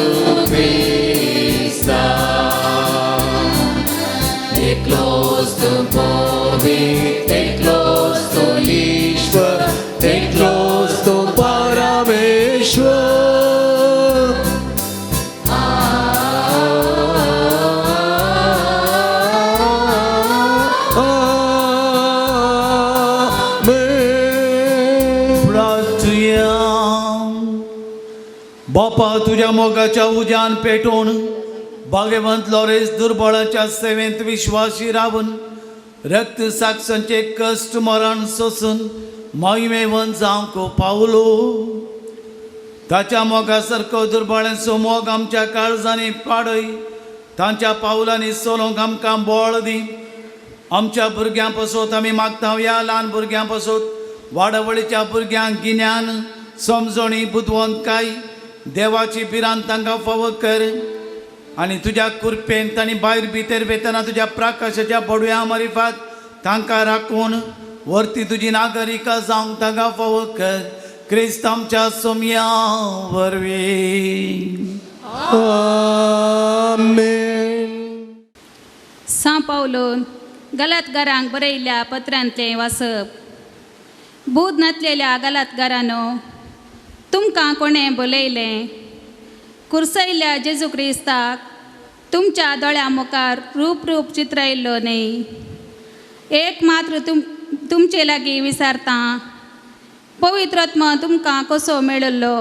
ख्रिस्ता एकलोच तू पवित्र एकलोच तू ईश्वर एकलोच तू परमेश्वर बापा तुझ्या मोगाच्या उजान पेटोवन भाग्यवंत लॉरेन्स दुर्बळाच्या सेवेंत विश्वासी रावन रक्त साक्षांचे कष्ट मरण सोसून महिमेवन जावंक पावलो ताच्या मोगासारको दुर्बळांचो मोग आमच्या काळजांनी पाडय तांच्या पावलांनी सोलोंक आमकां बळ दी आमच्या भुरग्यां पासत आमी मागता ह्या ल्हान भुरग्यां पासत वाडवळीच्या भुरग्यांक गिन्यान समजणी बुदवंतकाय देवाची बिरान तांकां फावो कर आनी तुज्या कुरपेन तांणी भायर भितर वेतना तुज्या प्रकाशाच्या बडव्या मारिफात तांकां राखून वर्ती तुजी नागरिका जावंक तांकां फावो कर क्रिस्त आमच्या सोम्या वरवीं आमेन. सा पावलोन गलातकारांक बरयल्ल्या पत्रांतलें वाचप. बूद नातलेल्या गलातकारांनो, तुमकां कोणें बलयलें? कुर्सयल्ल्या जेजू क्रिस्ताक तुमच्या दोळ्या मुखार रूप चित्रायल्लो न्ही. एक मात्र तुमचे लागीं विचारता, पवित्रत्म तुमकां कसो मेळिल्लो?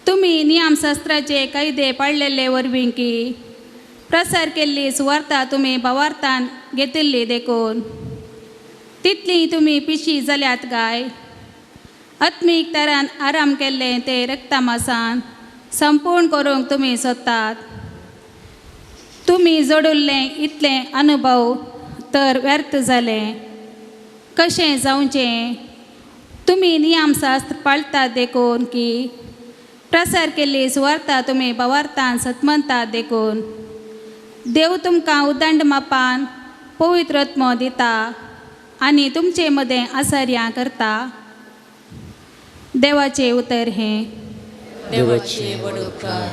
तुमी नियमशास्त्राचे कायदे पाळलेले वरवीं की प्रसार केल्ली सुवार्ता तुमी भावार्थान घेतिल्ली देखून तितली तुमी पिशी जाल्यात काय? आत्मीक तरान आराम केल्ले ते रक्तामासान संपूर्ण करूंक तुमी सोदतात. तुमी जोडुल्ले इतले अनुभव तर व्यर्थ जाले. कशें जावचें? तुमी नियमशास्त्र पाळटात देखून की प्रसार केल्ली सुवार्ता तुमी भावार्थान सतमंतात देखून देव तुमकां उदंड मापान पवित्रत्म दिता आनी तुमचे मदें आसार्यां करता. देवाचें उतर हें. देवाचे बडोपकार.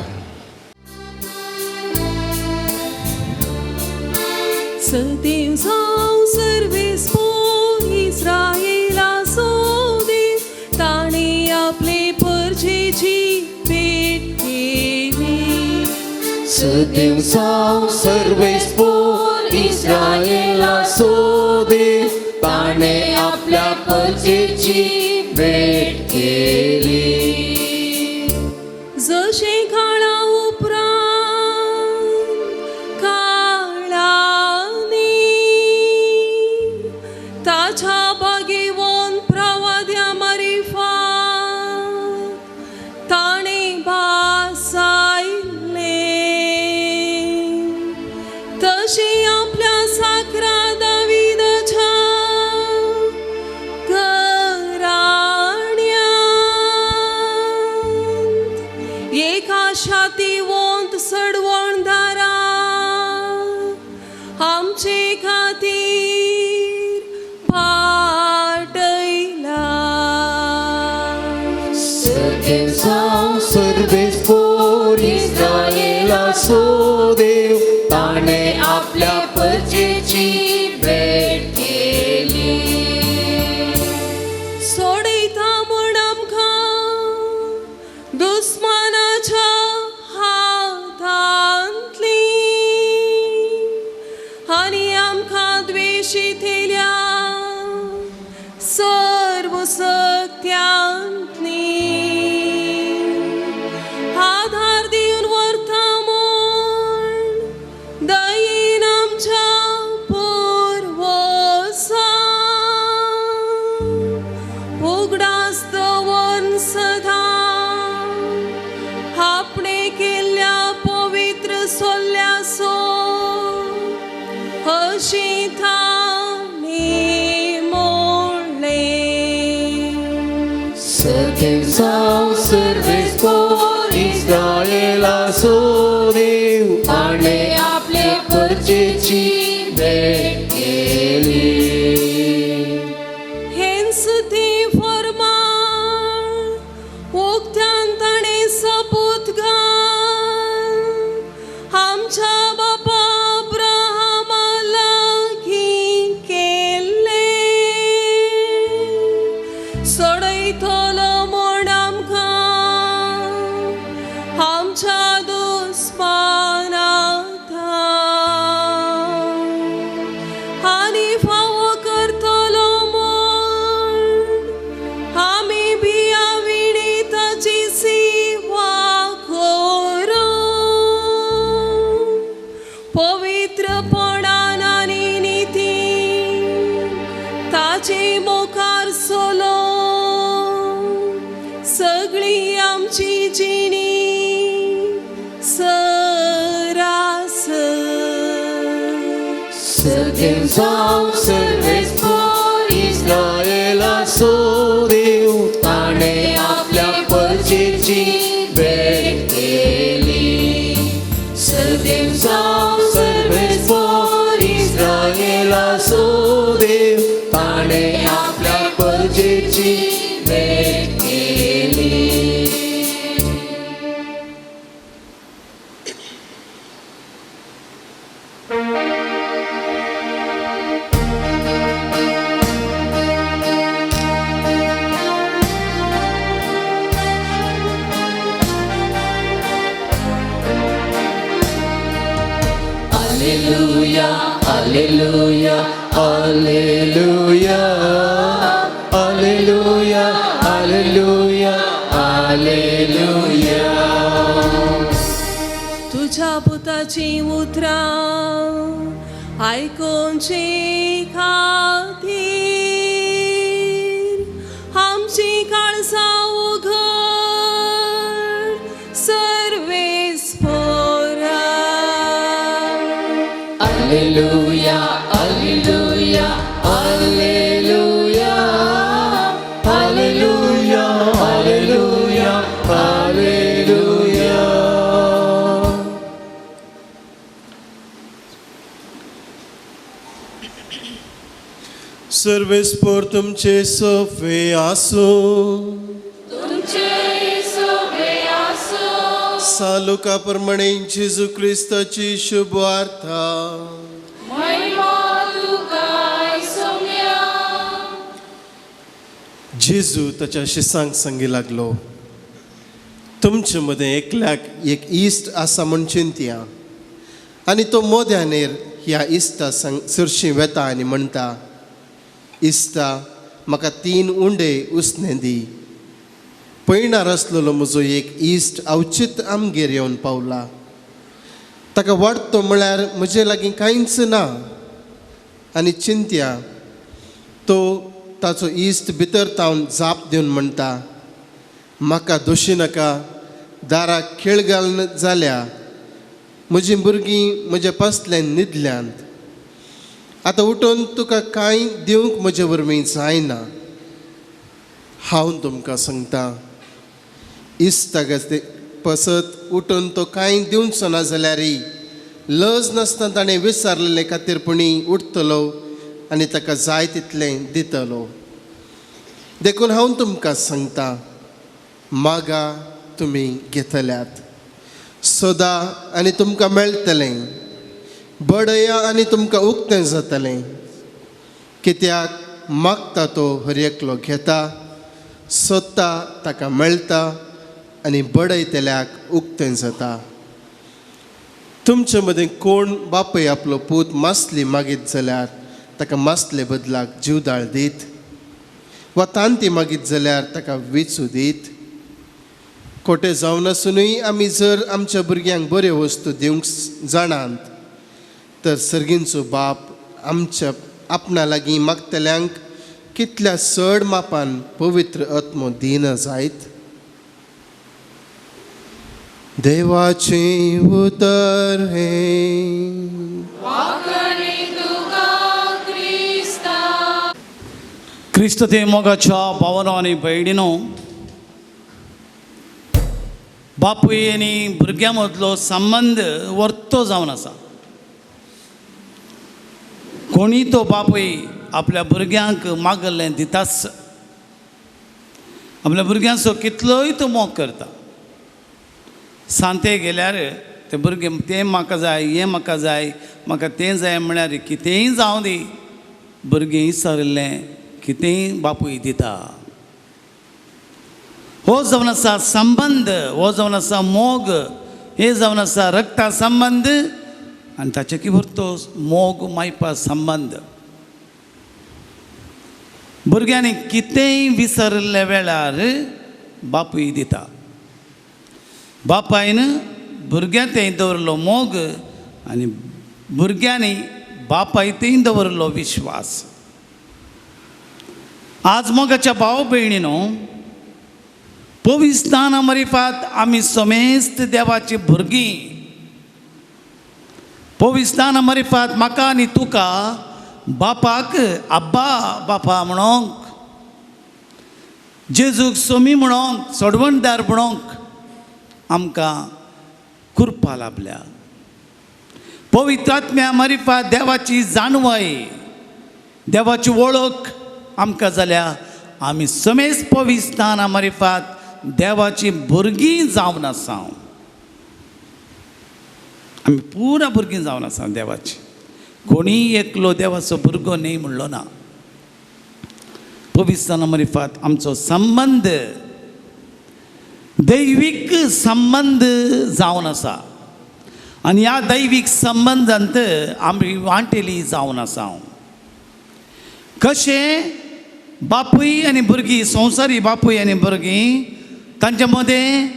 सदेव जावं सर्वेस्पोर इस्रायेला सोदेव ताणे आपले परजेची भेट केली. सदैव जावं सर्वेस्पोर इस्रायेला सोदेव ताणे आपल्या परजेची भेट केली. जशे काळा उपरांत काळानी ताच्या बागेवन प्रवाद्या मारिफात ताणे भासायले तशे आपल्या साकरा खातीर पाटयला. सगळे जावं सर्वेस्पोर इस्रायेलाचो देव ताणें आपल्या परजेची भेट केली. सोडयता म्हण आमकां दुस्मानाच्या हातांतली आनी आमकां द्वेषितेल्या सर्व सत्यांतली आधार दिवन व्हरता म्हण दयेन आमच्या पुर्वजांक उगडास दवरून सदा आपणे केल्ल्या पवित्र सोल्ल्याचो अशी ताणें म्हणलें. सगळे जावं सर्वेस्पोर इस्रायेलाचो देव ताणें आपल्या परजेची भेट केली. हेंच ती फर्माण उक्त्यान ताणें सपूत घाल आमच्या बापा अब्राहमा लागीं केल्लें. सोडयतलो म्हण आमकां आमच्या दुस्मानांतल्यान आनी फावो करतलो म्हण आमी बिया विणी ताची सेवा करूं. पवित्रपणान आनी नितीन ताचे मुखार चलोवन सगळी आमची जिणी सरासर. सगळे जावं सर्वेस्पोर इस्रायेलाचो देव ताणें आपल्या परजेची भेट केली. सगळे जावं सर्वेस्पोर इस्रायेलाचो देव ताणें आपल्या परजेची भेट केली. Alleluia, alleluia, alleluia, alleluia, alleluia, alleluia. तुझ्या पुताची उतरां आयकोनची खातीर आमची काळजां उघड सर्वेस्पोरा. Alleluia, alleluia, alleluia, alleluia, alleluia, alleluia. सर्वेस्पोर तुमचे सोफे आसूं सालुका प्रमाणे जेजू क्रिस्ताची शुभ वार्ता जेजू ताच्या शिसांक सांगी लागलो, तुमचे मदें एकल्याक एक इश्ट आसा म्हूण चिंतया. आनी तो मोद्यानेर ह्या इश्टा चडशीं वेता आनी म्हणटा, इश्टा म्हाका 3 उंडे उसने दी. पळयणार आसलेलो म्हजो एक इश्ट अवचित आमगेर येवन पावला. ताका वाडतो म्हळ्यार म्हजे लागीं कांयच ना. आनी चिंतया, तो ताचो इश्ट भितर तावन जाप दिवन म्हणटा, म्हाका दोशी नाका, दाराक खेळ घालून जाल्या, म्हजीं भुरगीं म्हज्या पासल्यान न्हिदल्यांत. आतां उठून तुका कांय दिवंक म्हजे वरवीं जायना. हांव तुमकां सांगता, इश्टाक पसत उठून तो कांय दिवचो ना जाल्यारय लज नासतना ताणें विसरलेले खातीर पुणी उठतलो आनी ताका जाय तितलें दितलो. देखून हांव तुमकां सांगता, मागा तुमी घेतल्यात, सोदा आनी तुमकां मेळटलें, बडया आनी तुमकां उक्तें जातलें. कित्याक मागता तो हर एकलो घेता, सोदता ताका मेळटा आनी बडयतल्याक उक्तें जाता. तुमचे मदीं कोण बापूय आपलो पूत मासली मागीत जाल्यार ताका मासले बदलाक जीवदाळ दीत, वा तांती मागीत जाल्यार ताका वेचू दीत. खोटें जावन आसुनूय आमी जर आमच्या भुरग्यांक बऱ्यो वस्तू दिवंक जाणात, तर सर्गींचो बाप आमच्या आपणा लागीं मागतल्यांक कितल्या चड मापान पवित्र आत्मो दिना जायत. देवाचें उतर हें. क्रिस्त ते मोगाच्या भावनो आनी भयणीनो, बापूय आनी भुरग्यां मदलो संबंद वर्तो जावन आसा. कोणी तो बापूय आपल्या भुरग्यांक मागल्लें दिताच. आपल्या भुरग्यांचो कितलोय तो मोग करता. सांते गेल्यार ते भुरगे तें म्हाका जाय, हें म्हाका जाय, म्हाका तें जाय म्हळ्यार कितेंय जावं दी, भुरगें विसरलें कितेंय बापूय दिता. हो जावन आसा संबंद, हो जावन आसा मोग, हे जावन आसा रक्ता संबंद आनी ताचे की भरतो मोग मायपा संबंद. भुरग्यांनी कितेंय विसरले वेळार बापूय दिता. बापायन भुरग्यां थंय दवरलो मोग आनी भुरग्यांनी बापाय थंय दवरलो विश्वास. आज मोगाच्या भाव भयणीनो, पवित्राना मरिफात आमी समेस्त देवाची भुरगीं. पवित्राना मरिफात म्हाका आनी तुका बापाक आब्बा बापा म्हणोंक, जेजूक सोमी म्हणोंक, सोडवणदार म्हणोंक आमकां कृपा लाभल्या. पवित्र आत्म्या मरिफात देवाची जाणवाय, देवाची वळख आमकां जाल्या. आमी समेस्त पवित्राना मरिफात देवाची भुरगीं जावन आसा. आमी पुरा भुरगीं जावन आसा देवाची. कोणी एकलो देवाचो भुरगो न्ही म्हणलो ना. पवित्राना मरिफात आमचो संबंद दैवीक संबंध जावन आसा आनी ह्या दैवीक संबंदांत आमी वांटेली जावन आसा. कशें बापूय आनी भुरगीं, संवसारी बापूय आनी भुरगीं, तांच्या मदें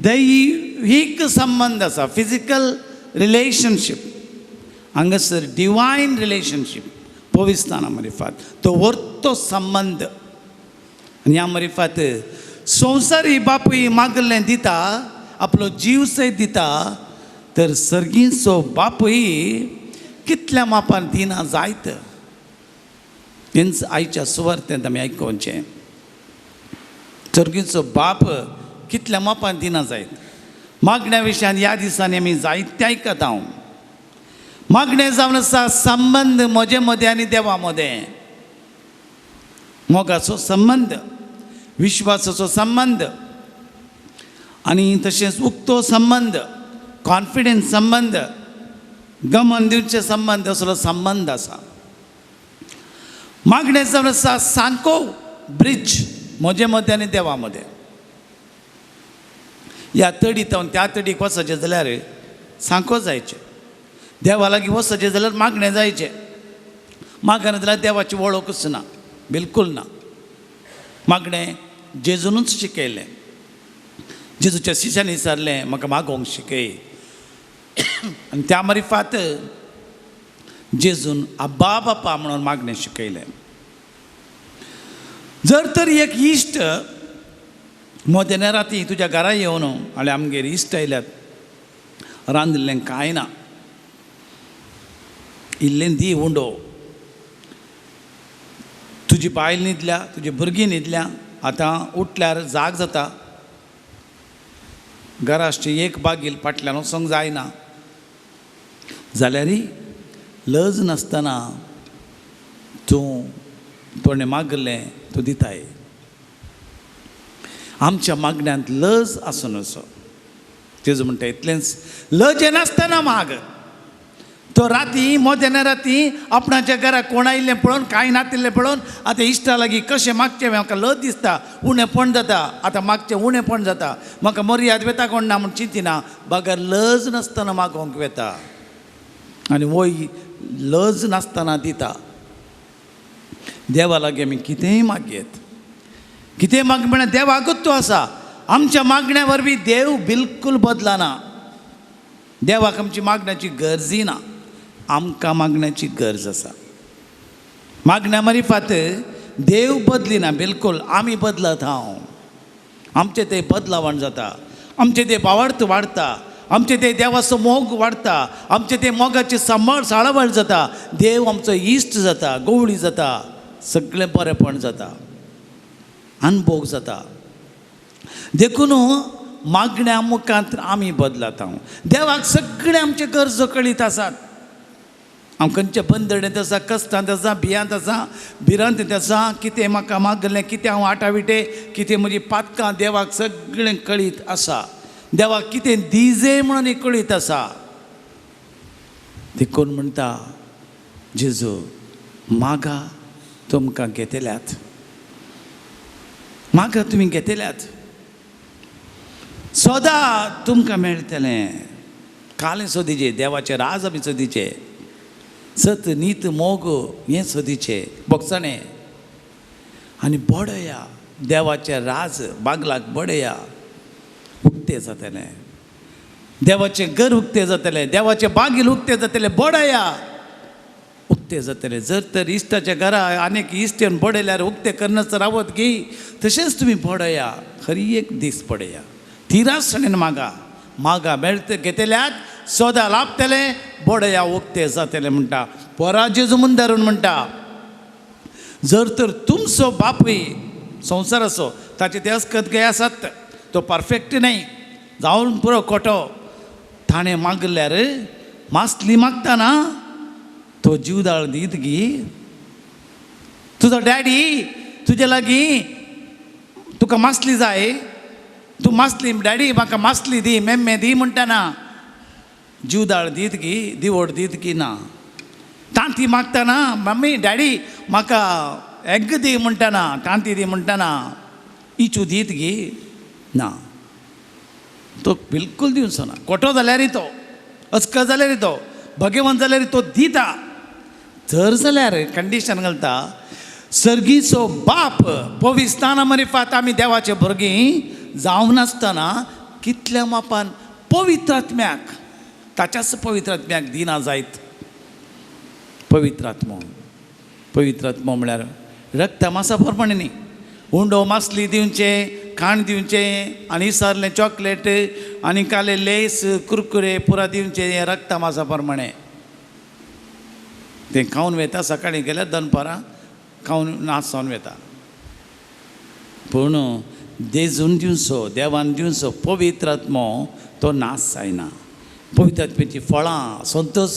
दैवीक संबंध आसा, फिजिकल रिलेशनशीप. हांगासर डिवायन रिलेशनशीप पवित्राना मरिफात तो वर्तो संबंध. आनी ह्या मरिफात संवसारी बापूय मागल्लें दिता, आपलो जीव सयत दिता, तर सर्गीचो बापूय कितल्या मापान दिना जायत. हेंच आयच्या सुवार्तेंत आमी आयकोवचें. सर्गीचो बाप कितल्या मापान दिना जायत. मागण्या विशयान ह्या दिसांनी आमी जायते आयकता. हांव मागणें जावन आसा संबंद म्हजे मदें आनी देवा मदें. मोगाचो संबंद, विश्वासाचो संबंध आनी तशेंच उक्तो संबंध, कॉन्फिडन्स संबंध, गमन दिवचे संबंध असलो संबंध आसा. मागणें जावन आसा सारको ब्रिज म्हजे मदें आनी देवा मदें. ह्या तडींत त्या तडीक वचचें जाल्यार सांको जायचें. देवा लागीं वचचें जाल्यार मागणें जायचें. मागना जाल्यार देवाची वळखूच ना, बिलकूल ना. मागणें जेजूनच शिकयलें. जेजूच्या शिश्यांनी विचारलें, म्हाका मागोवंक शिकय. आनी त्या मरिफात जेजून आब्बा बापा म्हणून मागणें शिकयलें. जर तर एक इश्ट मोदें राती तुज्या घरा येवन आनी आमगेर इश्ट आयल्यात, रांदिल्लें कांय ना, इल्लें दी उंडो, तुजी बायल न्हिदल्या, तुजी भुरगीं न्हिदल्या, आतां उठल्यार जाग जाता, घराची एक बागील फाटल्यान वचोंक जायना, जाल्यार लज नासतना तूं तोणें मागलें तूं दिताय. आमच्या मागण्यांत लज आसूं नजो. तेजो म्हणटा इतलेंच, लज नासतना माग. तो राती मोदेने राती आपणाच्या घरा कोण आयिल्लें पळोवन कांय नातिल्लें पळोवन आतां इश्टा लागीं कशें मागचें म्हाका लज दिसता, उणेंपण जाता, आतां मागचें उणेंपण जाता, म्हाका मर्याद वेता कोण ना म्हूण चिंतिना, बागर लज नासतना मागोंक वेता आनी वो लज नासतना दिता. देवा लागीं आमी कितेंय मागयेत, कितें माग म्हळ्यार देवाकूच तो आसा. आमच्या मागण्या वरवीं देव बिलकूल बदलना. देवाक आमची मागण्याची गरजी ना, आमकां मागण्याची गरज आसा. मागण्या मारिफात देव बदलिना बिलकूल, आमी बदलत हांव. आमचें तें बदलावण जाता, आमचें तें भावार्थ वाडटा, आमचें तें देवाचो मोग वाडटा, आमचें तें मोगाची साळवळ जाता. देव आमचो इश्ट जाता, गवळी जाता, सगळें बरेंपण जाता, अनुभव जाता. देखून मागण्या मुखांत आमी बदलत हांव. देवाक सगळे आमचे गरजो कळीत आसात. हांव खंयच्या बंदडेंत आसा, कश्टांत आसा, भियांत आसा, भिरांत आसा, कितें म्हाका मागलें, कितें हांव आटाविटे, कितें म्हजी पातकां, देवाक सगळें कळीत आसा. देवाक कितें दिजे म्हणून कळीत आसा. देखून म्हणटा जेजू, मागा तुमकां घेतल्यात, मागा तुमी घेतल्यात, सदां तुमकां मेळटलें. कालें सोदीचें, देवाचें राज आमी सोदीचें, सत नीत मोग हें सोदीचें, बोगसणें आनी बडया. देवाचें राज बागलाक बडया, उक्तें जातलें. देवाचें घर उक्तें जातलें, देवाचें बागील उक्तें जातलें, बडया उक्तें जातलें. जर तर इश्टाच्या घरा आनीक इश्ट येवन बडयल्यार उक्तें करनासतना रावत गी, तशेंच तुमी बडया, खरी एक दीस पडया. तिरासणेन मागा, मागा मेळट घेतल्यात, सोदा लाभतलें, बडया उक्तें जातलें म्हणटा. परा जेजू म्हूण धरून म्हणटा, जर तर तुमचो बापूय संवसार आसो, ताचे ते अस्कत गय आसात, तो परफेक्ट न्हय, जावन पुरो खोटो. ताणें मागल्यार मासली मागतना तो जीवदाळ दीत गी. तुजो डॅडी तुजे लागीं तुका मासली जाय, तूं मासली, डॅडी म्हाका मासली दी, मेम्मे दी म्हणटाना जीवदाळ दीत गी, दिवड दीत गी ना. तांती मागतना मम्मी डॅडी म्हाका एग दी म्हणटाना, तांती दी म्हणटाना इचू दीत गी ना. तो बिलकूल दिवचो ना. खोटो जाल्यार तो, अस्क जाल्यार तो, भगेवंत जाल्यार तो दिता. जर जाल्यार कंडिशन घालता, सर्गीचो बाप पविस्ताना मरिफात आमी देवाचे भुरगीं जावन आसतना कितल्या मापान पवित्र आत्म्याक, ताच्याच पवित्र आत्म्याक दिना जायत. पवित्र आत्मो म्हळ्यार रक्त मासा प्रमाणे न्ही. हुंडो मासली दिवचें, खाण दिवचें, आनी इसरलें चॉकलेट आनी काले लेस कुरकुरे पुरा दिवचें, हें रक्त मासा प्रमाणे. तें खावन वेता, सकाळीं गेल्यार दनपारां खावन नाच जावन वेता. पूण जेजून दिवचो, देवान दिवचो पवित्र आत्मो, तो नाश जायना. पवित्र आत्म्याची फळां, संतोश,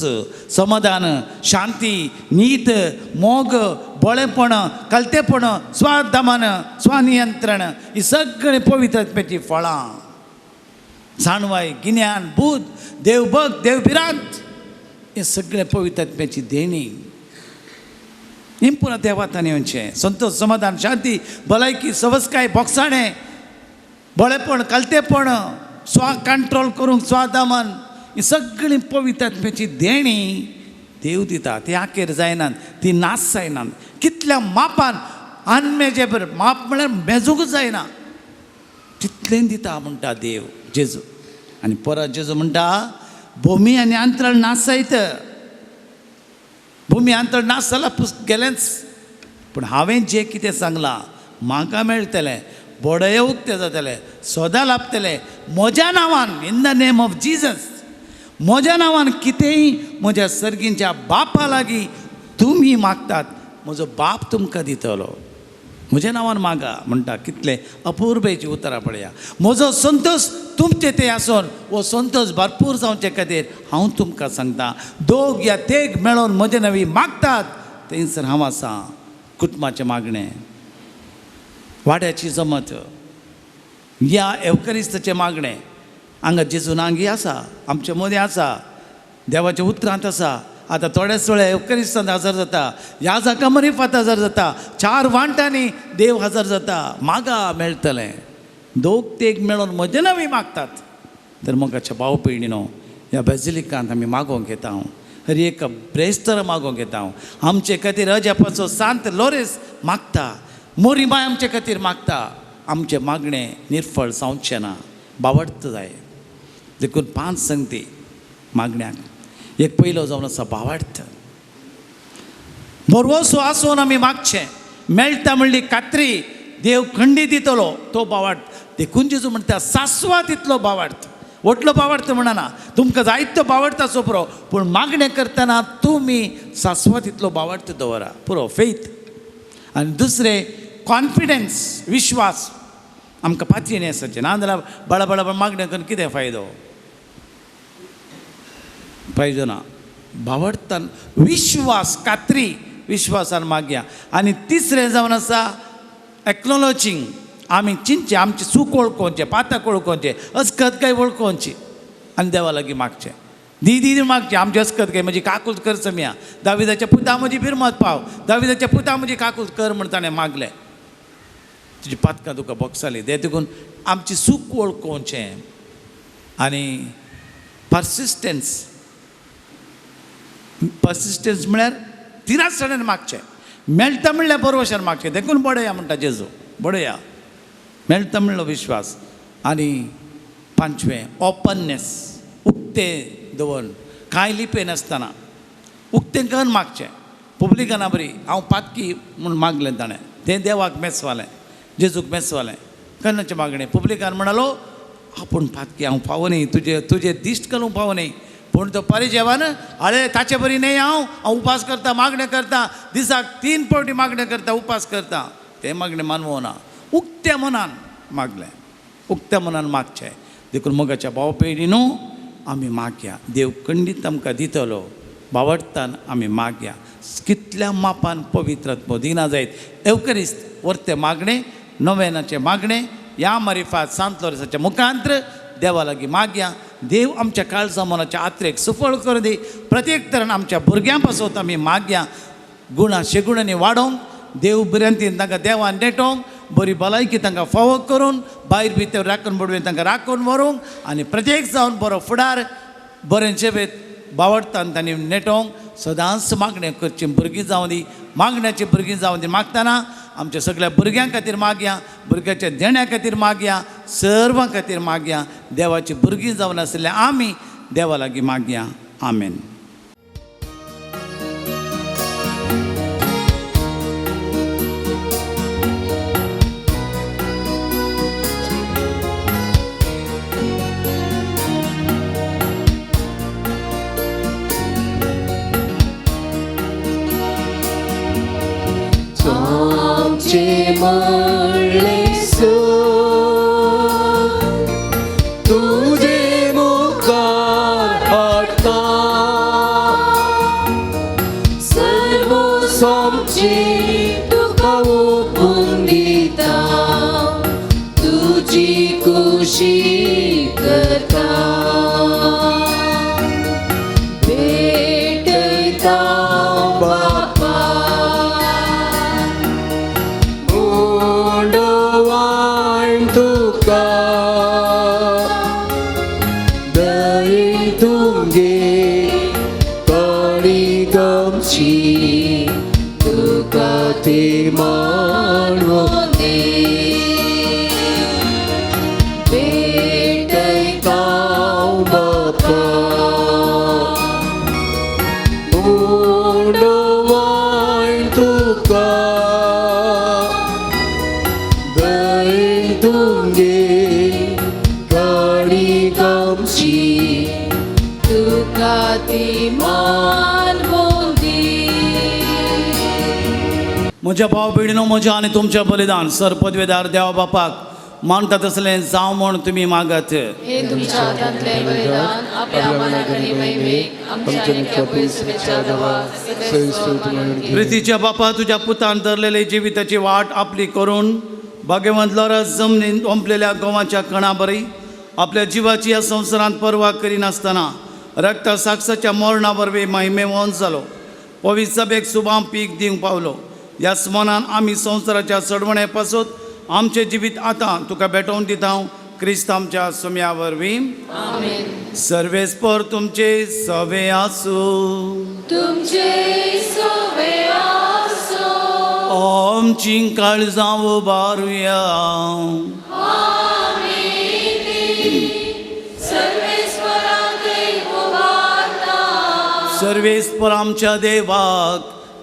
समाधान, शांती, नीत, मोग, बळेपण, कलतेपण, स्वादमन, स्वनियंत्रण, ही सगळीं पवित्र आत्म्याची फळां. जाणवाय, गिन्यान, बुध, देवभक्त, देवभिरांत, हे सगळें पवित्र आत्म्याची देणी. हें पुरो देवातान येवचें. संतोष, समाधान, शांती, भलायकी, सवस्काय, बोगसाणें, बळेपण, कलतेपण, स्वा कंट्रोल करूंक, स्वादमन, ही सगळीं पवित्र आत्म्याची देणी देव दिता. ती आखेर जायनात, ती नाश जायनात. कितल्या मापान अनमेजेबल माप म्हळ्यार मेजूंकच जायना, तितलें दिता म्हणटा देव जेजू. आनी परत जेजू म्हणटा, भुमी आनी अंतराळ नाश जायत. भुमी अंतराळ नाश जाला गेलेंच, पूण हांवें जें कितें सांगलां, म्हाका मेळटलें, बडये उक्तें जातलें, सदां लाभतलें म्हज्या नांवान. In the name of Jesus, म्हज्या नांवान कितेंय म्हज्या सर्गींच्या बापा लागीं तुमी मागतात, म्हजो बाप तुमकां दितलो. म्हज्या नांवान मागा म्हणटा कितले अपूर्वेची उतरां पळया. म्हजो संतोश तुमचे ते आसून वो संतोश भरपूर जावचे खातीर हांव तुमकां सांगता, दोग या तेग मेळोन म्हजे नवी मागतात थंयसर हांव आसा. कुटुंबाचें मागणें, वाड्याची जमत, या एवकरिस्ताचें मागणें, हांगा जेजू नांगी आसा, आमचे मदें आसा, देवाच्या उतरांत आसा. आतां थोडेच वेळे एवकरिस्तांत हजर जाता, ह्या जाका मरीफात हजर जाता, 4 वांटांनी देव हजर जाता. मागा मेळटलें. दोग तेग मेळोन म्हजे नवी मागतात. तर मोगाच्या भाव भयणीनो, ह्या बेजिलिकांत आमी मागोवंक येता. हांव हर एक ब्रेस्तर मागोवंक येता. हांव आमचे खातीर अजापाचो सांत लोरेस मागता, मोरी माय आमचे खातीर मागता. आमचें मागणें निर्फळ जावचें ना, बावडत जाय. देखून 5 संगती मागण्याक. एक पयलो जावन आसा बावडत. बरवसो आसून आमी मागचें. मेळटा म्हणली कात्री देव खंडी दितलो, तो बावडत. देखून जेजू म्हणटा सासवा तितलो बावडत. वटलो बावडत म्हणना, तुमकां जायत तो बावडताचो पुरो, पूण मागणें करतना तुमी सासवा तितलो बावडत दवरा. पुरो फेथ. आनी दुसरें कॉन्फिडन्स, विश्वास. आमकां पातयेणी आसाचें, नाजाल्यार बळा मागणें करून कितें फायदो? फायदो ना. बावडतान विश्वास, कात्री विश्वासान मागया. आनी तिसरें जावन आसा एक्नॉलॉजींग. आमी चिंतचें, आमची चूक वळखोवचें, पातक वळखोवचें, अस्खदकाय वळखोवची आनी देवा लागीं मागचें. दी मागचें. आमची अस्खदकाय म्हजी काकूट कर समिया, दाविदाच्या पुता म्हजी बिरमत पाव, दाविदाच्या पुता म्हजी काकूट कर म्हण ताणें मागलें. तुजी पातकां तुका बोगसाली. देखून आमची चूक वळखोवचें. आनी पर्सिस्टन्स म्हळ्यार तिरासपणान मागचें. मेळटा म्हणल्यार बरोवशान मागचें. देखून बडया म्हणटा जेजू, बडया. मेळटा म्हणलो विश्वास. आनी 5वें ओपननेस, उक्तें दवरून, कांय लिपे नासतना उक्तें करून मागचें. पब्लिकाना बरी हांव पातकी म्हूण मागलें ताणें, तें देवाक मेसवालें, जेजूक मेसवालें. केन्नाचें मागणें पब्लिकान म्हणलो आपूण पातकी हांव फावो न्ही, तुजे दिश्ट घालूंक फावो न्ही. पूण तो परिजेवान अळे ताचे बरी न्ही, हांव उपास करता, मागणें करता, दिसाक 3 फावटी मागणें करता, उपास करता. तें मागणें मानवो ना. उक्त्या मनान मागलें. उक्त्या मनान मागचें. देखून मोगाच्या भाव भयणीनो, आमी मागया. देव खंडीत आमकां दितलो. बावडटान आमी मागया. कितल्या मापान पवित्रत्व दिना जायत. एवकरिस्त वर्ते मागणें, नोवेनाचें मागणें, ह्या मारिफात सांत लोरेसाच्या मुखांत्र देवा लागीं मागया. देव आमच्या काळजा मनाच्या आत्रेक सुफळ करूं दी. प्रत्येक तरेन आमच्या भुरग्यां पासून आमी मागया. गुणां शेगुणांनी वाडोवंक, देव बऱ्यांतीन तांकां देवान नेटोवंक, बरी भलायकी तांकां फावो करून, भायर भितर राखून बडवेन तांकां राखून व्हरूंक, आनी प्रत्येक जावन बरो फुडार बरें जेवेत बावडटान तांणी नेटोवंक सदांच मागणें करचीं भुरगीं जावं दी. मागण्याची भुरगीं जावं दी. मागतना आमच्या सगळ्या भुरग्यां खातीर मागया, भुरग्याच्या देण्या खातीर मागया, सर्वां खातीर मागया. देवाची भुरगीं जावन आसले आमी देवा लागीं मागया. आमेन. आमचे म्हणले सो तुझे मुखार हाडटा, सर्व सोमची तुका ओपून दिता, तुजी खुशी करता. भेटयता बापा मोडवान तुका, दय तुमगे कळी गमची, तुका ते मानवून दे. भेटयता बापा मोडवान तुका, दय तुमगे कळी गमची, तुका ती मानवून दी. म्हज्या भाव भयणीनो, म्हज्या आनी तुमचें बलिदान सर पदवेदार देवा बापाक मानता तसलें जावं म्हूण तुमी मागत. हे तुमच्या हातांतले बलिदान आपल्या मनाक आनी महिमेक आमच्या आनी प्रभू शुभेच्छा दवा सदैव स्तोत्र म्हणून घे. प्रितीच्या बापा, तुझ्या पुतान धरलेले जिविताची वाट आपली करून भाग्यवंत लोरस जमनीन ओंपलेल्या गोवाच्या कणा बरी आपल्या जिवाची ह्या संवसारांत पर्वा करिनासतना रक्त साक्षाच्या मरणा वरवीं महिमेवंत जालो. पवित्र सभेक सुभाम पीक दिवंक पावलो. ह्या स्मरणान आमी संवसाराच्या चडवणे पासून आमचें जिवीत आतां तुका भेटोवन दिता. क्रिस्त आमच्या सुम्या वरवीं. आमेन. सर्वेस्पर तुमचे सवे आसूं. तुमचे सवे आसो. आमची काळजां उबारुया. सर्वेस्पर आमच्या देवाक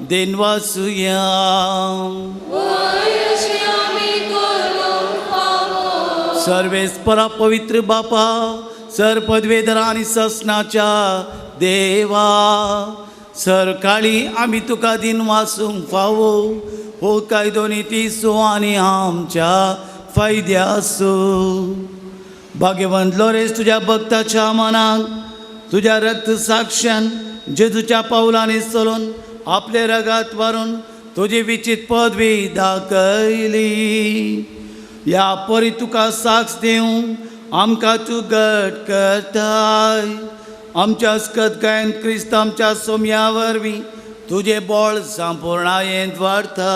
देनवासुया. सर्वेस्परा पवित्र बापा, सर पदवेधर आनी ससनाच्या देवा, सर काळी आमी तुका दिन वासूंक फावो. हो कायदो निती सो आनी आमच्या फायद्यासो. भाग्यवंत लोरेस, तुझ्या भक्ताच्या मनाक तुझ्या रक्त साक्षान जेजूच्या पावलांनी चलून आपले रगात व्हरून तुजी विचित पदवी दाखयली. ह्या परी तुका साक्ष दिवंक आमकां तूं घट करताय. आमच्या अस्कतकायेन क्रिस्त आमच्या सोम्या वरवीं तुजें बळ संपूर्णायेंत वाडटा.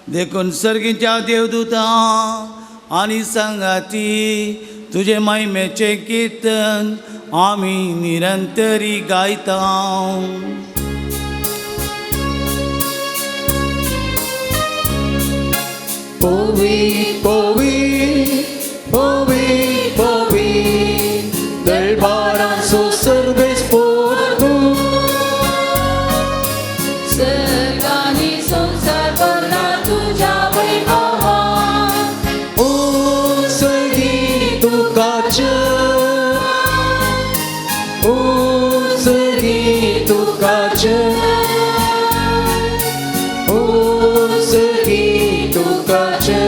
देखून सर्गीच्या देवदूतां आनी संगाती तुजे महिमेचें किर्तन आमी निरंतरी गायता. Poi, poi, poi, poi, del balanzo serves por tu. सर्गांनी संसार भरला तुझ्या वैभवात. O sări tu cace, o sări tu cace, o sări tu cace,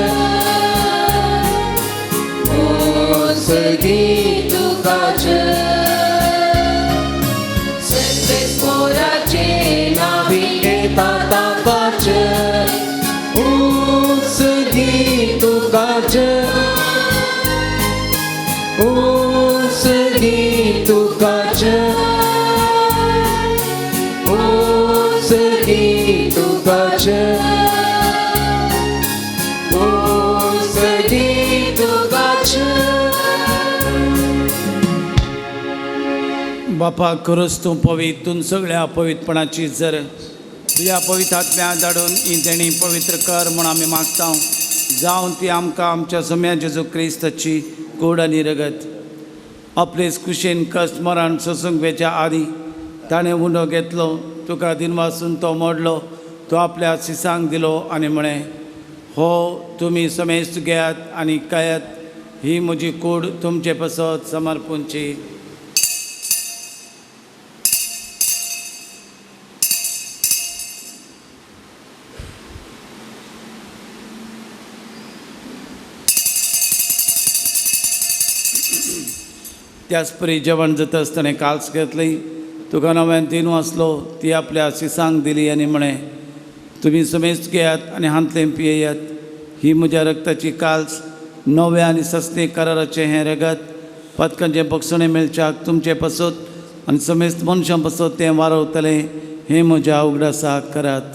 o sări tu cace. Sarves पोराचे नावी Tata pace, o sări tu cace, o sări tu cace, o sări tu cace, o sări tu cace. बापा, खरोच तूं पवित्र सगळ्या पवित्रपणाची जर तुझ्या पवित्र आत्म्या धाडून ही तेणी पवित्र कर म्हूण आमी मागता. जावं ती आमकां आमच्या सम्या जेजू क्रिस्ताची गोड आनी रगत आपलेच कुशेन कश्ट मरण सोसूंक वेच्या आदी ताणें उंडो घेतलो. तुका दिन वासून तो मोडलो, तो आपल्या सिसांक दिलो आनी म्हळें, हो तुमी समेस्त घेयात आनी खायात. ही म्हजी कूड तुमचे पसत समर्पूंची. त्याच परी जेवण जाता आसतना काल्स घेतली. तुका नव्यान तीन वाजलो, ती आपल्या सिसांक दिली आनी म्हळें, तुमी समेस्त घेयात आनी हांतलें पियेयात. ही म्हज्या रक्ताची काल्स, नव्या आनी सस्ते कराराचें हें रगत, पदकांचें बक्षणें मेळच्याक तुमचे पसत आनी समेस्त मनशां पसत तें वारवतलें. हें म्हज्या उगडासाक करात.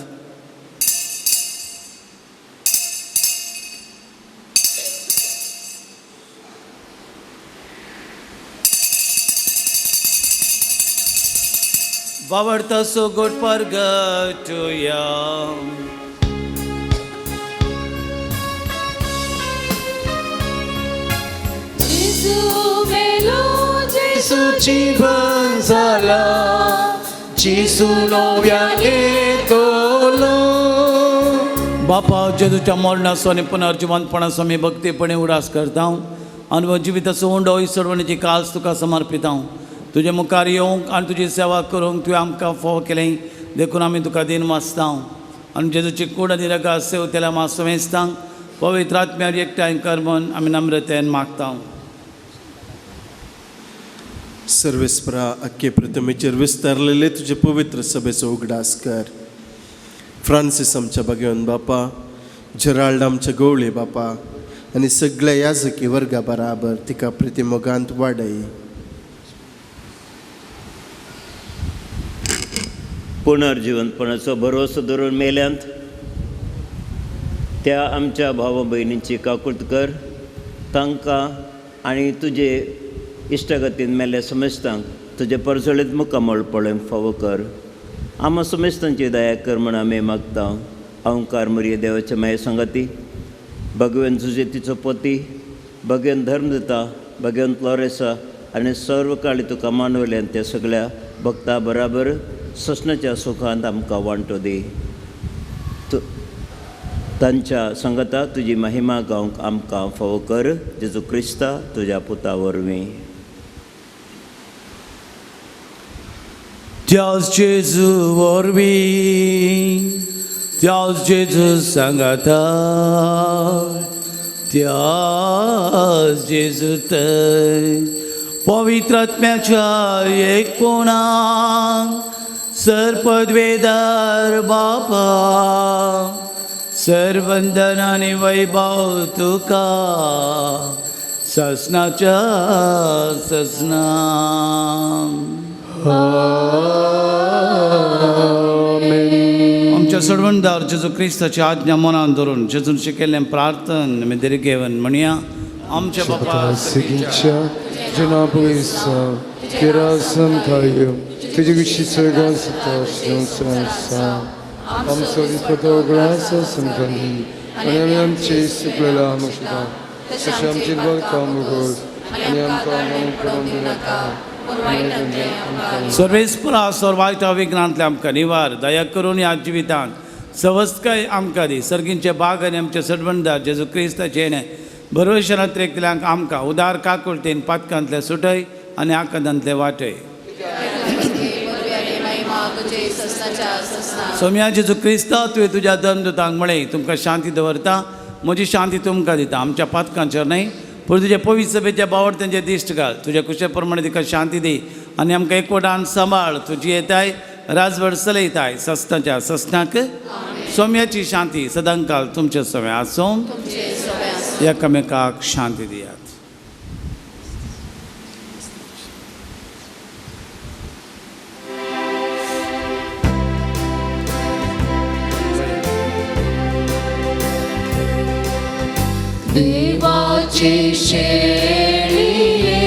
वावडता सो गोड परगटुया. जेजू मेलो, जेजू जीवन झाला, जिसू नव्यान येतलो. बापा, जेजूच्या मरणाचो आनी पुनर्जिवंतपणाचो आमी भक्तीपणे उडास करता आनी जिविताचो उंडो ही सोडवणेची काल्स तुका समर्पिता. तुजे मुखार येवंक आनी तुजी सेवा करूंक तुवें आमकां फोव केलें. देखून आमी तुका दिन वाचता. आनी जेजूची कूड आनी रगा सेव तेला मा सुमेस्तांक पवित्र आत्म्यार एकठांय कर म्हूण आमी नम्रतेन मागता. सर्वेस्परा अख्खे प्रथमेचेर विस्तारलेले तुझे पवित्र सभेचो उगडास कर. फ्रांसीस आमच्या भगवन बापा, जेराल्ड आमच्या गवळे बापा आनी सगळ्या याजकी वर्गा बराबर तिका प्रतिमोगांत वाडय. पुनर्जिवंतपणाचो भरोसो धरून मेल्यांत त्या आमच्या भावा भयणींची काकूट कर. तांकां आनी तुजे इश्टगतीन मेल्ल्या समेस्तांक तुजे परजळीत मुखामळ पळोवंक फावो कर. आम्हा समेस्तांची दया कर म्हण आमी मागता. अवंकार मरिये देवाच्या माये संगती, भगवन जुजेतीचो पती, भगवन धर्मदता, भगवन फ्लोरेसा आनी सर्व काळी तुका मानवल्यान त्या सगळ्या भक्ता बराबर ससनाच्या सुखांत आमकां वांटो दी. तांच्या संगता तुजी महिमा गावंक आमकां फावो कर. जेजू क्रिस्ता तुज्या पुता वरवीं. त्याच जेजू वरवीं, त्याच जेजू सांगाता, त्याच जेजू थंय पवित्र आत्म्याच्या एकपणान सरपदवेदार बापा सरवंदन आनी वैभव तुका ससनाच्या ससना. आमच्या सोडवणदार जेजू क्रिस्ताची आज्ञा मनान धरून जेजून शिकयल्लें प्रार्थन आमी दर घेवन म्हणया. आमच्या बापा सेगीच्या जनाबुसा किरासन खायो तुझे विशी स्वर्गान सता शिवसा आमचो दिसपतो ग्रासा संकली आनी आमी आमचे सुकलेला आमशा तशें आमची भक्तां मुगोल आनी आमकां मन करून दिनाका. सर्वेस्परा सर्वायता विघ्नांतले आमकां निवार. दया करून ह्या जिवितांत सवस्काय आमकां दी. सर्गींचे बाग आनी आमचे सडवणदार जेजू क्रिस्ताचे येणे भरवशनांतल्याक आमकां उदार काकुळतेन पातकांतले सुटय आनी आकांतांतले वाटय. सोम्या जेजू क्रिस्ता तुवें तुज्या धर्मदूतांक म्हळें तुमकां शांती दवरता, म्हजी शांती तुमकां दिता. आमच्या पातकांचेर न्हय पूण तुजे पवित्र सभेच्या बावडत्यांचे दिश्ट घाल. तुज्या कुशे प्रमाणे तिका शांती दी आनी आमकां एकवटान सांबाळ. तुजी येताय राजवट चलयताय सस्ताच्या ससनाक. सोम्याची शांती सदांकाल तुमचे सोमे आसूं. एकामेकाक शांती दियात. देवाची शेळिये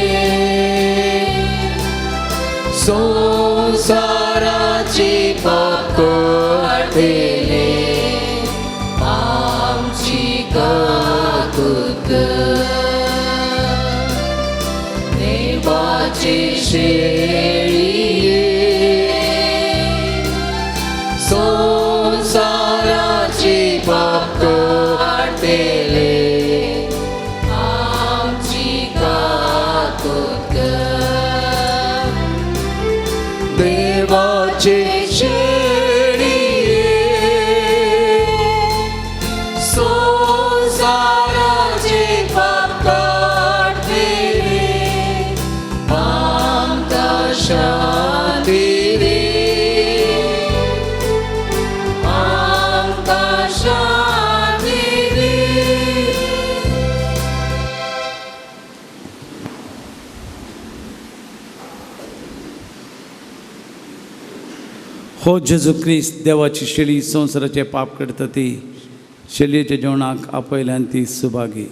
संसाराची पाप काढलेले आमची काकूत देवाची शेळिये संसाराची पाप काढलेले देवाचे शेळिये संसाराचे पाप काढलेले आमकां शांती दी. आमकां शांती दी. हो जेजू क्रिस्त देवाची शेळी संवसाराचे पाप करता ती शेळयेच्या जेवणाक आपयल्यान ती सुभागी.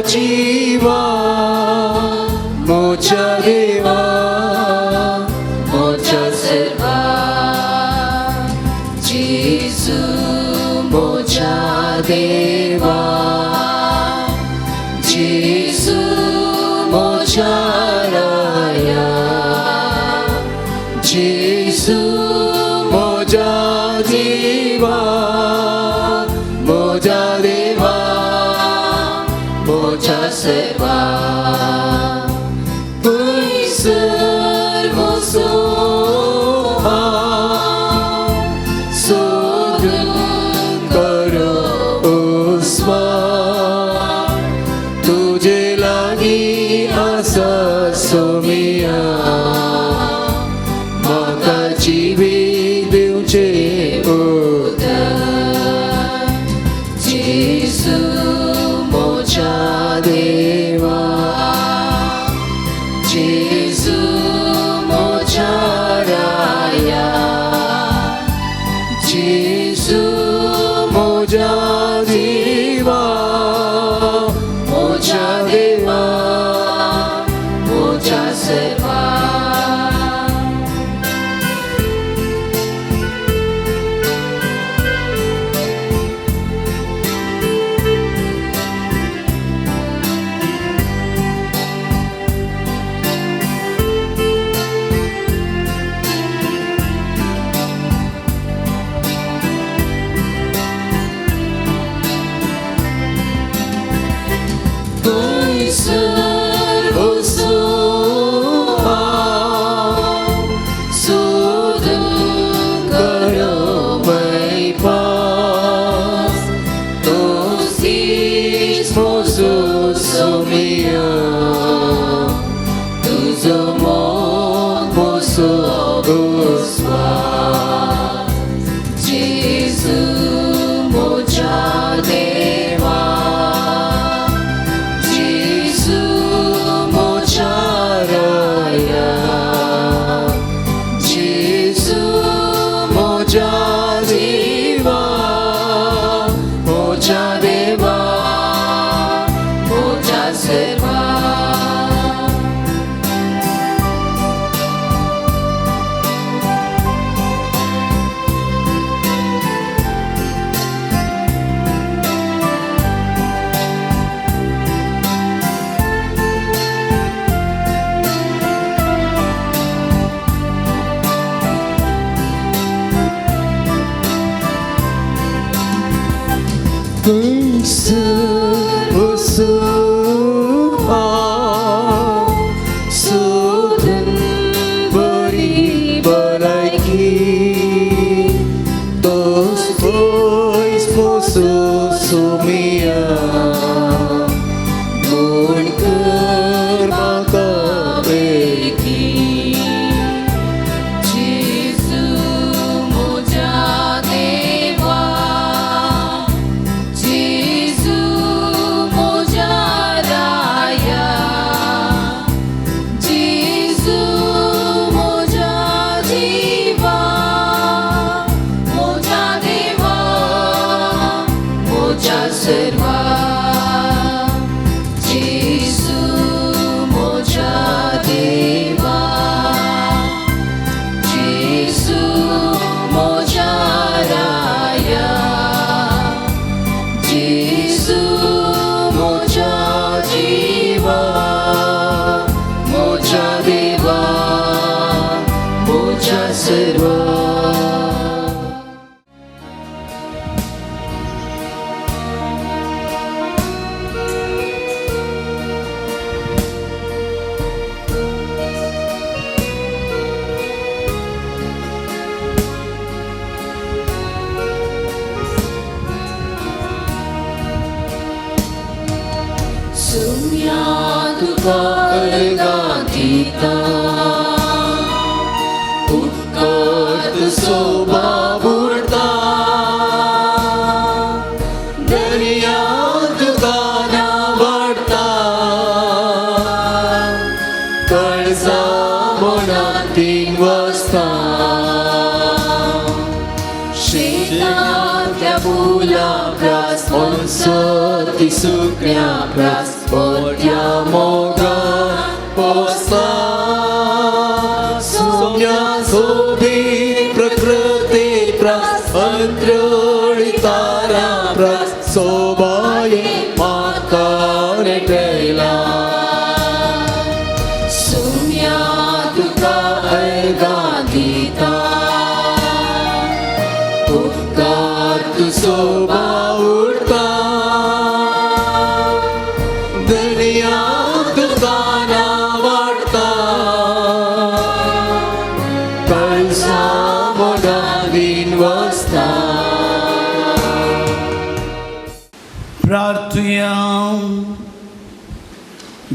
जीवा मोच्या देवा जेजू म्हज्या जिवा म्हज्या देवा म्हज्या सर्वा खंयसर वचूं हांव सोदून करो स्वार तुजे लागीं आसा सोमिया म्हाका जिवीत दिवचे जेजू म्हज्या देवा जेजू म्हज्या राया जेजू म्हज्या जिवा म्हज्या देवा म्हज्या सर्वा खंयसर वचूं हांव सोदून करो my path तोच इश्ट म्हजो सोमिया तुजो मोग म्हजो स्वार जेजू म्हज्या देवा जेजू म्हज्या राया जेजू म्हज्या जिवा म्हज्या देवा म्हज्या सर्वा खंयसर वचूं हांव सोदून बरी भलायकी तोच पयस म्हजो सोमिया म्हूण कर म्हाका बेगी जेजू म्हज्या देवा जेजू म्हज्या राया जेजू म्हज्या जिवा म्हज्या देवा म्हज्या सर्वा जेजू म्हज्या देवा जेजू म्हज्या राया जेजू म्हज्या जिवा म्हज्या देवा म्हज्या सर्वा सुम्या तुका अलगां दिता उपकार तुजो बाबुरता दर्या तुका नावाडटा काळजा मनांतीन वसता शेतांतल्या फुलां प्रास ती सुकण्या प्रास पोट्या मोगान पोसता सोम्या सोबी प्रकृती प्रास अंतरळी तारा प्रास सोबाये म्हाका नेटयला सुम्या तुका अलगां दिता उपकार तुजो बावुरता दर्या तुका वाडता कळसा मोगादीन वसता प्रार्थुया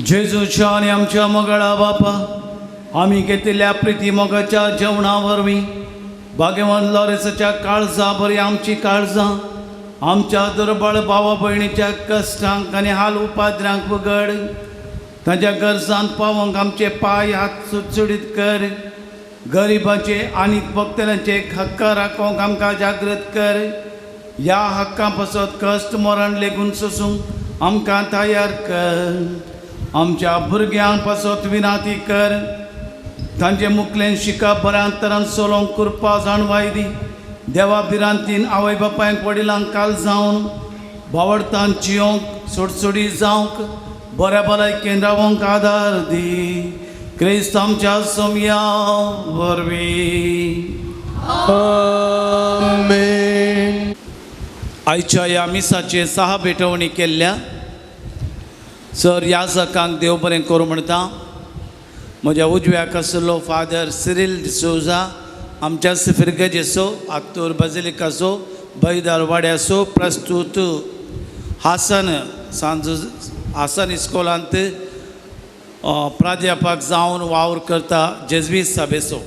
जेजूच्या आणि आमच्या मोगळा बापा आम्ही घेतलेल्या प्रिती मोगाच्या जेवणा वरवीं भाग्यवान लॉरेन्साच्या काळजा बरी आमची काळजां आमच्या दुर्बळ भावा भयणीच्या कश्टांक आनी हाल उपाद्रांक उगड तांच्या गरजांत पावोंक आमचे पांय हात सुटसुटीत कर गरिबांचे आनी भक्तांचे हक्का राखोवंक आमकां जागृत कर ह्या हक्कां पासत कश्ट मरण लेगून सोसूंक आमकां तयार कर आमच्या भुरग्यांक पासत विनाती कर तांचे मुखलें शिकप बऱ्यान तरान सोलोवंक कृपा जाणवाय दी देवा बिरांतीन आवय बापायक वडिलांक काल जावन भावडतान जियोंक सोडसोडी जावंक बऱ्या भलायकेन रावंक आदार दी क्रिस्त आमच्या सोमया वरवीं आमेन. आयच्या ह्या मिसाचे 6 भेटवणी केल्ल्या सर ह्या सकांक देव बरें करूं म्हणटा म्हज्या उजव्याक आसलो फादर सिरील डिसोजा आमच्या फिरगजेचो आत्तूर बजिलिकाचो बैदार वाड्याचो प्रस्तूत हासन हासन इस्कॉलांत प्राध्यापक जावन वावर करता जेजवीत सभेचो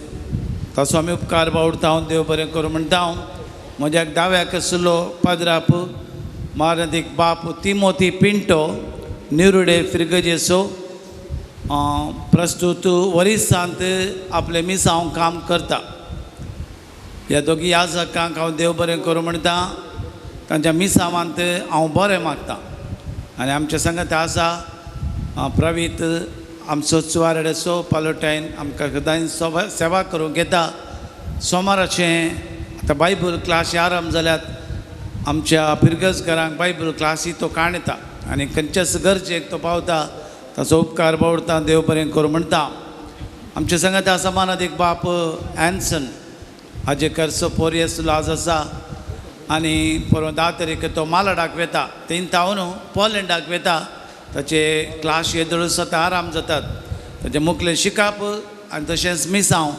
ताचो आमी उपकार बावडटा हांव देव बरें करूं म्हणटा हांव म्हज्या दाव्याक आसलो पाद्राप मारदीक बाप तिमोथी पिंटो निरुडे फिरगजेचो प्रस्तूत वरिसांत आपले मिसांव काम करता ह्या दोगी याजकांक हांव देव बरें करूं म्हणटा तांच्या मिसांवांत हांव बरें मागतां आनी आमचे संगत आसा प्रवीत आमचो चुवारेचो पालोटायन आमकां सदांच सेवा करूंक येता सोमाराचें आतां बायबल क्लासी आरंभ जाल्यात आमच्या पिरगजकारांक बायबल क्लासी तो काणयता आनी खंयच्याच गरजेक तो पावता ताचो उपकार बावडटा देव बरें करूं म्हणटा आमचे संगत आसा मानादीक बाप एन्सन हाजे करचो पोरियस लाज आसा आनी परवा 10 तारीख तो मालाडाक वेता तेन तावन पोलंडाक वेता ताचे क्लास येदळ सता आराम जातात ताचे मुखलें शिकप आनी तशेंच मिसांव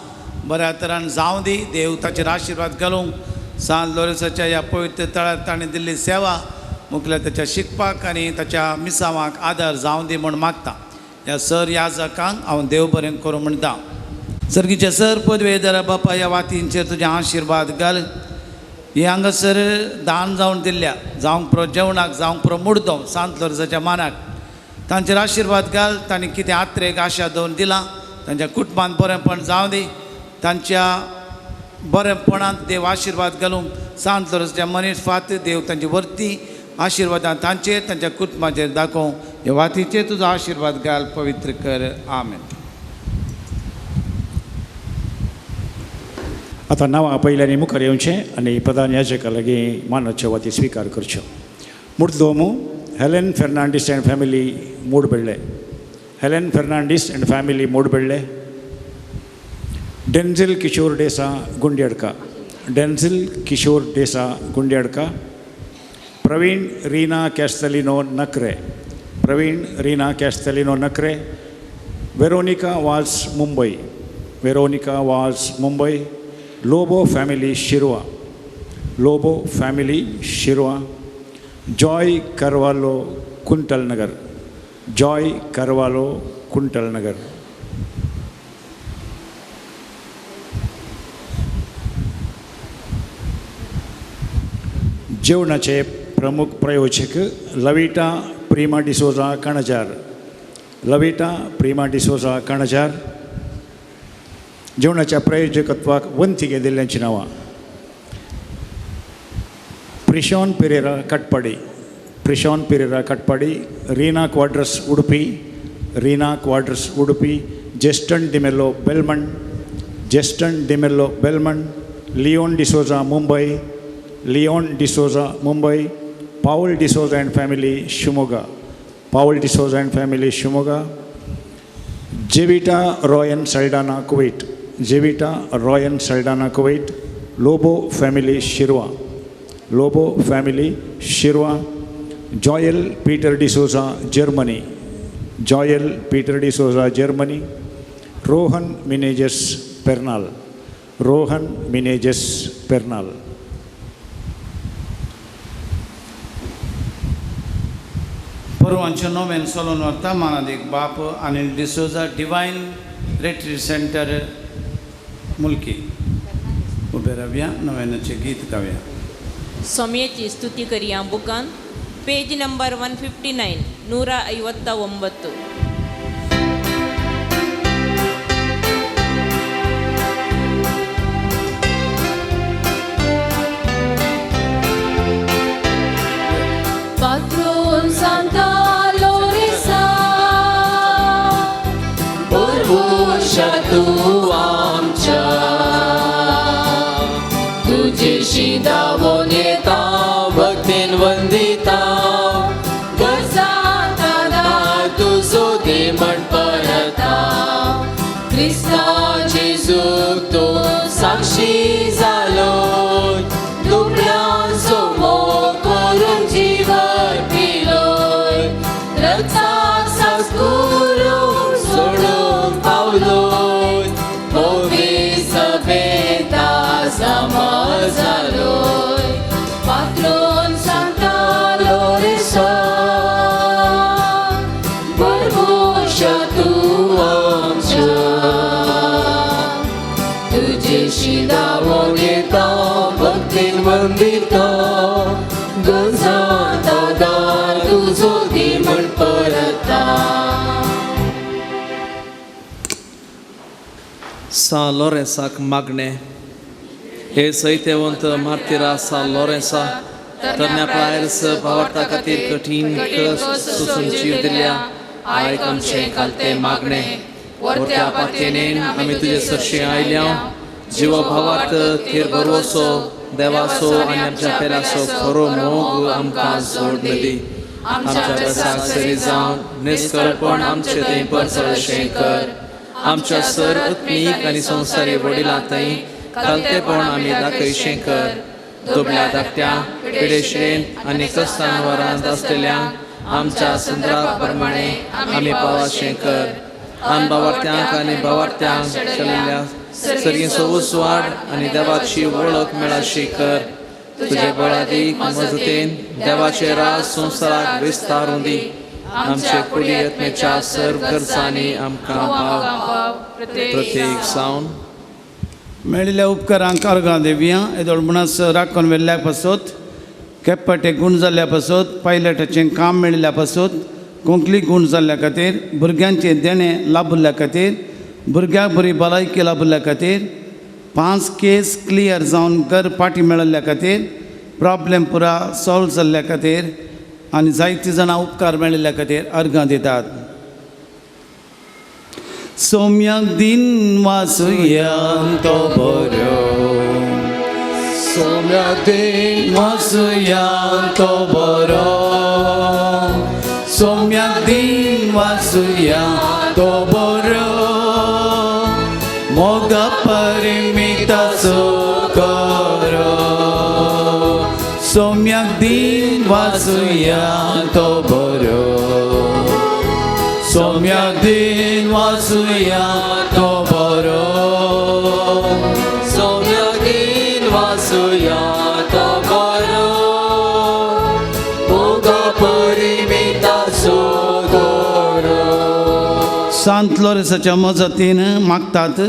बऱ्या तरान जावं दी देव ताचेर आशिर्वाद घालूंक सांत लॉरेन्साच्या ह्या पवित्र तळ्यार ताणें दिल्ली सेवा मुखल्या ताच्या शिकपाक आनी ताच्या मिसांवाक आदार जावं दी म्हूण मागता ह्या सर याजकांक हांव देव बरें करूं म्हणटा सर्गीचे सर पदवेदरा बापा ह्या वातींचेर तुजें आशिर्वाद घाल ही हांगासर दान जावन दिल्ल्या जावंक पुरो जेवणाक जावंक पुरो मुर्दो सांत लॉरेन्साच्या मानाक तांचेर आशिर्वाद घाल तांणी कितें आत्रेक आशा दवरून दिलां तांच्या कुटुंबांत बरेंपण जावं दी तांच्या बरेंपणांत देव आशिर्वाद घालूंक सांत लॉरेन्साच्या मनीस फात देव तांची वर्ती आशिर्वादां तांचेर तांच्या कुटुंबाचेर दाखोव ह्या वातीचेर तुजो आशिर्वाद घाल पवित्र कर आमेन. आतां नांवां पयल्यांनी मुखार येवचें आनी प्रधान याजका लागीं मानाच्यो वाती स्विकार करच्यो. मुर्दोमू Helen Fernandes and family Moodubelle Helen Fernandes and family Moodubelle Denzil Kishore D'Sa Gundyadka Denzil Kishore D'Sa Gundyadka Praveen Reena Castelino Nakre Praveen Reena Castelino Nakre Veronica Vaz Mumbai Veronica Vaz Mumbai Lobo family Shirva Lobo family Shirva Joy Carvalho Kuntalnagar Joy Carvalho Kuntalnagar जेवणाचे प्रमुख प्रयोजक लविटा प्रिमा डिसोजा कणजार लविटा प्रिमा डिसोजा कणजार जेवणाच्या प्रायोजकत्वाक वंतिके दिल्ल्यांची नांवां प्रिशॉन पेरेरा कटपाडी प्रिशॉन पेरेरा कटपाडी रीना क्वाड्रस उडुपी रीना क्वाड्रस उडुपी जेस्टन डिमेलो बेलमंड जेस्टन डिमेलो बेलमंड लिओन डिसोजा मुंबई लिओन डिसोजा मुंबई पाउल D'Souza and family Shimoga Paul D'Souza and family Shimoga Jevita Royan Saldanha Kuwait Jevita Royan Saldanha Kuwait, Lobo family Shirva, Lobo family Shirva, Joyel Peter D'Souza Germany, Joyel Peter D'Souza Germany, Rohan Menezes Pernal, Rohan Menezes Pernal. परवांचे नोवेन सोलोन व्हरता मानादीक बाप Anil D'Souza divine retreat centre Mulki. उबे रावया, नोवेनाचें गीत गावया. सौम्याची स्तुती करिया बुकान page number 159 159. Patron Santa Loresa, Borboșa tu amcea, तुझेशी धावून येता भक्तीन वंदिता, गरजाता दार तुझो दे म्हण परता, क्रिस्ताचे सूख तो साक्षी जालो, दुबळ्यांचो मोग करून जीवन पिलोय, रक्ताक सास करून सोडून पावलोय, भोवी सभेता सामार जालोय. पात्रोन सांता लोरेसा, बरबोशा तू आमच्या, तुझेशी धावून येता भक्तीन वंदिता, गरजाता दार तुझो दी म्हण परता. San Lorenzac Magne, हे सैत्यवंत मार्तिरा सा लोरेन्सा, तरण्या प्रायर्स भावार्था खातीर कठीण कस सोसून जीव दिल्या, आयक आमचे कालते मागणे, वरत्या पातयेनेन आमी तुजे सरशी आयल्या, जिवा भावार्थ थेर बरोसो, देवासो आनी आमच्या पेरासो खरो मोग आमकां जोड दी. आमच्या बेसाक सरी जावन निस्कळपण आमचे थंय परचळशें कर. आमच्या सर आत्मीक आनी संवसारी वडिलां थंय कालतेपण आमी दाखयशें कर. दुबळ्या धाकट्या पिडेश्रेन आनी कस्तान वरांत आसलेल्या आमच्या संद्रा प्रमाणे आमी पावाशें कर. आन भावार्थ्यांक आनी भावार्थ्यांक चलिल्ल्या सर्गेचो उजवाड आनी देवाची वळख मेळाशी कर. तुजे बळादीक मजतेन देवाचे राज संवसाराक विस्तारूं दी. आमचे कुडी आत्मेच्या सर्व गरजांनी आमकां भाव प्रत्येक सावन मेळिल्ल्या उपकारांक अर्गां देवया. येदोळ म्हणस राखून वेल्ल्या पासत, केप्पाटे गूण जाल्ल्या पासत, पायलटाचें काम मेळिल्ल्या पासत, कोंकणी गूण जाल्ल्या खातीर, भुरग्यांचे देणे लाभिल्ल्या खातीर, भुरग्यांक बरी भलायकी लाभिल्ल्या खातीर, 5 केस क्लियर जावन घर पाटी मेळिल्ल्या खातीर, प्रॉब्लेम पुरा सॉल्व जाल्ल्या खातीर आनी जायतीं जाणां उपकार मेळिल्ल्या खातीर अर्गां दितात. सौम्याक दिन वासुयान तो बरो, सौम्याक दिन वासुयान तो बरो, सौम्याक दिन वासुयान तो बरो, मोगा परिमिताचो करो. सौम्याक दिन वासुयान तो बरो, सौम्याक दिन वासुयान तो बरो, सौम्याक दिन वासुयान तो बरो, मोगा परिमिताचो करो. सांत लोरेसाच्या मजतीन मागतात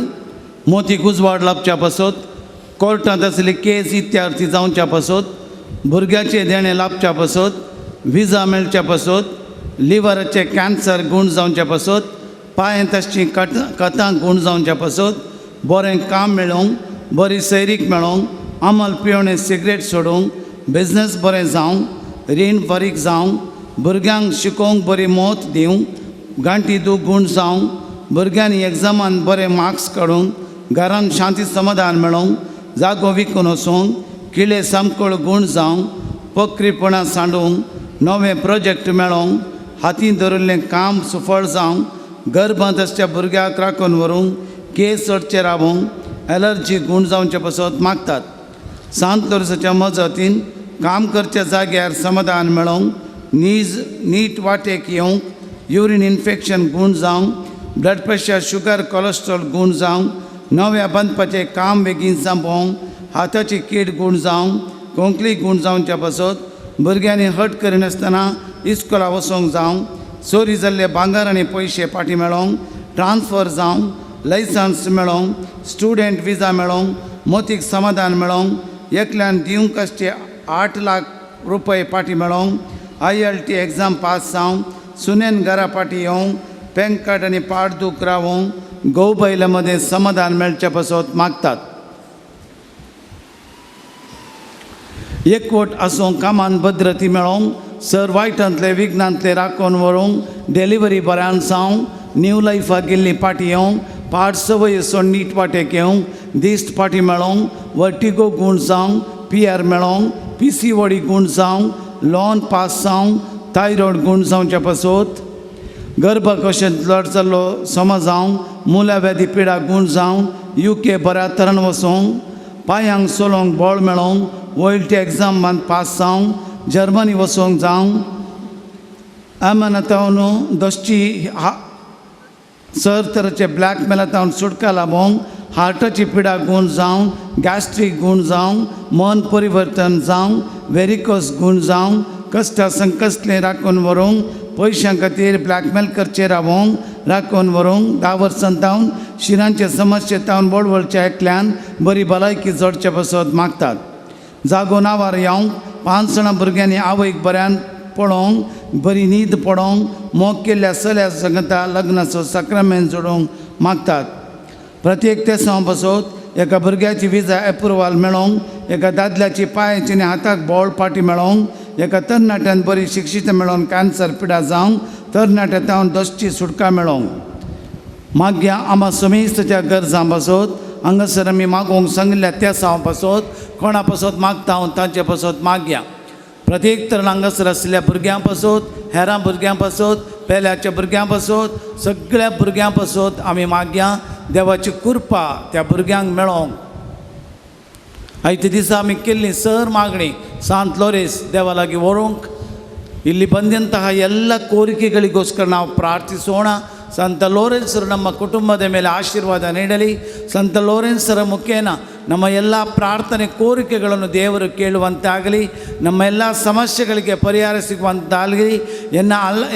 मोतीक उजवाड लाभच्या पासत, कोर्टांत आसली केस इत्यार्थी जावच्या पासत, भुरग्याचे देणे लाभच्या पासत, विजा मेळच्या पासत, लिव्हराचे कॅन्सर गूण जावच्या पासत, पांय तशी कथां गूण जावच्या पासत, बरें काम मेळोवंक, बरी सैरीक मेळोवंक, अमल पिवणे सिगरेट सोडूंक, बिझनस बरें जावंक, रीण फारीक जावंक, भुरग्यांक शिकोवंक बरी मोत दिवंक, गांठी दूख गूण जावंक, भुरग्यांनी एग्जामान बरे मार्क्स काडूंक, घरान शांती समाधान मेळोवंक, जागो विकून वचोंक, किळे सामकोळ गूण जावंक, पक्रीपणां सांडूंक, नवे प्रोजेक्ट मेळोवंक, हातीन धरिल्लें काम सुफळ जावंक, घर बांद आसच्या भुरग्याक राखून व्हरूंक, केस चडचे रावूंक एलर्जी गूण जावचे पासत मागतात. सांत लोरेसाच्या मजतीन काम करच्या जाग्यार समाधान मेळोवंक, नीट वाटेक येवंक, युरीन इन्फेक्शन गूण जावंक, ब्लड प्रेशर, शुगर, कोलेस्ट्रॉल गूण जावंक, नव्या बांदपाचें काम बेगीन संपोवंक, हाताची कीड गूण जावंक, कोंकली गूण जावच्या पासत भुरग्यांनी हट करिनासतना इस्कोला वचोंक जावंक, चोरी जाल्ले भांगर आनी पयशे फाटीं मेळोवंक, ट्रान्सफर जावंक, लायसन्स मेळोवंक, स्टुडंट विजा मेळोवंक, मोतीक समाधान मेळोवंक, एकल्यान दिवंक आसचे 8 लाख रुपये फाटीं मेळोवंक, IELTS एग्जाम पास जावंक, सुनेन घरा फाटीं येवंक, पॅन कार्ड आनी पाठदूख रावोवंक, घोव बैला मदें समाधान मेळचे पासत मागतात. एकवट आसूंक कामान भद्रती मेळोवंक, सर वायटांतले विघ्नांतले राखून व्हरूंक, डिलिव्हरी बऱ्यान जावंक, न्यू लायफाक गेल्ली फाटीं येवंक, पाड संवय सोड नीट वाटेक येवंक, दिश्ट फाटीं मेळोवंक, वर्टिगो गूण जावंक, PR मेळोवंक, PCOD गूण जावंक, लोन पास जावंक, थायरॉयड गूण जावचे पासत गर्भकोशांत लड जाल्लो समज जावंक, मुला व्याधी पिडा गूण जावंक, UK बऱ्या तरेन वचोंक, पांयांक चलोवंक बळ मेळोवंक, OLT एग्जामांत पास जावंक, जर्मनी वचोंक जावंक, अमानतावन दोश्टी सर तरेचे ब्लॅकमेलांत सुटका लाभोवंक, हार्टाची पिडा गूण जावंक, गॅस्ट्रीक गूण जावंक, मन परिवर्तन जावंक, वेरिकोस गूण जावंक, कश्टा संकश्टले राखून व्हरूंक, पयशां खातीर ब्लॅकमेल करचे रावोवंक राखून व्हरूंक, 10 वर्सां तावन शिरांचे समस्ये तावन बळबळचे एकल्यान बरी भलायकी जोडचे पासत मागतात. जागो नावार येवंक, 5 जाणां भुरग्यांनी आवयक बऱ्यान पळोवंक, बरी न्हीद पडोवंक, मोग केल्ल्या चल्या संगता लग्नाचो सक्रामेंत जोडूंक मागतात. प्रत्येक तेसां पासत एका भुरग्याची विजा एप्रुवल मेळोवंक, एका दादल्याची पांयाची आनी हाताक बोळ फाटीं मेळोवंक, एका तरणाट्यान बरी शिक्षित मेळोवन कॅन्सर पिडा जावंक, तरणाट्या तावन दोश्टी सुटका मेळोवंक. मागया आमा समेस्तच्या गरजां पासत हांगासर आमी मागोवंक सांगिल्ल्या त्या सांव पासत कोणा पासत मागता हांव तांचे पासत मागया. प्रत्येक तरेन हांगासर आसलेल्या भुरग्यां पासत, हेरां भुरग्यां पासत, पेल्याच्या भुरग्यां पासत, सगळ्या भुरग्यां पासत आमी मागया देवाची कृपा त्या भुरग्यांक मेळोवंक. आयचे दिसा आमी केल्ली सर मागणी सांत लोरेस देवा लागीं व्हरूंक. ಇಲ್ಲಿ ಬಂದಂತಹ ಎಲ್ಲ ಕೋರಿಕೆಗಳಿಗೋಸ್ಕರ ನಾವು ಪ್ರಾರ್ಥಿಸೋಣ. ಸಂತ ಲೋರೆನ್ಸರು ನಮ್ಮ ಕುಟುಂಬದ ಮೇಲೆ ಆಶೀರ್ವಾದ ನೀಡಲಿ. ಸಂತ ಲೋರೆನ್ಸರ ಮುಖೇನ ನಮ್ಮ ಎಲ್ಲ ಪ್ರಾರ್ಥನೆ ಕೋರಿಕೆಗಳನ್ನು ದೇವರು ಕೇಳುವಂತಾಗಲಿ. ನಮ್ಮ ಎಲ್ಲ ಸಮಸ್ಯೆಗಳಿಗೆ ಪರಿಹಾರ ಸಿಗುವಂತಾಗಲಿ.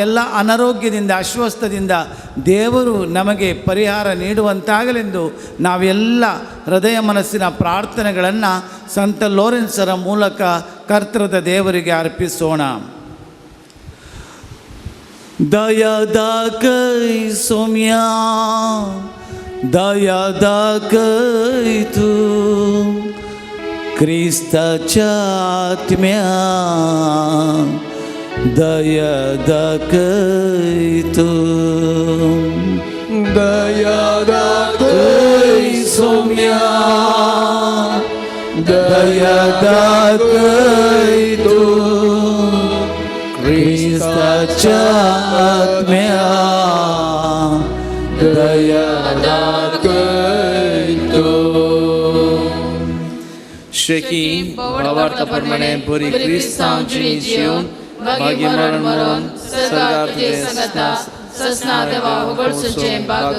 ಎಲ್ಲ ಅನಾರೋಗ್ಯದಿಂದ ಅಸ್ವಸ್ಥದಿಂದ ದೇವರು ನಮಗೆ ಪರಿಹಾರ ನೀಡುವಂತಾಗಲೆಂದು ನಾವೆಲ್ಲ ಹೃದಯ ಮನಸ್ಸಿನ ಪ್ರಾರ್ಥನೆಗಳನ್ನು ಸಂತ ಲೋರೆನ್ಸರ ಮೂಲಕ ಕರ್ತೃದ ದೇವರಿಗೆ ಅರ್ಪಿಸೋಣ. दयादाकय सोम्या दयादाकय तू क्रिस्ताच्या आत्म्या दयादाकय तू दयादाकय सोम्या दयादाकय तू क्रिस्ताच्या आत्म्या दयादाकय तू. शेकी भावार्थाप्रमाणे बरी क्रिस्तांची जीवन भागी मरण मरण सरकार तुझे ससना देवा उगडसूचे बाग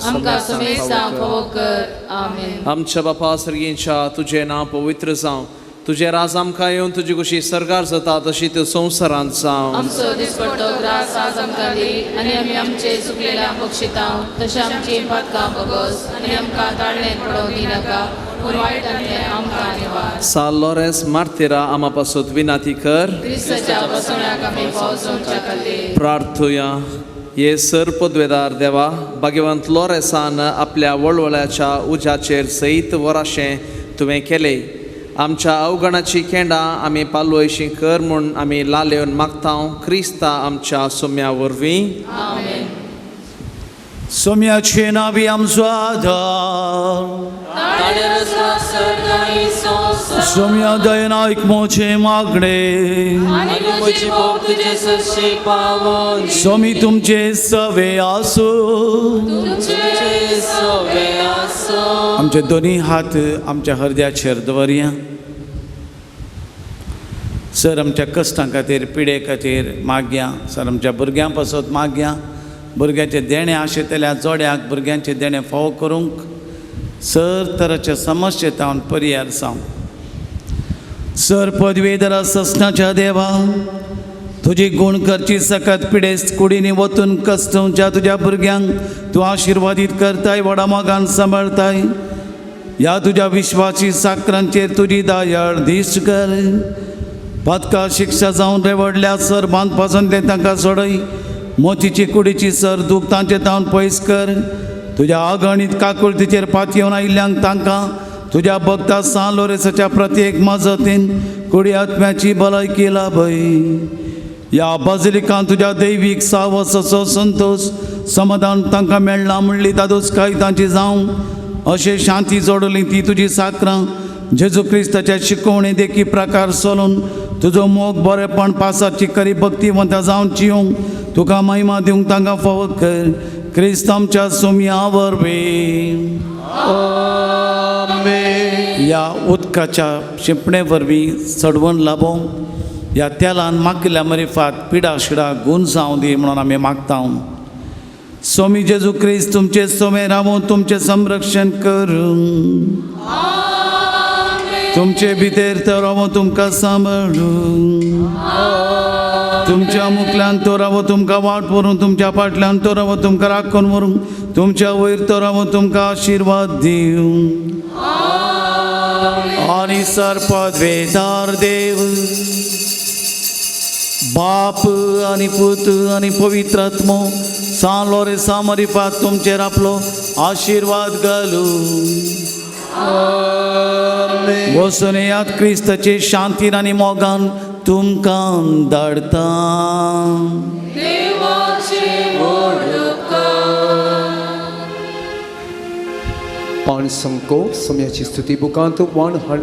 आमकां समेस्तां फोव कर. आमेन. आमच्या बापा सर्गींच्या तुझे नाव पवित्र जावं. तुझे राज आमकां येवन तुजी कशी सरकार जाता तशी त्यो संवसारांत जावं. आमचो दिसपट्टो ग्रास आज आमकां दी आनी आमी आमचे चुकलेल्या बक्षितांव तशें आमची पातकां बगस आनी आमकां ताळ्ळें पडोवं दिनाका पूण वायटांतले आमकां निवार. साल लोरेस मार्तेरा आमा पासत विनाती कर. क्रिस्ताच्या बसवण्याक आमी पावसोवच्या खातीर प्रार्थुया. ये सर्पद्वेदार देवा भाग्यवंत लोरेसान आपल्या वळवळ्याच्या उज्याचेर सयत वराशें तुवें केलें. आमच्या अवगणाची केंडां आमी पालवयशीं कर म्हूण आमी लालेवन मागता क्रिस्ता आमच्या सोम्या वरवीं. आमेन. सोम्याचें नांव आमचो आदार ताळेर आसा स्वर्ग आनी संवसार सोम्या दयेन ऐक मोचे मागणे आणि म्हजी भोग तुझे सशी पावन स्वामी तुमचे सवे आसो तुझे सवे आसो आमचे दोन्ही हात आमच्या हृदयाचेर दवरया सर आमच्या कश्टां खातीर पिडे खातीर मागया सर आमच्या भुरग्यां पासत मागया भुरग्याचे देणे आशिल्ल्या जोड्याक भुरग्यांचे देणे फावो करूंक सर तराच्या समस्येतावन पर्याय सांग सर पदवीधर ससनाच्या देवा तुजी गुण करची सकत पिडेस्त कुडीनी वतून कस्तूच्या तुझ्या भुरग्यांक तूं आशिर्वादीत करताय व्हडा मोगान सांबाळताय ह्या तुज्या विश्वासी साकरांचेर तुजी दयाळ दिश्ट कर पदका शिक्षा जावन रेवडल्या सर बांद पासून ते तांकां सोडय मोतीची कुडीची सर दूख तांचे तावन पयस कर तुज्या अगणित काकुळतीचेर पातयेवन आयिल्ल्यांक तांकां तुज्या भक्ता सान लोरेसाच्या प्रत्येक मजतीन कुडी आत्म्याची भलायकी लाभय ह्या बजलिकांत तुज्या दैवीक सावसाचो संतोष समाधान तांकां मेळना म्हणली तादूच कांय तांची जावं अशें शांती जोडली ती तुजी साकरां जेजू क्रिस्ताच्या शिकवणे देखी प्रकार चलून तुजो मोग बरेपण पासाची करी भक्तिवंत जावन जियोंक तुका महिमा दिवंक तांकां फावो कर क्रिस्त आमच्या सोम्या वरवीं ह्या उदकाच्या शिंपणे वरवीं चडवण लाभोवंक ह्या तेलान माकिल्ल्या मरिफात पिडा शिडा गूण जावं दी म्हणून आमी मागता स्वामी जेजू क्रिस्त तुमचे सोमे रावून तुमचे संरक्षण करूं तुमचे भितर तो रावो तुमकां सांबाळूं तुमच्या मुखल्यान तो रावो तुमकां वाट व्हरून तुमच्या फाटल्यान तो रावो तुमकां राखून व्हरून तुमच्या वयर तो रावो तुमकां आशिर्वाद दिवं आनी सर्पद्वेदार देव बाप आनी पूत आनी पवित्र आत्मो सान लोरेसा मरिफात तुमचेर आपलो आशिर्वाद घालूं वचून यात क्रिस्ताचे शांतीन आनी मोगान तुमकां धाडता पाण संको सोम्याची स्तुती बुकांत 90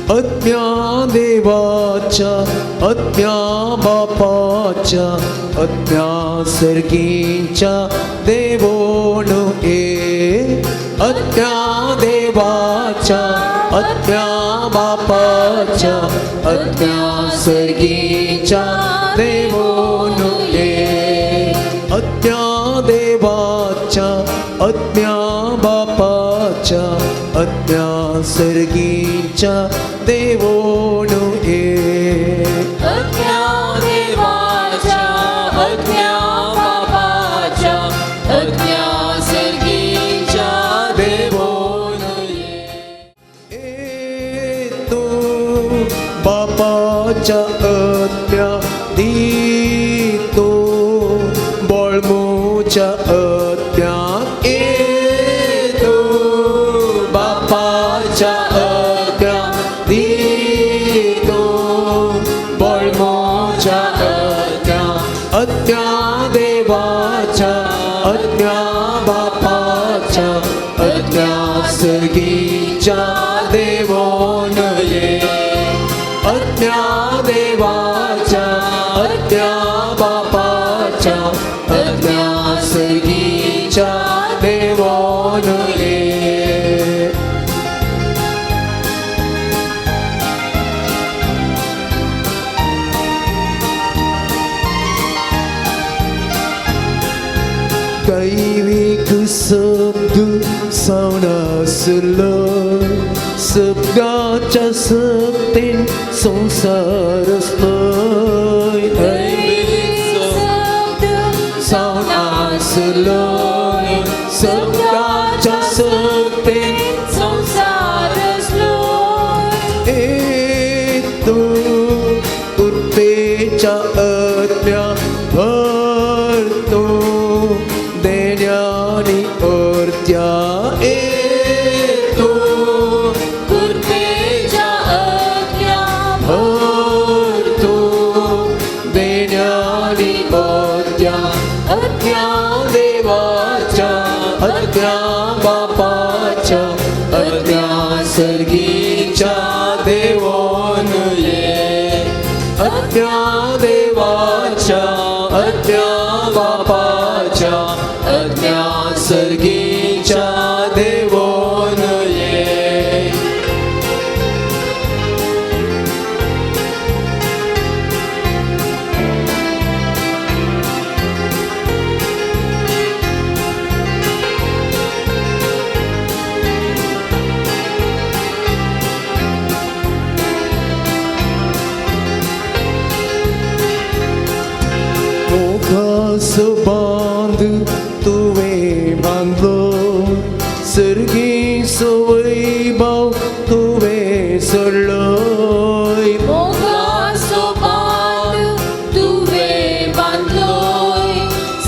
आत्म्या देवाच्या आत्म्या बापाच्या आत्म्या सर्गीच्या देवोण ए आत्म्या देवाच्या आत्म्या बापाच्या आत्म्या सर्गीच्या देवोण ए आत्म्या देवाच्या आत्म्या बापाच्या आत्म्या सर्गीच्या देवोण ए आत्म्या देवाच्या आत्म्या बापाच्या आत्म्या सर्गीच्या देवोण ए तू बापाच्या आत्म्या दितो बळमूच्या आत्म्या आत्म्या देवाच्या आत्म्या बापाच्या आत्म्या सर्गीच्या देवोण ए आत्म्या देवाच्या आत्म्या बापाच्या आत्म्या सर्गीच्या देवोण ए दैविक शब्द सावनासलो शब्दाच्या सक्तीन संसार असतोय दैविक सावनासलो शब्दाच्या सक्तीन संसार ए तू उर्पेच्या आत्म्या भरतो देण्यानी अर्त्या ए तू कृपेच्या बांध तुवें बांधलो सर्गीचो वैभव तुवें सोडलोय मोगाचो बांद तुवें बांदलोय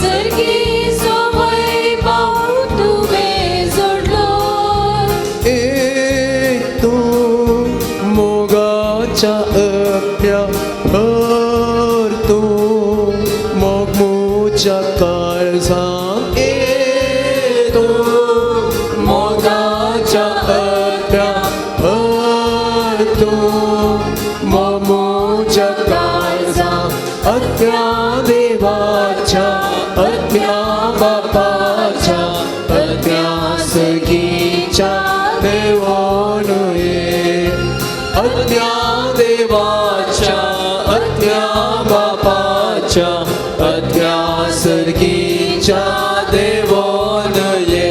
सर्गीचो वैभव तुवें जोडलोय तूं मोगाच्या अप्या हर तूं मोगमोच्या काळजांत तूं मोगाच्या अप्या हर तूं मोगमोच्या काळजांत अत्या देवाच्या अत्या बापाच्या अत्या सगीच्या देवान ये अत्या देवाच्या अत्या बापाच्या अत्या सर्गीच्या देवान ये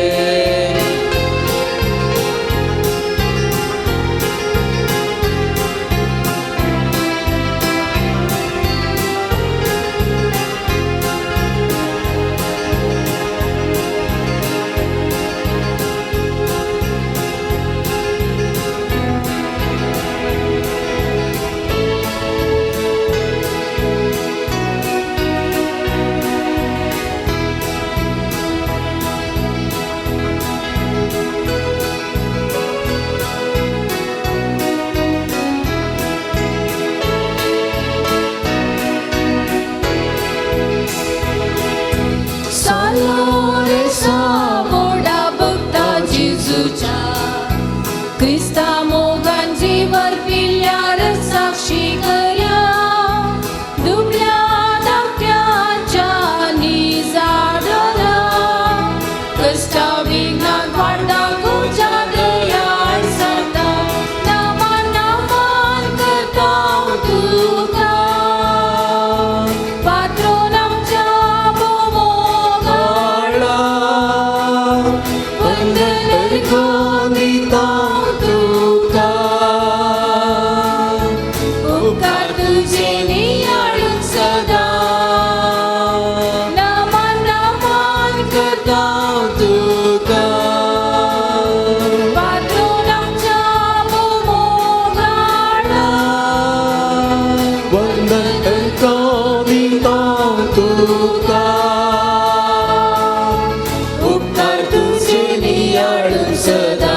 क्रिस्ता मोगांजीवर पिल्यार साक्षी कर्या दुबल्या धाकट्याच्या निजाडला कष्टा विघ्नात वाढता गोच्या दयाळ सांगता नामान नामान करता तुका पात्रोन आमच्या मोगाळा वंदन दिता उपकार तुझे नियाळून सदा नमन नमन करता तुका पात्रोन आमच्या मोगाळा वंदन दिता तुका उपकार तुझे नियाळून सदा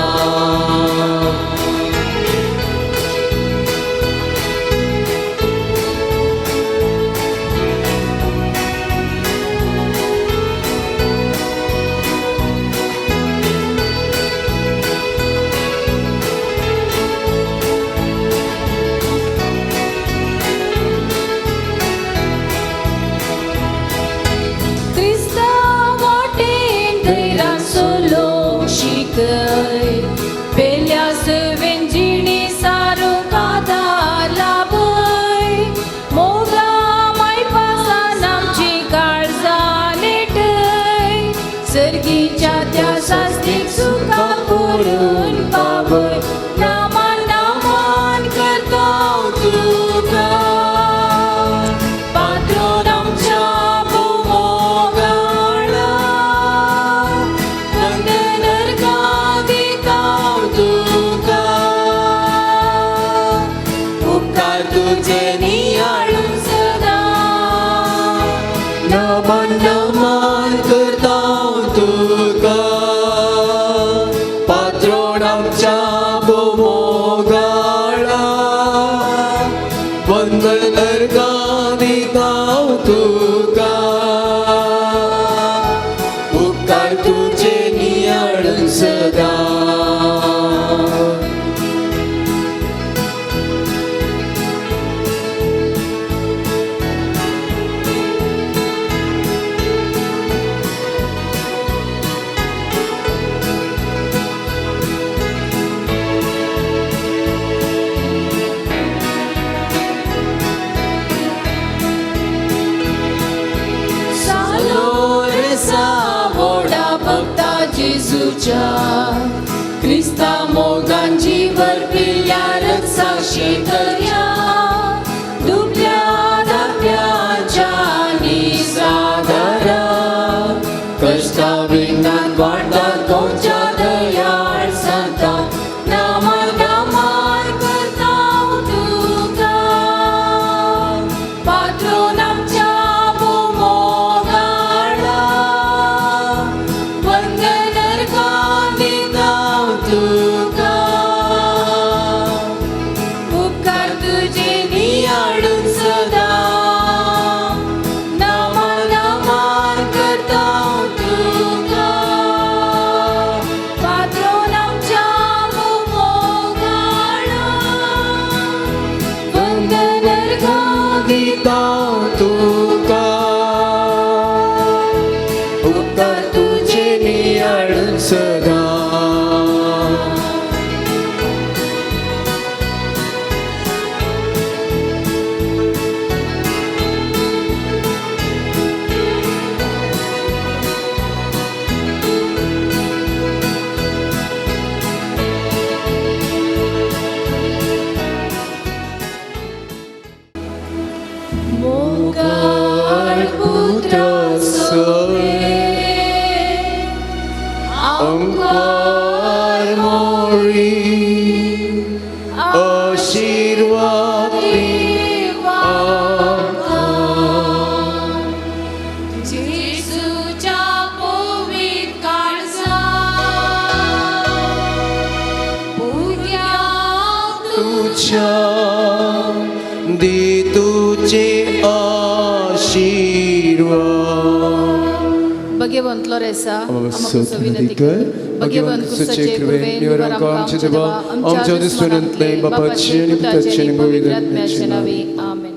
पेल्या सवेंजिणी सारो कादा लाभय मोगा माय पासान आमची काळजां नेटय सर्गीच्या त्या सास्तीक सुखा करून पावय नामान नामान करता तुका पात्रोन आमच्या मोगाळा वंदन तुका उपकार तुझे नियाळून सदा नमन नमन करता तुका पात्रोन आमच्या मोगाळा वंदन दिता तुका उपकार तुझे नियाळून सदा आशीर्वाद जेसूच्या पवित्र काळजात भुरग्यांक तुझ्या दे तुझे आशीर्वाद. भगवंत लोरेसा आमकां विनंती कर भगवंत कुसाचे कृपेन निवारण आमचे देवा आमच्या दिसवंतले बापाची आणि पुताची आणि पवित्र आत्म्याची नावे आमेन.